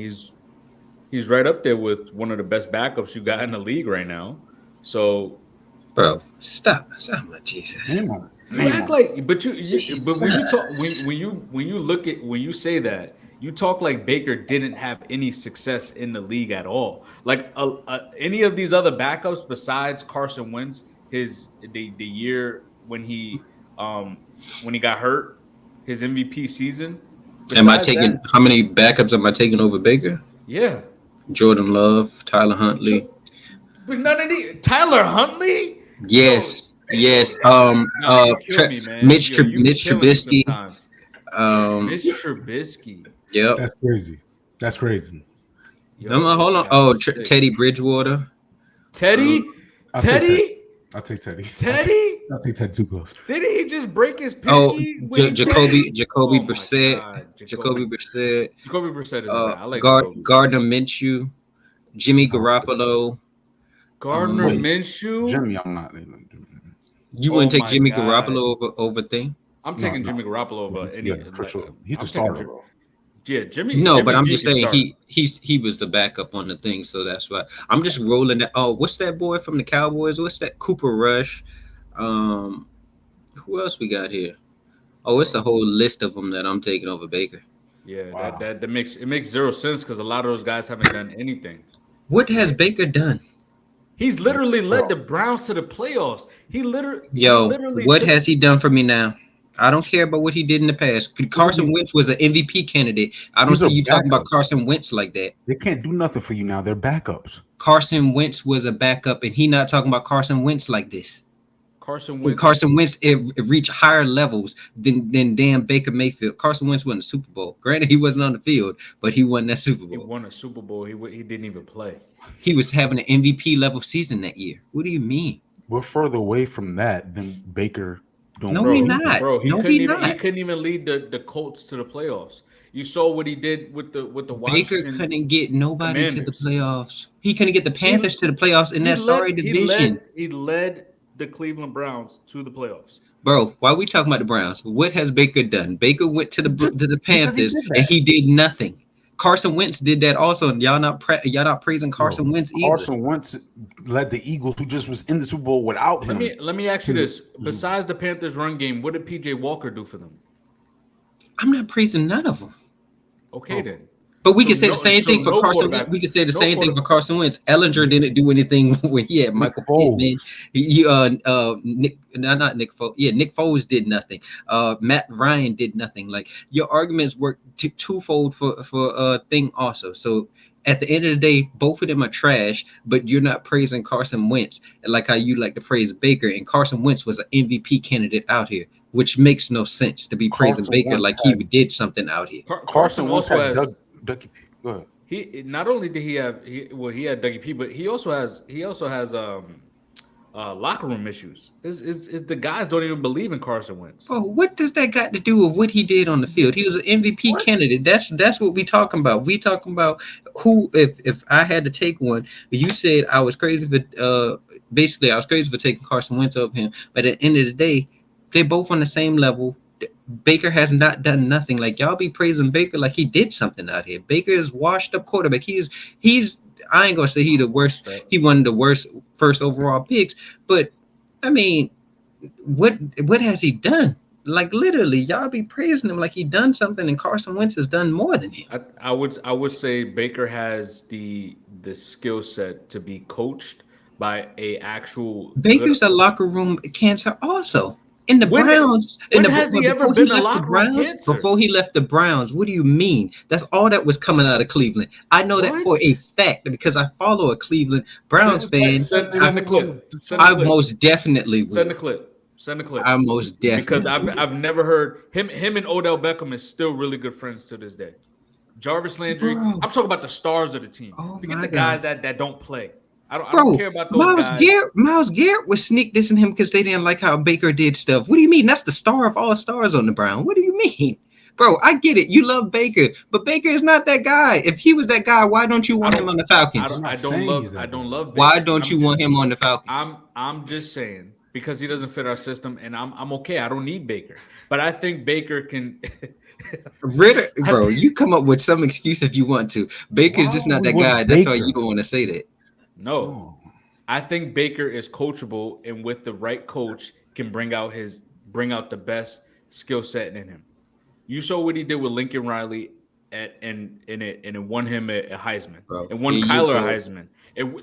he's right up there with one of the best backups you got in the league right now. So Bro, stop, my Jesus. Name on it. you Name act on it. like, but when you talk, when you look at when you say that, you talk like Baker didn't have any success in the league at all. Like any of these other backups besides Carson Wentz, the year um when he got hurt, his MVP season. Am I Besides taking that, how many backups am I taking over Baker? yeah. Jordan Love, Tyler So, Huntley. but none of the Tyler Huntley, yo, Yes, yes. nah, you kill me, man. Yo, you Mitch killing me Trubisky. sometimes. Um, Mitch Trubisky. yep. That's crazy. That's crazy. Yo, this Hold on. guy Oh, is sick. Teddy Bridgewater. Um, Teddy, I'll take Teddy. Teddy, I'll take Teddy. Teddy. I'll take Teddy too close. Didn't he just break his oh, pinky when he played? Jacoby Oh my Brissett. God, Jacoby Jacoby. Brissett. Jacoby Brissett isn't bad. I like Jacoby. Gardner Minshew. Jimmy No. Garoppolo. Gardner Um, Wait, Minshew. Jimmy, I'm not. you Oh wouldn't take my Jimmy God. Garoppolo over thing? I'm No, taking no. Jimmy Garoppolo over Yeah, any. for Like, sure. He's a I'm taking starter though. yeah, Jimmy. No, but Jimmy I'm G just can saying start. he was the backup on the thing, so that's why I'm just rolling that. Oh, what's that boy from the Cowboys? What's that Cooper Rush? Um, who else we got here? Oh, it's a Bro. whole list of them that I'm taking over Baker. Yeah, that Wow. that that makes it makes zero sense because a lot of those guys haven't done anything. What has Yeah. Baker done? He's literally led Bro, the Browns to the playoffs. He Yo, literally what took. has he done for me now? I don't care about what he did in the past. what do you Carson mean? Wentz was an MVP candidate. I don't These are see you talking about backups. Carson Wentz like that. They can't do nothing for you now. They're backups. Carson Wentz was a backup, and he not talking about Carson Wentz like this. Carson And Wentz. Carson Wentz it reached higher levels than damn Baker Mayfield. Carson Wentz won the Super Bowl. Granted, he wasn't on the field, but he won that Super He Bowl. won a Super Bowl. He didn't even play. He was having an MVP level season that year. What do you mean? We're further away from that than Baker No, doing what we Bro, he's doing. not. bro, No, we he not. couldn't even lead the Colts to the playoffs. You saw what he did with the Baker Washington couldn't get nobody to the Commanders. playoffs. He couldn't get the He Panthers to the playoffs in he that sorry led division. he led the Cleveland Browns to the playoffs. Bro, why we talking about the Browns? What has Baker done? Baker went to the Because he Panthers did and that. he did nothing. Carson Wentz did that also, and y'all not praising Bro, Carson Wentz either. Carson Wentz led the Eagles, who just was in the Super Bowl without him. Let me ask you To this: besides the Panthers' run game, what did PJ Walker do for them? I'm not praising none of them. Okay, then. But we can say the same So thing for no Carson Wentz. quarterback, We can say the no same thing quarter. for Carson Wentz. Ellinger didn't do anything when he had Nick Michael Pittman. Foles. Nick, no, not Nick Foles. Yeah, Nick Foles did nothing. Matt Ryan did nothing. Like your arguments work twofold for thing also. So at the end of the day, both of them are trash. But you're not praising Carson Wentz like how you like to praise Baker. And Carson Wentz was an MVP candidate out here, which makes no sense to be praising Carson Baker Wentz like he had did something out here. Carson Carson Wentz also had has Dougie P. Go ahead. he not only did he have he had Dougie P, but he also has locker room issues. Is the guys don't even believe in Carson Wentz. Bro, what does that got to do with what he did on the field? He was an MVP What? candidate. That's what we talking about. We talking about who, if I had to take one, you said I was crazy for basically I was crazy for taking Carson Wentz over him. But at the end of the day, they're both on the same level. Baker has not done nothing. Like y'all be praising Baker like he did something out here. Baker is washed up quarterback. He's I ain't gonna say he the worst. He one of the worst first overall picks, but I mean, what has he done? Like literally, y'all be praising him like he done something, and Carson Wentz has done more than him. I would say Baker has the skill set to be coached by a actual good. Baker's a locker room cancer also. In the When Browns, when has he ever been a locker room cancer? before he left the Browns, what do you mean? That's all that was coming out of Cleveland. I know that What? for a fact because I follow a Cleveland Browns fan. Send the clip. Send the I clip. most definitely Send the will. clip. Send the clip. I most Because definitely will. I've never heard him and Odell Beckham is still really good friends to this day. Jarvis Landry. Bro. I'm talking about the stars of the team. Oh Forget my the God. guys that don't play. I don't Bro, care about those guys. Miles Garrett was sneak dissing him because they didn't like how Baker did stuff. What do you mean? That's the star of all stars on the Brown. What do you mean? Bro, I get it. You love Baker, but Baker is not that guy. If he was that guy, why don't you I want him don't on the Falcons? I'm not saying he's I that don't guy. love Why Baker. don't you want him on the Falcons? I'm just saying because he doesn't fit our system and I'm okay. I don't need Baker. But I think Baker can Ritter, I bro, think- you come up with some excuse if you want to. Baker's Why just are not we that with guy. That's why Baker? you don't want to say that. no. No. I think Baker is coachable and with the right coach can bring out the best skill set in him. You saw what he did with Lincoln Riley and it won him a Heisman. Bro, It won here you Kyler a go. Heisman.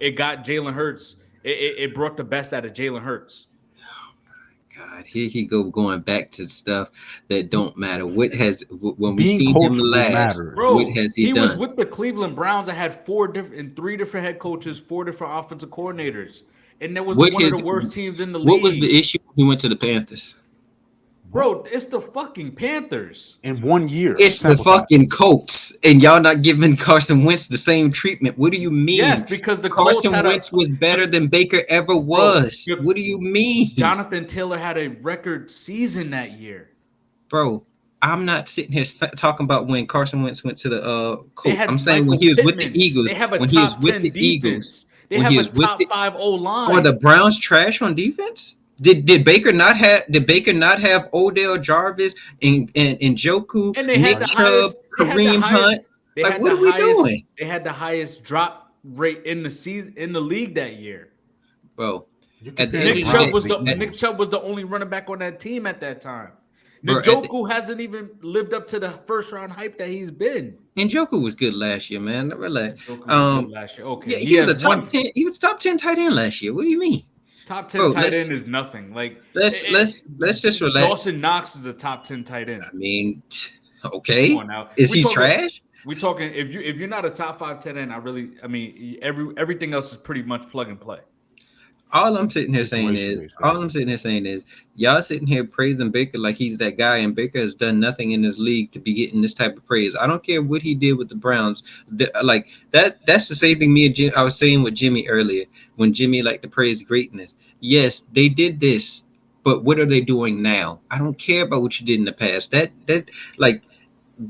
It got Jalen Hurts. It brought the best out of Jalen Hurts. God, here he going back to stuff that don't matter. What has when we Being seen him coachable last? matters. What Bro, has he was done? with the Cleveland Browns that had three different head coaches, four different offensive coordinators, and that was What one of his the worst teams in the what was the league. issue when he went to the Panthers? Bro, it's the fucking Panthers. In 1 year, It's the sample size. fucking Colts, and y'all not giving Carson Wentz the same treatment. What do you Yes, mean? because the Colts Carson had Wentz was better than Baker ever bro. was. What do you mean, Jonathan Taylor had a record season that year. bro? I'm not sitting here talking about when Carson Wentz went to the They Colts. I'm had saying when Michael he was with the Pittman. Eagles. They have a When he was top with 10 the Eagles. defense. They When he have a was with top the 5 O Are the line. Browns trash on defense? Did Baker not have Odell Jarvis and Njoku, And they had Nick the Chubb, highest. They had the Kareem highest. Hunt? Like, what are we doing, They had the highest drop rate in the season in the league that year. bro? You're At the comparing end the of Nick the Chubb Browns day, to was the the Nick Eagles. Chubb was the only running back on that team at that time. bro, at the Njoku hasn't even lived up to the first round hype that he's been. Njoku was good last year, man. Relax. Njoku was good last year. Yeah, Okay, he he was has a top one 10. He was top 10 tight end last year. What do you mean, top 10 bro? tight Let's end is nothing. Like let's let's let's just relax. Dawson Knox is a top 10 tight end. I mean, Come okay, on now. is he trash? We talking if you're not a top 5 tight end, I mean everything else is pretty much plug and play. All I'm sitting here saying Situation is, based, all I'm sitting here saying is, y'all sitting here praising Baker like he's that guy, and Baker has done nothing in this league to be getting this type of praise. I don't care what he did with the Browns. Like that. That's the same thing me and I was saying with Jimmy earlier when Jimmy liked to praise greatness. Yes, they did this, but what are they doing now? I don't care about what you did in the past. Like,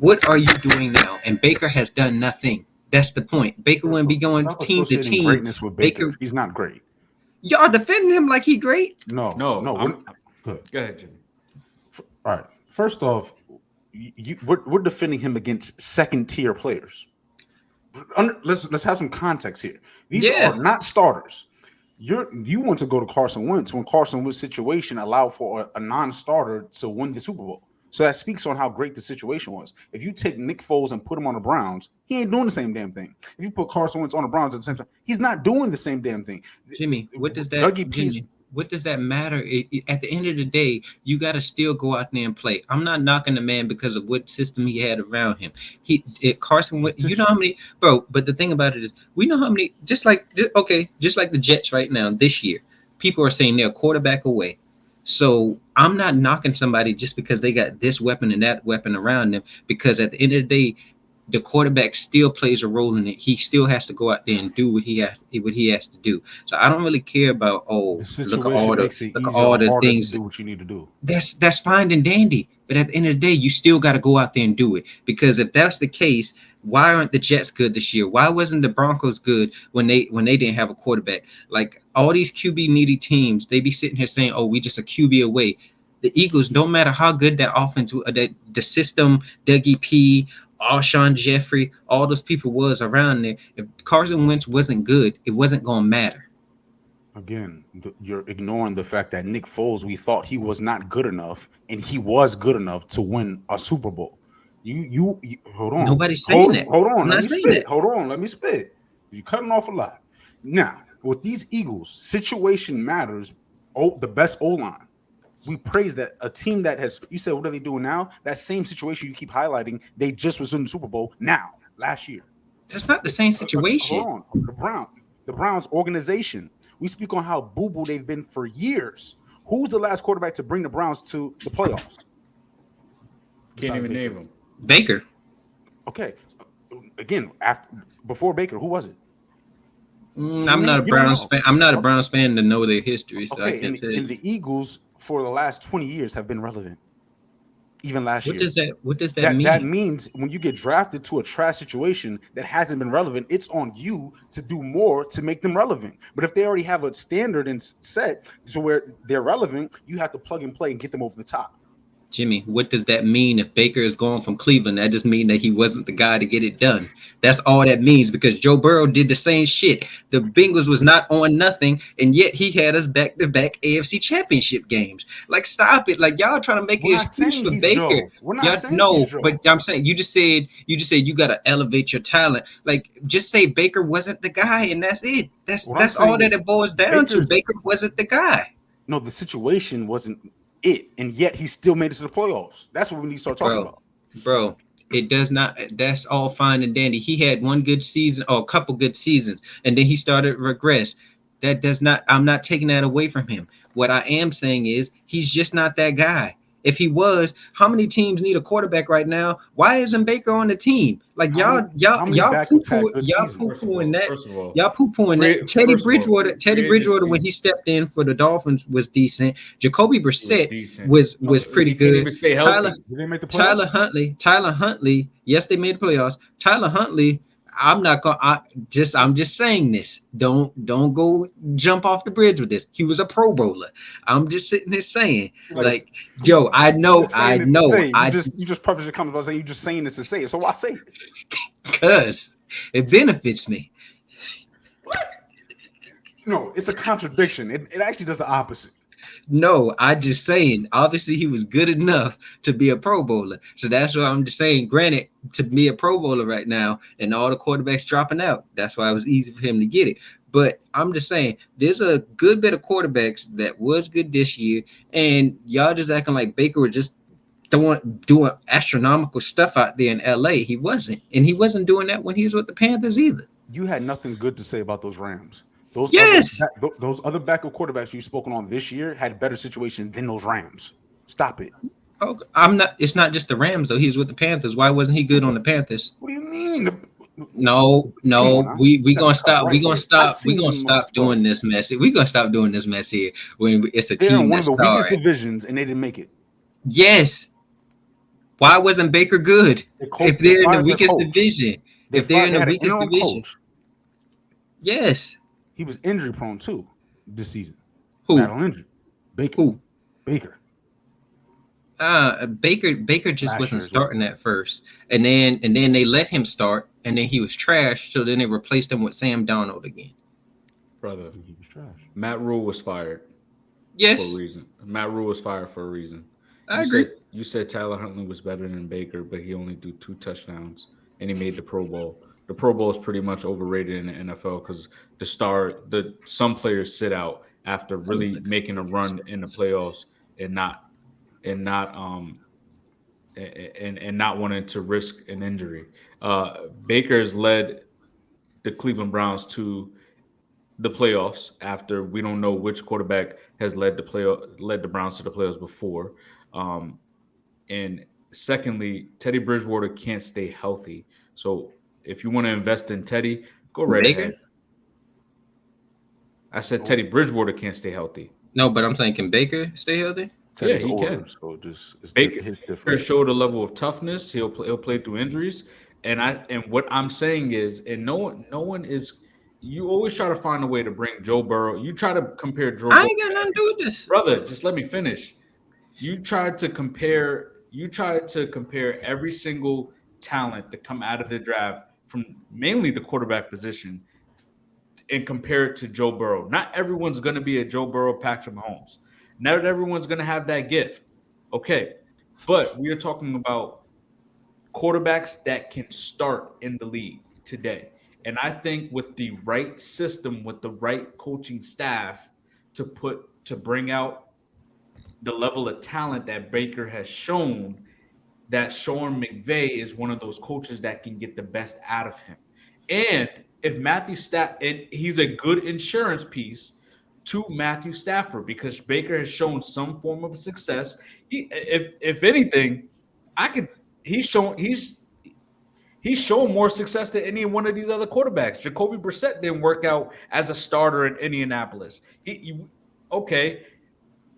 what are you doing now? And Baker has done nothing. That's the point. Baker First wouldn't be off, going stop team to associating team. greatness with Baker. Baker, He's not great. y'all defending him like he great. No, No, no, we're good. go ahead, Jimmy. All right. First off, we're defending him against second tier players. Let's have some context here. These Yeah. are not starters. You want to go to Carson Wentz when Carson Wentz's situation allowed for a non-starter to win the Super Bowl. So that speaks on how great the situation was. If you take Nick Foles and put him on the Browns, he ain't doing the same damn thing. If you put Carson Wentz on the Browns at the same time, he's not doing the same damn thing. Jimmy, what does that Dougie P's Jimmy? What does that matter? At the end of the day, you got to still go out there and play. I'm not knocking the man because of what system he had around him. Carson Wentz, you know how many, bro. But the thing about it is, we know how many. Just like the Jets right now this year, people are saying they're a quarterback away. So I'm not knocking somebody just because they got this weapon and that weapon around them. Because at the end of the day, the quarterback still plays a role in it. He still has to go out there and do what he has to do. So I don't really care about the look at all situation the makes it look at easier or all the harder to things. do what you need to do. That's fine and dandy. But at the end of the day, you still got to go out there and do it. Because if that's the case, why aren't the Jets good this year? Why wasn't the Broncos good when they didn't have a quarterback? Like all these QB needy teams, they be sitting here saying, "Oh, we just a QB away." The Eagles, don't matter how good that offense, that the system, Dougie P, Alshon Jeffrey, all those people was around there. If Carson Wentz wasn't good, it wasn't gonna matter. Again, you're ignoring the fact that Nick Foles, we thought he was not good enough, and he was good enough to win a Super Bowl. You hold on, Nobody's saying that. hold on. I'm Let not me saying spit. that. Hold on, let me spit. You're cutting off a lot. Now, with these Eagles, situation matters. Oh, the best O line. We praise that a team that has. You said, what are they doing now? That same situation you keep highlighting. They just was in the Super Bowl now, last year. That's not the same situation. Hold on, the Browns organization. We speak on how boo-boo they've been for years. Who's the last quarterback to bring the Browns to the playoffs? Can't even name him. Baker. Okay. Again, before Baker, who was it? I'm not a You don't Browns know. fan. I'm not a Browns fan to know their history, so I Okay, can't say. and the Eagles for the last 20 years have been relevant. Even last year. What does that That mean? means when you get drafted to a trash situation that hasn't been relevant, it's on you to do more to make them relevant. But if they already have a standard and set to where they're relevant, you have to plug and play and get them over the top. Jimmy, what does that mean if Baker is gone from Cleveland? That just means that he wasn't the guy to get it done. That's all that means because Joe Burrow did the same shit. The Bengals was not on nothing, and yet he had us back-to-back AFC championship games. Like, stop it. Like, y'all trying to make We're an not excuse saying for he's Baker. Joe. We're not Y'all saying no, he's Joe. but I'm saying you just said you got to elevate your talent. Like, just say Baker wasn't the guy, and that's it. That's all that it boils down to. Baker wasn't the guy. No, the situation wasn't it, and yet he still made it to the playoffs. That's what we need to start talking about. Bro, it does not. That's all fine and dandy. He had one good season or a couple good seasons, and then he started regress. That does not. I'm not taking that away from him. What I am saying is he's just not that guy. If he was, how many teams need a quarterback right now? Why isn't Baker on the team? Like How many how many backups had good seasons? First of all, Y'all poo pooing that. first of all, Teddy free Bridgewater when agency, he stepped in for the Dolphins was decent. Jacoby he was Brissett decent. was No, pretty he can't good. even stay Tyler healthy. Did they make the playoffs? Tyler Huntley. Yes, they made the playoffs. Tyler Huntley. I'm not gonna. I'm just saying this. Don't go jump off the bridge with this. He was a Pro Bowler. I'm just sitting here saying, Like, like, come Joe. on, man. You just saying it to say. I You just preface your comments by saying you just saying this to say it. So why say it? cuz it benefits me. No, it's a contradiction. It actually does the opposite. No, I just saying. Obviously, he was good enough to be a Pro Bowler. So that's what I'm just saying. Granted, to be a Pro Bowler right now, and all the quarterbacks dropping out, that's why it was easy for him to get it. But I'm just saying, there's a good bit of quarterbacks that was good this year, and y'all just acting like Baker was just doing astronomical stuff out there in LA. He wasn't, and he wasn't doing that when he was with the Panthers either. You had nothing good to say about those Rams. Those other Yes. those other backup quarterbacks you've spoken on this year had better situation than those Rams. Stop it. Oh, I'm not. It's not just the Rams though. He was with the Panthers. Why wasn't he good on the Panthers? What do you mean? No, Come on, no, now. we You gotta gonna cut stop. right here. I We seen gonna him stop doing start. this mess. We gonna stop doing this mess here when it's a They're in team one of that's the weakest starring. divisions, and they didn't make it. Yes. Why wasn't Baker good? If They they're in the fired their weakest coach. division, if they're in They the had an weakest interim division, coach. yes. He was injury prone too this season. Who? Battle injury. Baker. Who? Baker. Baker just Last wasn't year as well. starting at first, and then they let him start, and then he was trash. So then they replaced him with Sam Donald again. Brother. He was trash. Matt Rule was fired for a Yes, reason. Matt Rule was fired for a reason. I agree. You said Tyler Huntley was better than Baker, but he only threw 2 touchdowns and he made the Pro Bowl. The Pro Bowl is pretty much overrated in the NFL because the some players sit out after really making a run in the playoffs and not and not and not wanting to risk an injury. Baker has led the Cleveland Browns to the playoffs after we don't know which quarterback has led the Browns to the playoffs before. Um, and secondly, Teddy Bridgewater can't stay healthy. So if you want to invest in Teddy, go right Baker? ahead. I said Oh, Teddy Bridgewater can't stay healthy. No, but I'm saying, can Baker stay healthy? Yeah, Teddy's he older, can. so just Baker hits different. showed a level of toughness. He'll play through injuries. And what I'm saying is, and no one is. You always try to find a way to bring Joe Burrow. You try to compare Joe I Burrow ain't got nothing to do with this. brother, just let me finish. You tried to compare every single talent that come out of the draft from mainly the quarterback position and compare it to Joe Burrow. Not everyone's going to be a Joe Burrow, Patrick Mahomes. Not everyone's going to have that gift. Okay. But we are talking about quarterbacks that can start in the league today. And I think with the right system, with the right coaching staff to bring out the level of talent that Baker has shown, that Sean McVay is one of those coaches that can get the best out of him. And if Matthew Stafford, and he's a good insurance piece to Matthew Stafford because Baker has shown some form of success. If anything, I could. He's shown he's shown more success than any one of these other quarterbacks. Jacoby Brissett didn't work out as a starter in Indianapolis. Okay,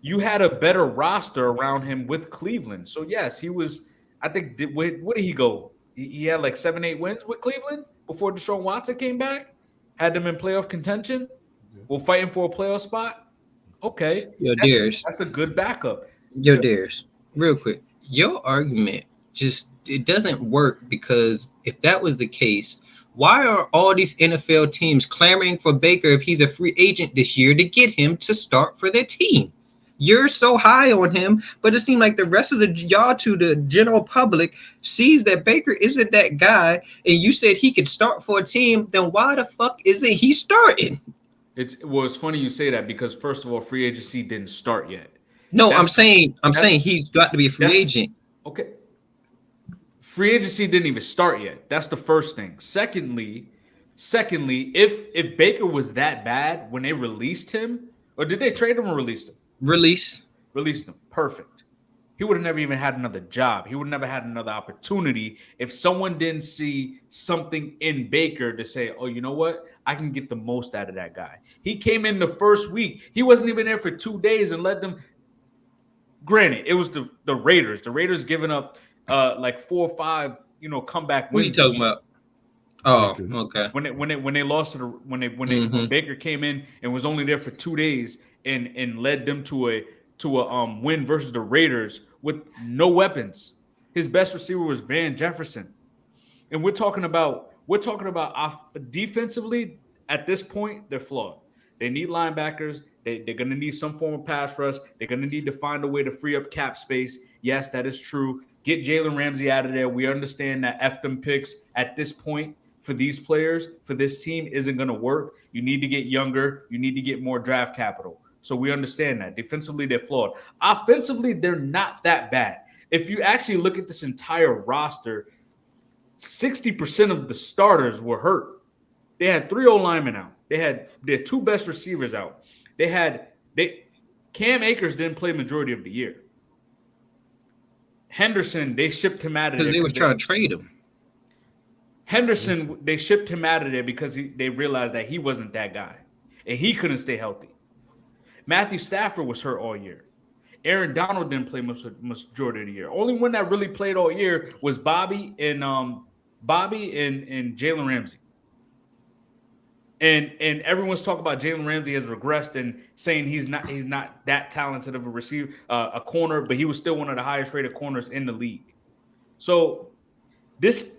you had a better roster around him with Cleveland. So yes, he was. I think where did he go? He had like 7, 8 wins with Cleveland before Deshaun Watson came back. Had them in playoff contention. We're fighting for a playoff spot. Okay, Yo, Darius. that's a good backup. Yo, Darius. Real quick. Your argument just it doesn't work because if that was the case, why are all these NFL teams clamoring for Baker if he's a free agent this year to get him to start for their team? You're so high on him, but it seems like the rest of the y'all to the general public sees that Baker isn't that guy, and you said he could start for a team. Then why the fuck isn't he starting? It's funny you say that because first of all, free agency didn't start yet. No, That's I'm that's saying he's got to be a free that's agent. okay. Free agency didn't even start yet. That's the first thing. Secondly, if Baker was that bad when they released him, or did they trade him or released him? Release. Released him. Perfect. he would have never even had another job. He would never had another opportunity if someone didn't see something in Baker to say, "Oh, you know what? I can get the most out of that guy." He came in the first week. He wasn't even there for 2 days and let them. Granted, it was the Raiders. The Raiders giving up like 4 or 5 comeback Who you wins and talking shit. about? Oh, Baker. okay. When they lost to the when Mm-hmm. Baker came in and was only there for 2 days and led them to a win versus the Raiders with no weapons. His best receiver was Van Jefferson. And we're talking about defensively at this point, they're flawed. They need linebackers. They're going to need some form of pass rush. They're going to need to find a way to free up cap space. Yes, that is true. Get Jalen Ramsey out of there. We understand that F them picks at this point for these players, for this team, isn't going to work. You need to get younger. You need to get more draft capital. So we understand that. Defensively, they're flawed. Offensively, they're not that bad. If you actually look at this entire roster, 60% of the starters were hurt. They had three O linemen out. They had their two best receivers out. They Cam Akers didn't play majority of the year. Henderson, they shipped him out of Because there they was because trying to trade him. Henderson they shipped him out of there because they realized that he wasn't that guy and he couldn't stay healthy. Matthew Stafford was hurt all year. Aaron Donald didn't play majority of the year. Only one that really played all year was Bobby and Jalen Ramsey. And everyone's talking about Jalen Ramsey has regressed and saying he's not that talented of a receiver, a corner, but he was still one of the highest rated corners in the league. So this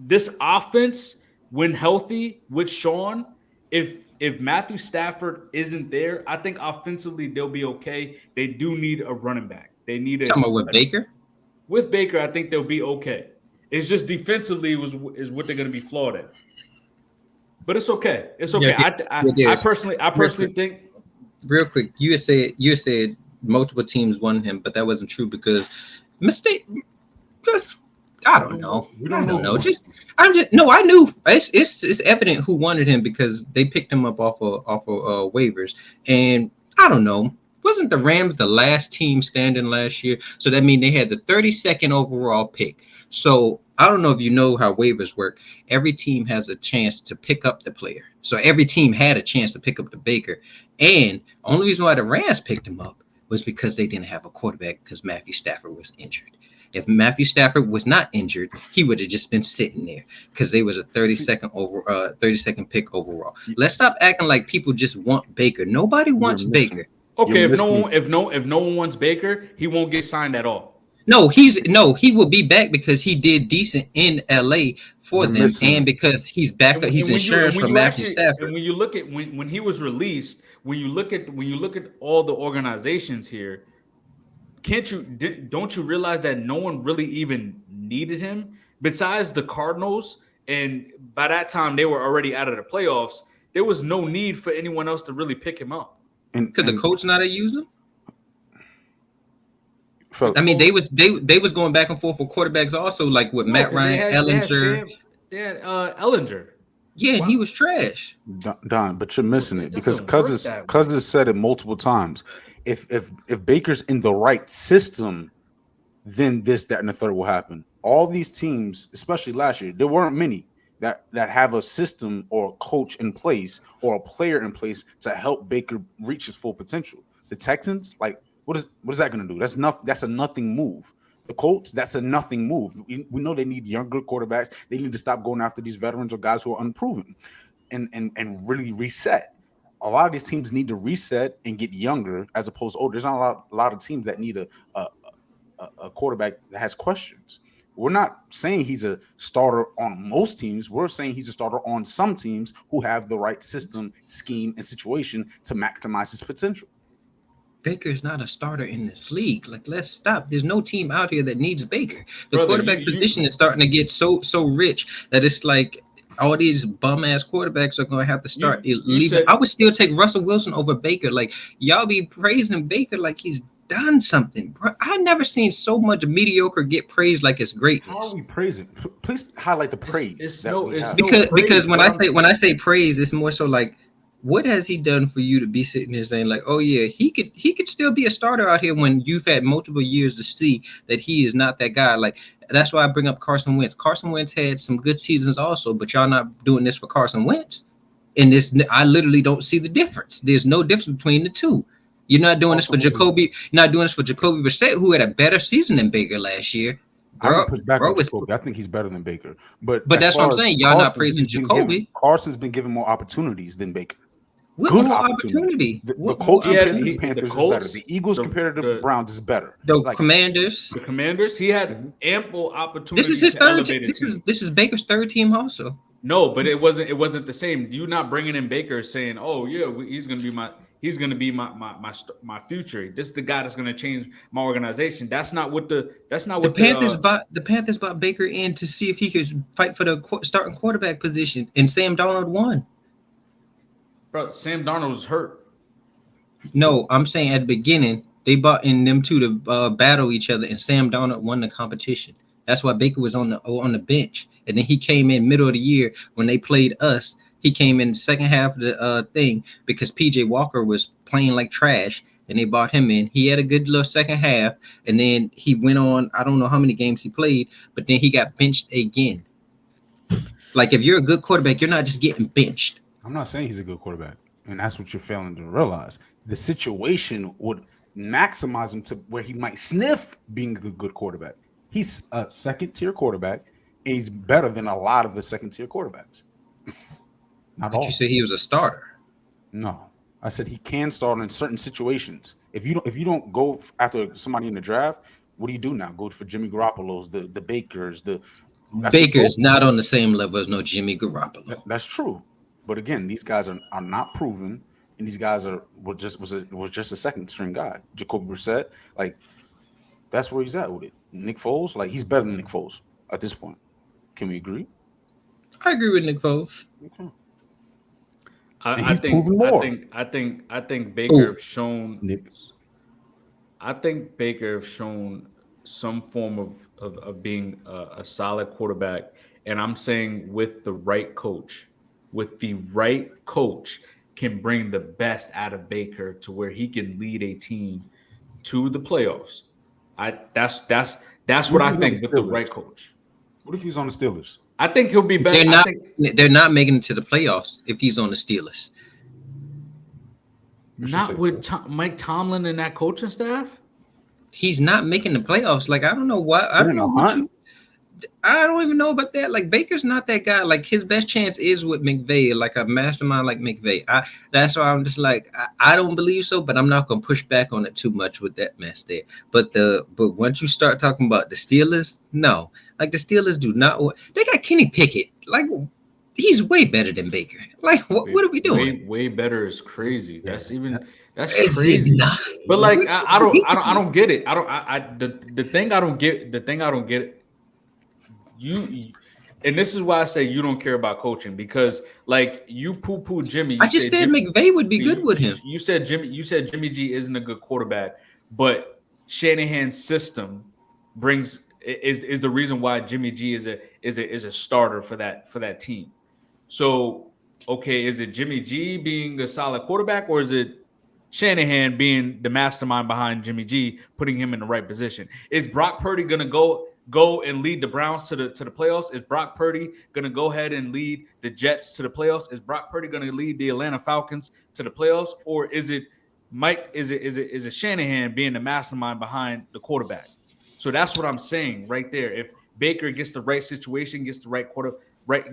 this offense, when healthy with Sean, if Matthew Stafford isn't there, I think offensively they'll be okay. They do need a running back. They need Talking about with Baker. with Baker. I think they'll be okay. It's just defensively is what they're going to be flawed at. But it's okay. It's Yeah, okay. I, yeah, I, I there's personally I real personally quick. think Real quick. You said multiple teams wanted him, but that wasn't true because mistake. Because I don't know. We I don't don't know. know. Just I'm just no. I knew it's evident who wanted him because they picked him up off of waivers, and I don't know. Wasn't the Rams the last team standing last year? So that means they had the 32nd overall pick. So I don't know if you know how waivers work. Every team has a chance to pick up the player. So every team had a chance to pick up the Baker, and only reason why the Rams picked him up was because they didn't have a quarterback because Matthew Stafford was injured. If Matthew Stafford was not injured, he would have just been sitting there because they was a See, 32nd pick overall. y- Let's stop acting like people just want Baker. Nobody you're wants missing. Baker. You're okay, missing. if no one wants Baker, he won't get signed at all. No, he will be back because he did decent in LA for You're them, missing and it. because he's back. And, He's and when you insurance and when for you Matthew actually and Stafford. when you look at when he was released, when you look at all the organizations here, don't you realize that no one really even needed him besides the Cardinals? And by that time, they were already out of the playoffs. There was no need for anyone else to really pick him up. And Could the and coach not have used him? The felt I mean, they coach, was they was going back and forth for quarterbacks also, like with no, Matt because they Ryan, had they had Ellinger. Sam, they had Ellinger. Yeah, and wow, he was trash. Don, but you're No, missing it it because doesn't work that way. Cousins said it multiple times. If Baker's in the right system, then this, that, and the third will happen. All these teams, especially last year, there weren't many that have a system or a coach in place or a player in place to help Baker reach his full potential. The Texans, like, what is that going to do? That's nothing. That's a nothing move. The Colts, that's a nothing move. We know they need younger quarterbacks. They need to stop going after these veterans or guys who are unproven, and really reset. A lot of these teams need to reset and get younger as opposed to older. There's not a lot of teams that need a a quarterback that has questions. We're not saying he's a starter on most teams. We're saying he's a starter on some teams who have the right system, scheme, and situation to maximize his potential. Baker's not a starter in this league. Like, let's stop. There's no team out here that needs Baker. The Brother, quarterback position is starting to get so rich that it's like all these bum ass quarterbacks are going to have to start you leaving. said I would still take Russell Wilson over Baker. Like, y'all be praising Baker like he's done something. Bro, I never seen so much mediocre get praised like it's How are greatness. we praising? Please highlight the praise it's that no we it's have. no Because praise. when What I I'm say praise, it's more so like What has he done for you to be sitting here saying like, oh yeah, he could still be a starter out here when you've had multiple years to see that he is not that guy? Like that's why I bring up Carson Wentz. Carson Wentz had some good seasons also, but y'all not doing this for Carson Wentz. And this, I literally don't see the difference. There's no difference between the two. You're not doing this for Jacoby. You're not doing this for Jacoby Brissett, who had a better season than Baker last year. I Bro, can push back bro on was, Jacoby. I think he's better than Baker. But but as that's what I'm far as saying. Y'all not Carson, praising Jacoby. Carson's been given more opportunities than Baker. What Good more opportunities. opportunity? The Colts He had- compared to he- the the Panthers Colts, is better. The Eagles compared to the Browns is better. The Like, Commanders. The Commanders, he had ample opportunity. This is his to third. elevate his team. This is Baker's third team also. No, but it wasn't the same. You not bringing in Baker saying, "Oh yeah, he's gonna be my future. This is the guy that's gonna change my organization." That's not what the Panthers bought Baker in to see if he could fight for the starting quarterback position, and Sam Darnold won. bro. Sam Darnold was hurt. No, I'm saying at the beginning they bought in them two to battle each other, and Sam Darnold won the competition. That's why Baker was on the bench, and then he came in middle of the year when they played us. He came in the second half of the thing because PJ Walker was playing like trash, and they bought him in. He had a good little second half, and then he went on. I don't know how many games he played, but then he got benched again. Like if you're a good quarterback, you're not just getting benched. I'm not saying he's a good quarterback, and that's what you're failing to realize. The situation would maximize him to where he might sniff being a good quarterback. He's a second-tier quarterback, and he's better than a lot of the second-tier quarterbacks. Not But all. you said he was a starter. No, I said he can start in certain situations. If you don't go after somebody in the draft, what do you do now? Go for Jimmy Garoppolo's, the Bakers, Baker's not on the same level as no Jimmy Garoppolo. That's true, but again, these guys are not proven, and these guys was just a second string guy. Jacoby Brissett, like that's where he's at with it. Nick Foles, like he's better than Nick Foles at this point. Can we agree? I agree with Nick Foles. Okay. I think Baker have shown. Nick. I think Baker have shown some form of being a solid quarterback, and I'm saying with the right coach, can bring the best out of Baker to where he can lead a team to the playoffs. That's what I think with the right coach. What if he's on the Steelers? I think he'll be better. They're not making it to the playoffs if he's on the Steelers. Not with Mike Tomlin and that coaching staff. He's not making the playoffs. Like I don't know why. I don't know I don't even know about that. Like Baker's not that guy. Like his best chance is with McVay, like a mastermind like McVay. That's why I'm just like I don't believe so, but I'm not gonna push back on it too much with that mess there. But once you start talking about the Steelers, no, like the Steelers do not. They got Kenny Pickett. Like he's way better than Baker. Like what are we doing? Way better is crazy. That's Is crazy. it not? But like I don't get it. The thing I don't get. You and this is why I say you don't care about coaching because like you poo Jimmy. I just said McVay would be good with him. You said Jimmy G isn't a good quarterback, but Shanahan's system is the reason why Jimmy G is a starter for that team. So okay, is it Jimmy G being a solid quarterback or is it Shanahan being the mastermind behind Jimmy G, putting him in the right position? Is Brock Purdy gonna go and lead the Browns to the playoffs? Is Brock Purdy gonna go ahead and lead the Jets to the playoffs? Is Brock Purdy gonna lead the Atlanta Falcons to the playoffs? Or is it Mike? Is it Shanahan being the mastermind behind the quarterback? So that's what I'm saying right there. If Baker gets the right situation, gets the right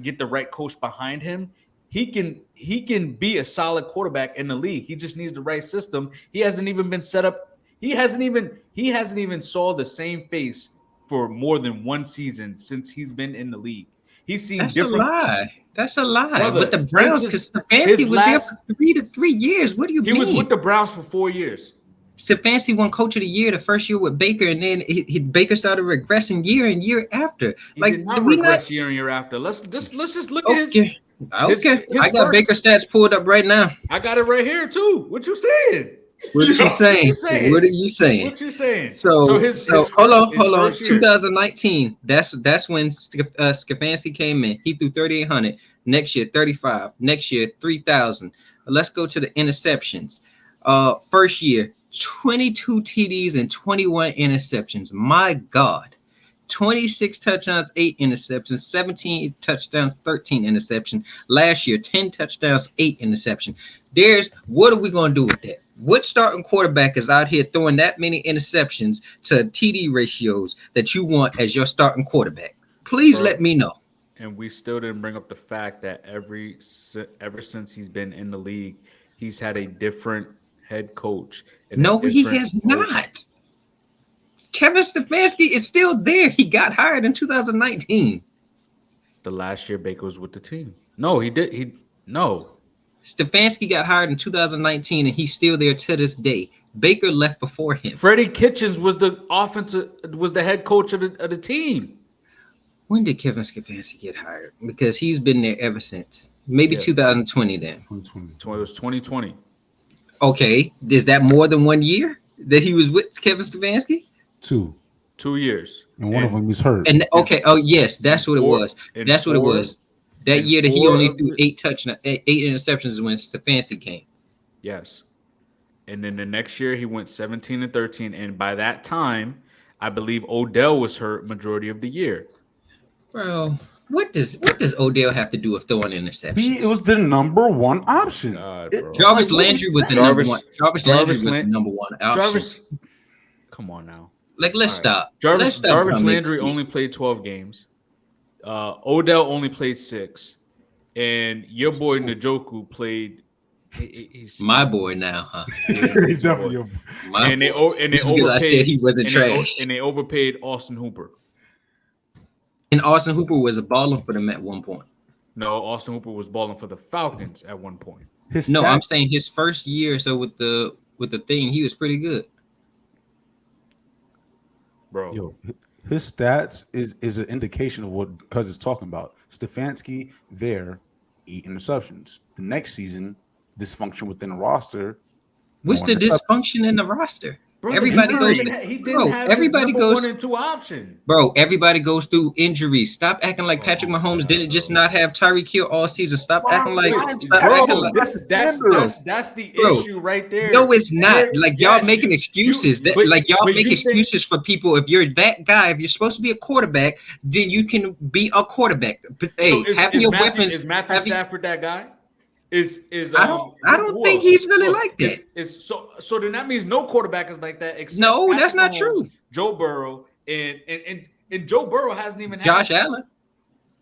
get the right coach behind him, he can be a solid quarterback in the league. He just needs the right system. He hasn't even been set up. He hasn't even saw the same face for more than one season since he's been in the league. He's seen That's different. a lie. That's a lie. Brother, but the Browns, because Stefanski was there for 3 to 3 years. What do you mean? He was with the Browns for 4 years. Stefanski won Coach of the Year the first year with Baker, and then Baker started regressing year and year after. He did not regress year and year after. Let's just look at his. I got Baker stats pulled up right now. I got it right here too. What you saying? What you What you saying? What saying? are you saying? What you saying? So So hold on, his hold on. first year. 2019. That's when Stefanski came in. He threw 3,800. Next year 35. Next year 3,000. Let's go to the interceptions. First year 22 TDs and 21 interceptions. My God. 26 touchdowns, 8 interceptions, 17 touchdowns, 13 interceptions. Last year, 10 touchdowns, 8 interceptions. There's what are we going to do with that? What starting quarterback is out here throwing that many interceptions to TD ratios that you want as your starting quarterback? Please Bro, let me know. and we still didn't bring up the fact that ever since he's been in the league, he's had a different head coach and a No, he different has O. not. Kevin Stefanski is still there. He got hired in 2019. The last year Baker was with the team. No, he did. He no. Stefanski got hired in 2019, and he's still there to this day. Baker left before him. Freddie Kitchens was the head coach of the team. When did Kevin Stefanski get hired? Because he's been there ever since. Maybe Yeah, 2020 then. 2020. so it was 2020. Okay. Is that more than 1 year that he was with Kevin Stefanski? 2. 2 years, And one of them is hurt. And okay, oh yes, that's and what it four was. and That's what it four was. That and year that he four only of threw the 8 interceptions is when Stefanski came. yes. And then the next year he went 17 and 13. And by that time, I believe Odell was hurt majority of the year. Bro, what does Odell have to do with throwing It interceptions? was the number one option. God, It, bro. Jarvis what are Landry you was the saying? number one. Jarvis Landry Jarvis was the Land, number one option. Jarvis. Come on now. Like, let's All right. stop. Let's Jarvis stop trying Jarvis to make Landry excuses. only played 12 games. Odell only played 6. And your boy Njoku played. My boy now, huh? Yeah, He's he's your boy. definitely My And they boy. and they Just because I said overpaid he wasn't trash. and they overpaid Austin Hooper. And Austin Hooper was a baller for them at one point. No, Austin Hooper was balling for the Falcons at one point. his No, I'm stats. saying his first year or so with the thing, he was pretty good. Bro. Yo, his stats is an indication of what Cuz is talking about. Stefanski there, 8 interceptions. The next season, dysfunction within the roster, What's more the interceptions. dysfunction in the roster? Brother, Everybody goes, he didn't bro. have his Everybody number one goes, and two option. bro. Everybody goes through injuries. Stop acting like Oh Patrick my Mahomes God, didn't just bro. not have Tyreek Hill all season. Stop acting like, stop Bro, acting like, that's That's slander. that's the bro. issue right there. No, it's not. Like y'all Yes, making excuses. That like y'all but make you think excuses for people. If you're that guy, if you're supposed to be a quarterback, then you can be a quarterback. But so hey, having your weapons, is Matthew having Stafford that guy? Is I don't who think else? he's really Who else? like that. Is so then that means no quarterback is like that except No, that's Patrick not Mahomes, true. Joe Burrow, and Joe Burrow hasn't even Josh had Allen.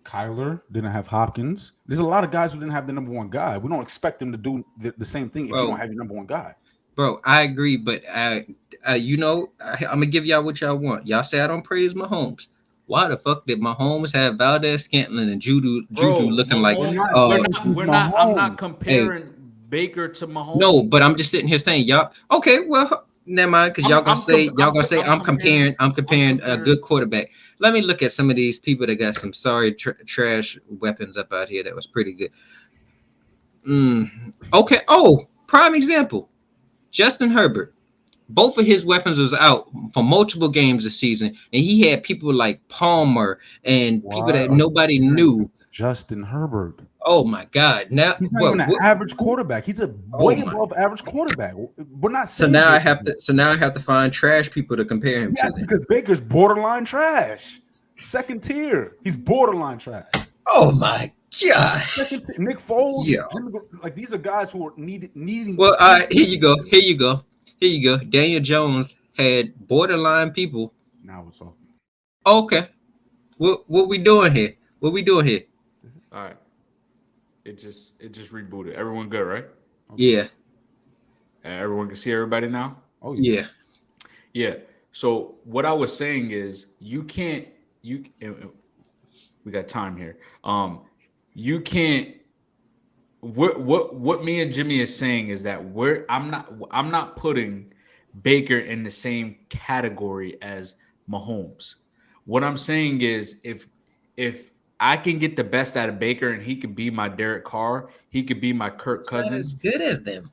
Kyler didn't have Hopkins. There's a lot of guys who didn't have the number one guy. We don't expect them to do the same thing if you Bro. don't have your number one guy. Bro, I agree, but I'm gonna give y'all what y'all want. Y'all say I don't praise Mahomes. Why the fuck did Mahomes have Valdez Scantling and Juju bro. looking like? Mahomes, not we're not. I'm not Mahomes. comparing Baker to No, Mahomes. but I'm just sitting here saying y'all. Okay, well, never mind, because y'all gonna say I'm comparing a good quarterback. Let me look at some of these people that got some trash weapons up out here that was pretty good. Okay. Oh, prime example, Justin Herbert. Both of his weapons was out for multiple games this season, and he had people like Palmer and people that nobody knew. Justin Herbert. Oh my God! Now, He's not even an average quarterback. He's a way above average quarterback. We're not so saying now I this. have to. So now I have to find trash people to compare him Yeah, to. Then. because Baker's borderline trash. Second tier. He's borderline trash. Oh my God! Nick Foles. Yeah. Like these are guys who are needing. Well, all right. Here you go. Here you go. Here you go. Daniel Jones had borderline people. Now we're talking. Okay. What we doing here? What we doing here? All right. It just rebooted. Everyone good, right? Okay. Yeah. And everyone can see everybody now? Oh Yeah. Yeah. So what I was saying is you can't we got time here. You can't what me and Jimmy is saying is that I'm not putting Baker in the same category as Mahomes. What I'm saying is if I can get the best out of Baker and he could be my Derek Carr, he could be my Kirk Not as Cousins. good as them.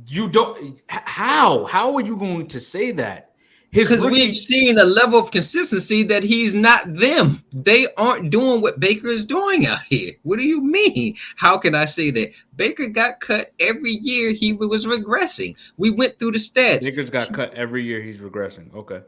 You don't. How are you going to say that? His Because we've rookie seen a level of consistency that he's not them. They aren't doing what Baker is doing out here. What do you mean? How can I say that? Baker got cut every year he was regressing. We went through the stats. Baker's got cut every year. He's regressing. Okay.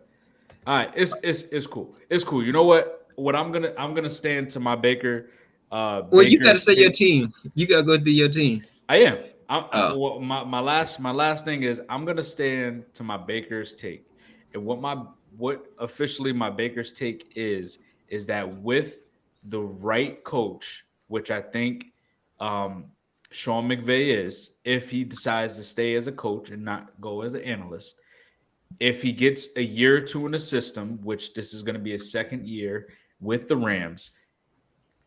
All right. It's cool. It's cool. You know what? I'm gonna stand to my Baker. Well, you got to Baker's say your take. team. You got to go through your team. I am. Oh, Well, my last thing is I'm gonna stand to my Baker's take, and what officially my Baker's take is that with the right coach, which I think um, Sean McVay is, if he decides to stay as a coach and not go as an analyst, if he gets a year or two in the system, which this is going to be his second year with the Rams,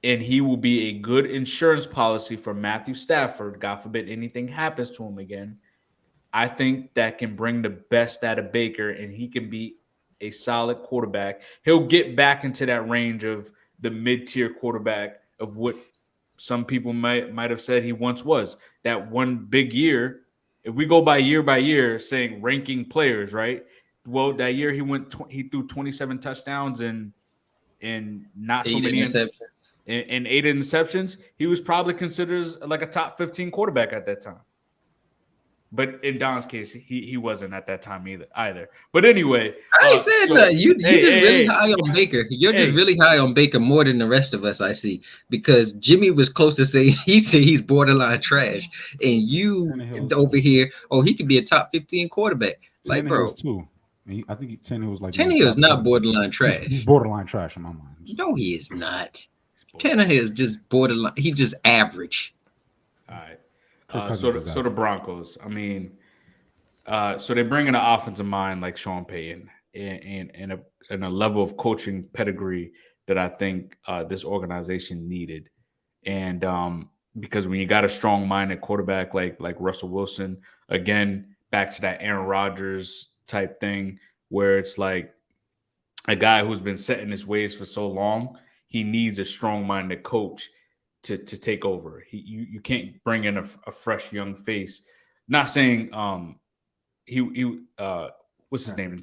and he will be a good insurance policy for Matthew Stafford. God forbid anything happens to him again. I think that can bring the best out of Baker, and he can be a solid quarterback. He'll get back into that range of the mid-tier quarterback of what some people might have said he once was. That one big year. If we go by year, saying ranking players, right? Well, that year he threw 27 touchdowns and not so 8 many interceptions. and 8 interceptions. He was probably considered as like a top 15 quarterback at that time. But in Don's case, he wasn't at that time either. But anyway, I ain't said so nothing. You hey, just really hey, high on Baker. You're hey, just hey, really high on Baker more than the rest of us. I see because Jimmy was close to saying he said he's borderline trash, and you Tannehill's over too. here, oh, he could be a top 15 quarterback. Like, Tannehill's bro, too. I think Tannehill was like maybe Tannehill is top not 30. borderline He's trash. borderline trash in my mind. I'm sorry. No, he is not. he's borderline Tannehill is trash. just borderline. He just average. All right. Kirk So Cousins is the average. Broncos. I mean, so they bring in an offensive mind like Sean Payton and a level of coaching pedigree that I think this organization needed. And because when you got a strong mind at quarterback like Russell Wilson, again back to that Aaron Rodgers type thing, where it's like a guy who's been set in his ways for so long, he needs a strong minded coach to take over. You can't bring in a fresh young face. Not saying he what's his name,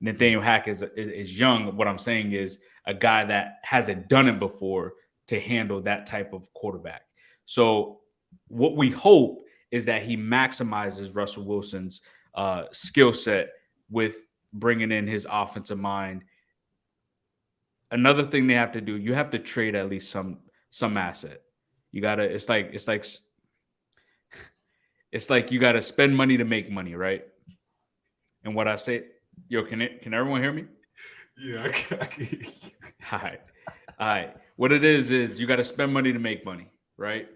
Nathaniel Hack is young. What I'm saying is a guy that hasn't done it before to handle that type of quarterback. So what we hope is that he maximizes Russell Wilson's skill set with bringing in his offensive mind. Another thing they have to do, you have to trade at least some asset. You gotta. It's like you gotta spend money to make money, right? And what I say, yo, can everyone hear me? Yeah, All right, all right. What it is you got to spend money to make money, right?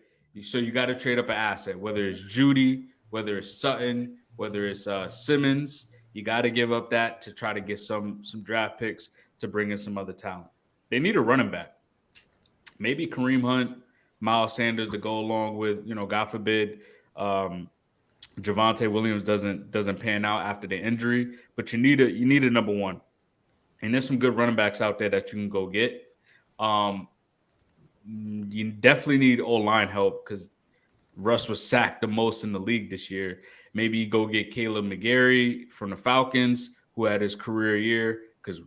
So you got to trade up an asset, whether it's Judy, whether it's Sutton, whether it's Simmons. You got to give up that to try to get some draft picks to bring in some other talent. They need a running back, maybe Kareem Hunt, Miles Sanders to go along with, God forbid, um, Javante Williams doesn't pan out after the injury, but you need a number one, and there's some good running backs out there that you can go get. Um, you definitely need O line help because Russ was sacked the most in the league this year. Maybe you go get Caleb McGarry from the Falcons, who had his career year, because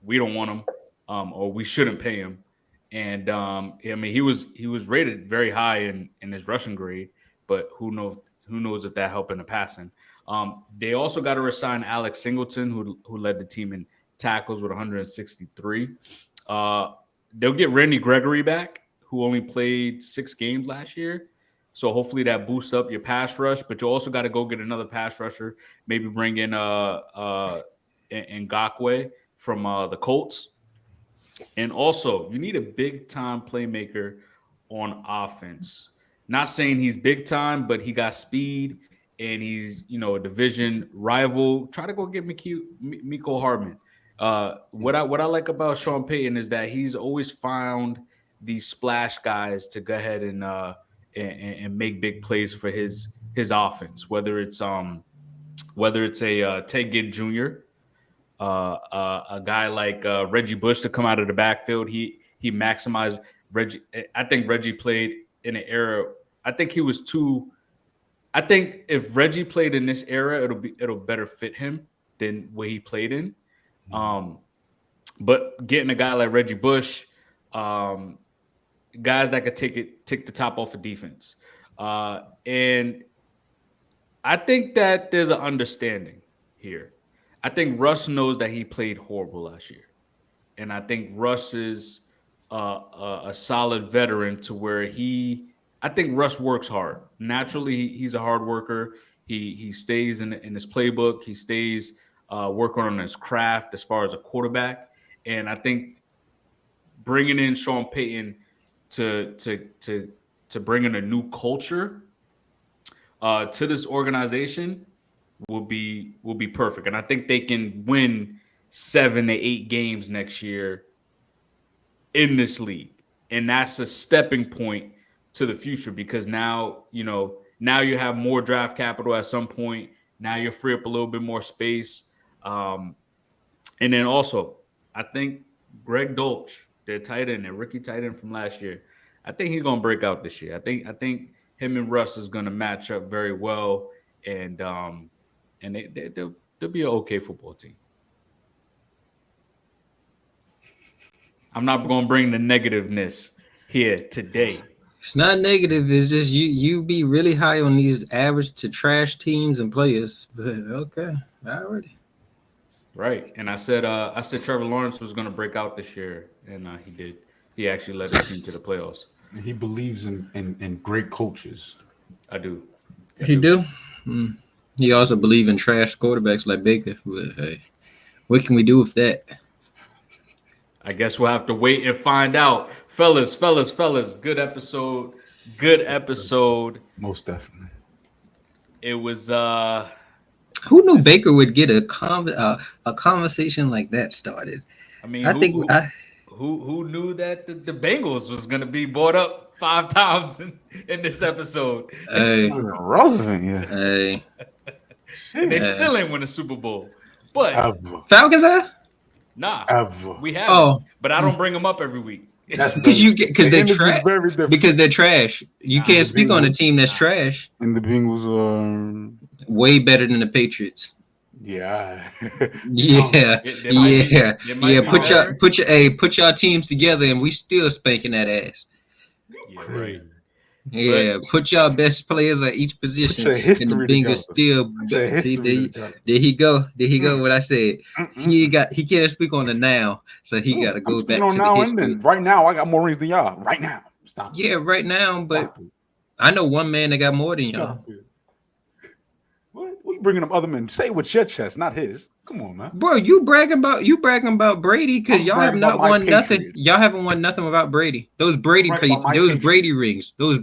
we don't want him, or we shouldn't pay him. And I mean, he was rated very high in his rushing grade, but who knows if that helped in the passing. They also got to resign Alex Singleton, who led the team in tackles with 163. Uh, they'll get Randy Gregory back, who only played 6 games last year. So hopefully that boosts up your pass rush. But you also got to go get another pass rusher. Maybe bring in Ngakwe from the Colts. And also, you need a big time playmaker on offense. Not saying he's big time, but he got speed and he's a division rival. Try to go get Miko Hardman. What I like about Sean Payton is that he's always found these splash guys to go ahead and make big plays for his offense. Whether it's a Ted Ginn Jr., a guy like Reggie Bush to come out of the backfield. He maximized Reggie. I think Reggie played in an era. I think he was too. I think if Reggie played in this era, it'll better fit him than what he played in. Um, but getting a guy like Reggie Bush, um, guys that could take the top off of defense, and I think that there's an understanding here. I think Russ knows that he played horrible last year, and I think Russ is a solid veteran to where he. I think Russ works hard. Naturally, he's a hard worker. He stays in his playbook. He stays working on his craft as far as a quarterback. And I think bringing in Sean Payton to to to to bring in a new culture to this organization will be perfect. And I think they can win 7 to 8 games next year in this league. And that's a stepping point to the future because now you have more draft capital at some point. Now you free up a little bit more space. Um, and then also, I think Greg Dolch, their tight end, their rookie tight end from last year, I think he's gonna break out this year. I think him and Russ is gonna match up very well, and they'll be an okay football team. I'm not gonna bring the negativeness here today. It's not negative. It's just you be really high on these average to trash teams and players. But okay, already. Right. And I said Trevor Lawrence was gonna break out this year, and he did. He actually led his team to the playoffs. And he believes in great coaches. I do. I He do. do. Mm. He also believe in trash quarterbacks like Baker. But hey, what can we do with that? I guess we'll have to wait and find out. Fellas, good episode. Good episode. Most definitely. It was Who knew Baker would get a conversation like that started? I mean, I think who knew that the Bengals was gonna be brought up 5 times in this episode? hey, Irrelevant, yeah. hey, And they still ain't win a Super Bowl. But Ever. Falcons are? nah, Ever. we haven't. Oh, But I don't bring them up every week. That's because the they're image is trash. very different. Because they're trash. You Nah, can't the speak on a Bengals- team that's trash. And the Bengals are Way better than the Patriots. yeah. Yeah, They might be- yeah, they might yeah. be better. Put your teams together, and we still spanking that ass. Yeah, right. Yeah, put y'all best players at each position, your and the history Bengals together. still. Put your See, history together. there he go. There he go. What I said. Mm-mm. He can't speak on the now, so he got to I'm go speaking back on to the now and history. then. Right now, I got more rings than y'all. Right now. Stop. Yeah, right now, but Stop it. I know one man that got more than y'all. Stop it. What you bringing up other men? Say it with your chest, not his. Come on, man. Bro, you bragging about Brady because I'm y'all have bragging not about my won nothing. Patriots. Y'all haven't won nothing without Brady. Those Brady I'm bragging about my those Patriots.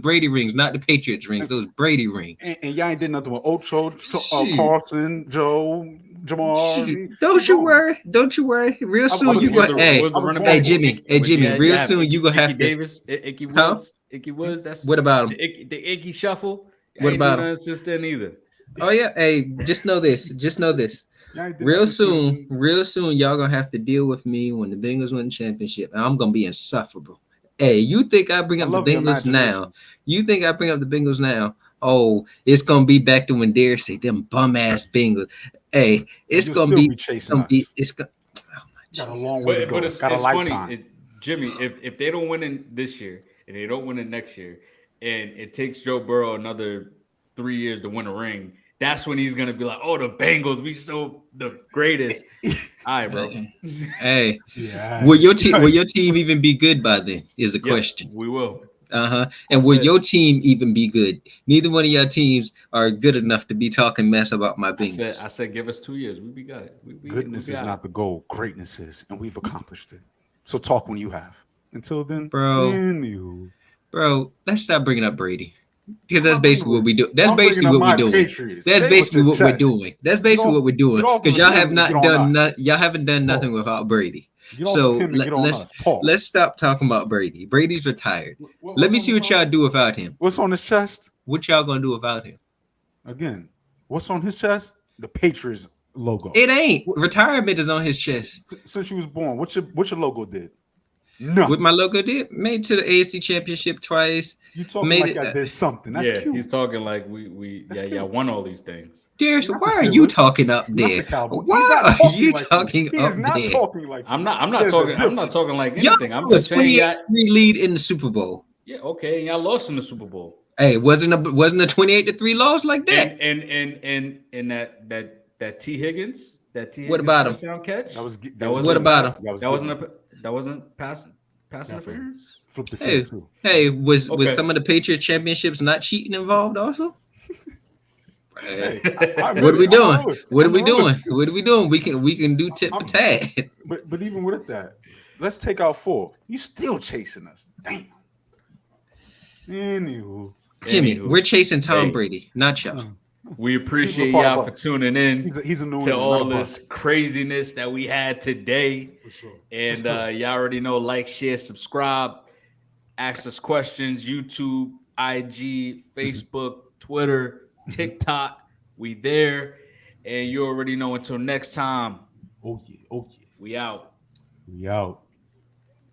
Brady rings, not the Patriots rings. Those Brady rings. And y'all ain't did nothing with Ocho, Shit. Carson, Joe, Jamal. Shit, Don't you worry. Don't you worry. Real soon was you born- go. Hey, was born hey for Jimmy. Hey Jimmy. Real soon you gonna have to. Davis, Icky Huh? Woods, Icky Woods. That's What about him? the Icky shuffle. I What ain't about doing him? nothing since then either. Oh yeah. Hey, just know this. Just know this. Y'all ain't did Real nothing soon, y'all gonna have to deal with me when the Bengals win the championship, and I'm gonna be insufferable. Hey, you think I bring I up the love your Bengals imagination. now? You think I bring up the Bengals now? Oh, it's gonna be back to when Dare say them bum ass Bengals. Hey, it's You'll gonna still be, chasing us. it's gonna. Oh my Got a Jesus. long way to go. But it's Got a funny, lifetime. Jimmy. If they don't win it this year and they don't win it next year, and it takes Joe Burrow another 3 years to win a ring, that's when he's gonna be like, "Oh, the Bengals, we still the greatest." All right, bro. Hey, Yeah. will your team even be good by then? Is the Yeah, question. we will. And will said- your team even be good? Neither one of your teams are good enough to be talking mess about my Bengals. I said, give us 2 years. We be good. Goodness we is all not the goal. Greatness is, and we've accomplished it. So talk when you have. Until then, Bro. anywho. Bro, let's stop bringing up Brady. Because that's I'm basically what we do. That's I'm basically bringing what up we're my doing. Patriots. That's Say it with basically your what we're chest. doing. That's basically off- what we're doing. get off Because of y'all him have and not get on done us. y'all haven't done nothing Pause. without Brady. Get off So of him and get on us. Pause. let's stop talking about Brady. Brady's retired. What's Let me on see the what y'all do without him. What's on his chest? What y'all gonna do without him? Again, what's on his chest? The Patriots logo. It ain't. Retirement is on his chest. Since you was born, what's your logo did? What Nothing. my logo did? Made to the AFC Championship twice. You talking Made like it. I did something. That's Yeah, cute. he's talking like we That's yeah, cute. won all these things. Darius, Not the why are you Steelers. talking up Not the there? Cowboys. He's Why not are talking you like you. talking He up is not there? talking like you. I'm not There's a talking I'm not difference. talking like Y'all anything. I'm have a just saying, yeah, 28-3 lead in the Super Bowl. yeah, okay, y'all lost in the Super Bowl. Hey, wasn't a 28-3 loss like that? And that T Higgins, What about him? touchdown catch, That that was What getting wasn't about back. him? That was that wasn't getting a that wasn't pass definitely interference. flip the Hey, field too. hey, was Okay. some of the Patriot championships not cheating involved also? Uh, Hey, I what admit are it. we I'm a doing? realist. What are I'm a we doing? realist. What are we doing? We can do tit for I'm, tat. but even with that, let's take out 4. You still chasing us. Damn. Anywho, Jimmy, we're Anywho, chasing Tom hey, Brady, not y'all. we he's a appreciate part of y'all for us. tuning in He's a New to England, not a all this bus. craziness that we had today. For sure. And y'all already know, like, share, subscribe, ask us questions, YouTube, IG, Facebook, Twitter, TikTok. We there. And you already know, until next time, Oh yeah. Oh yeah. we out. We out.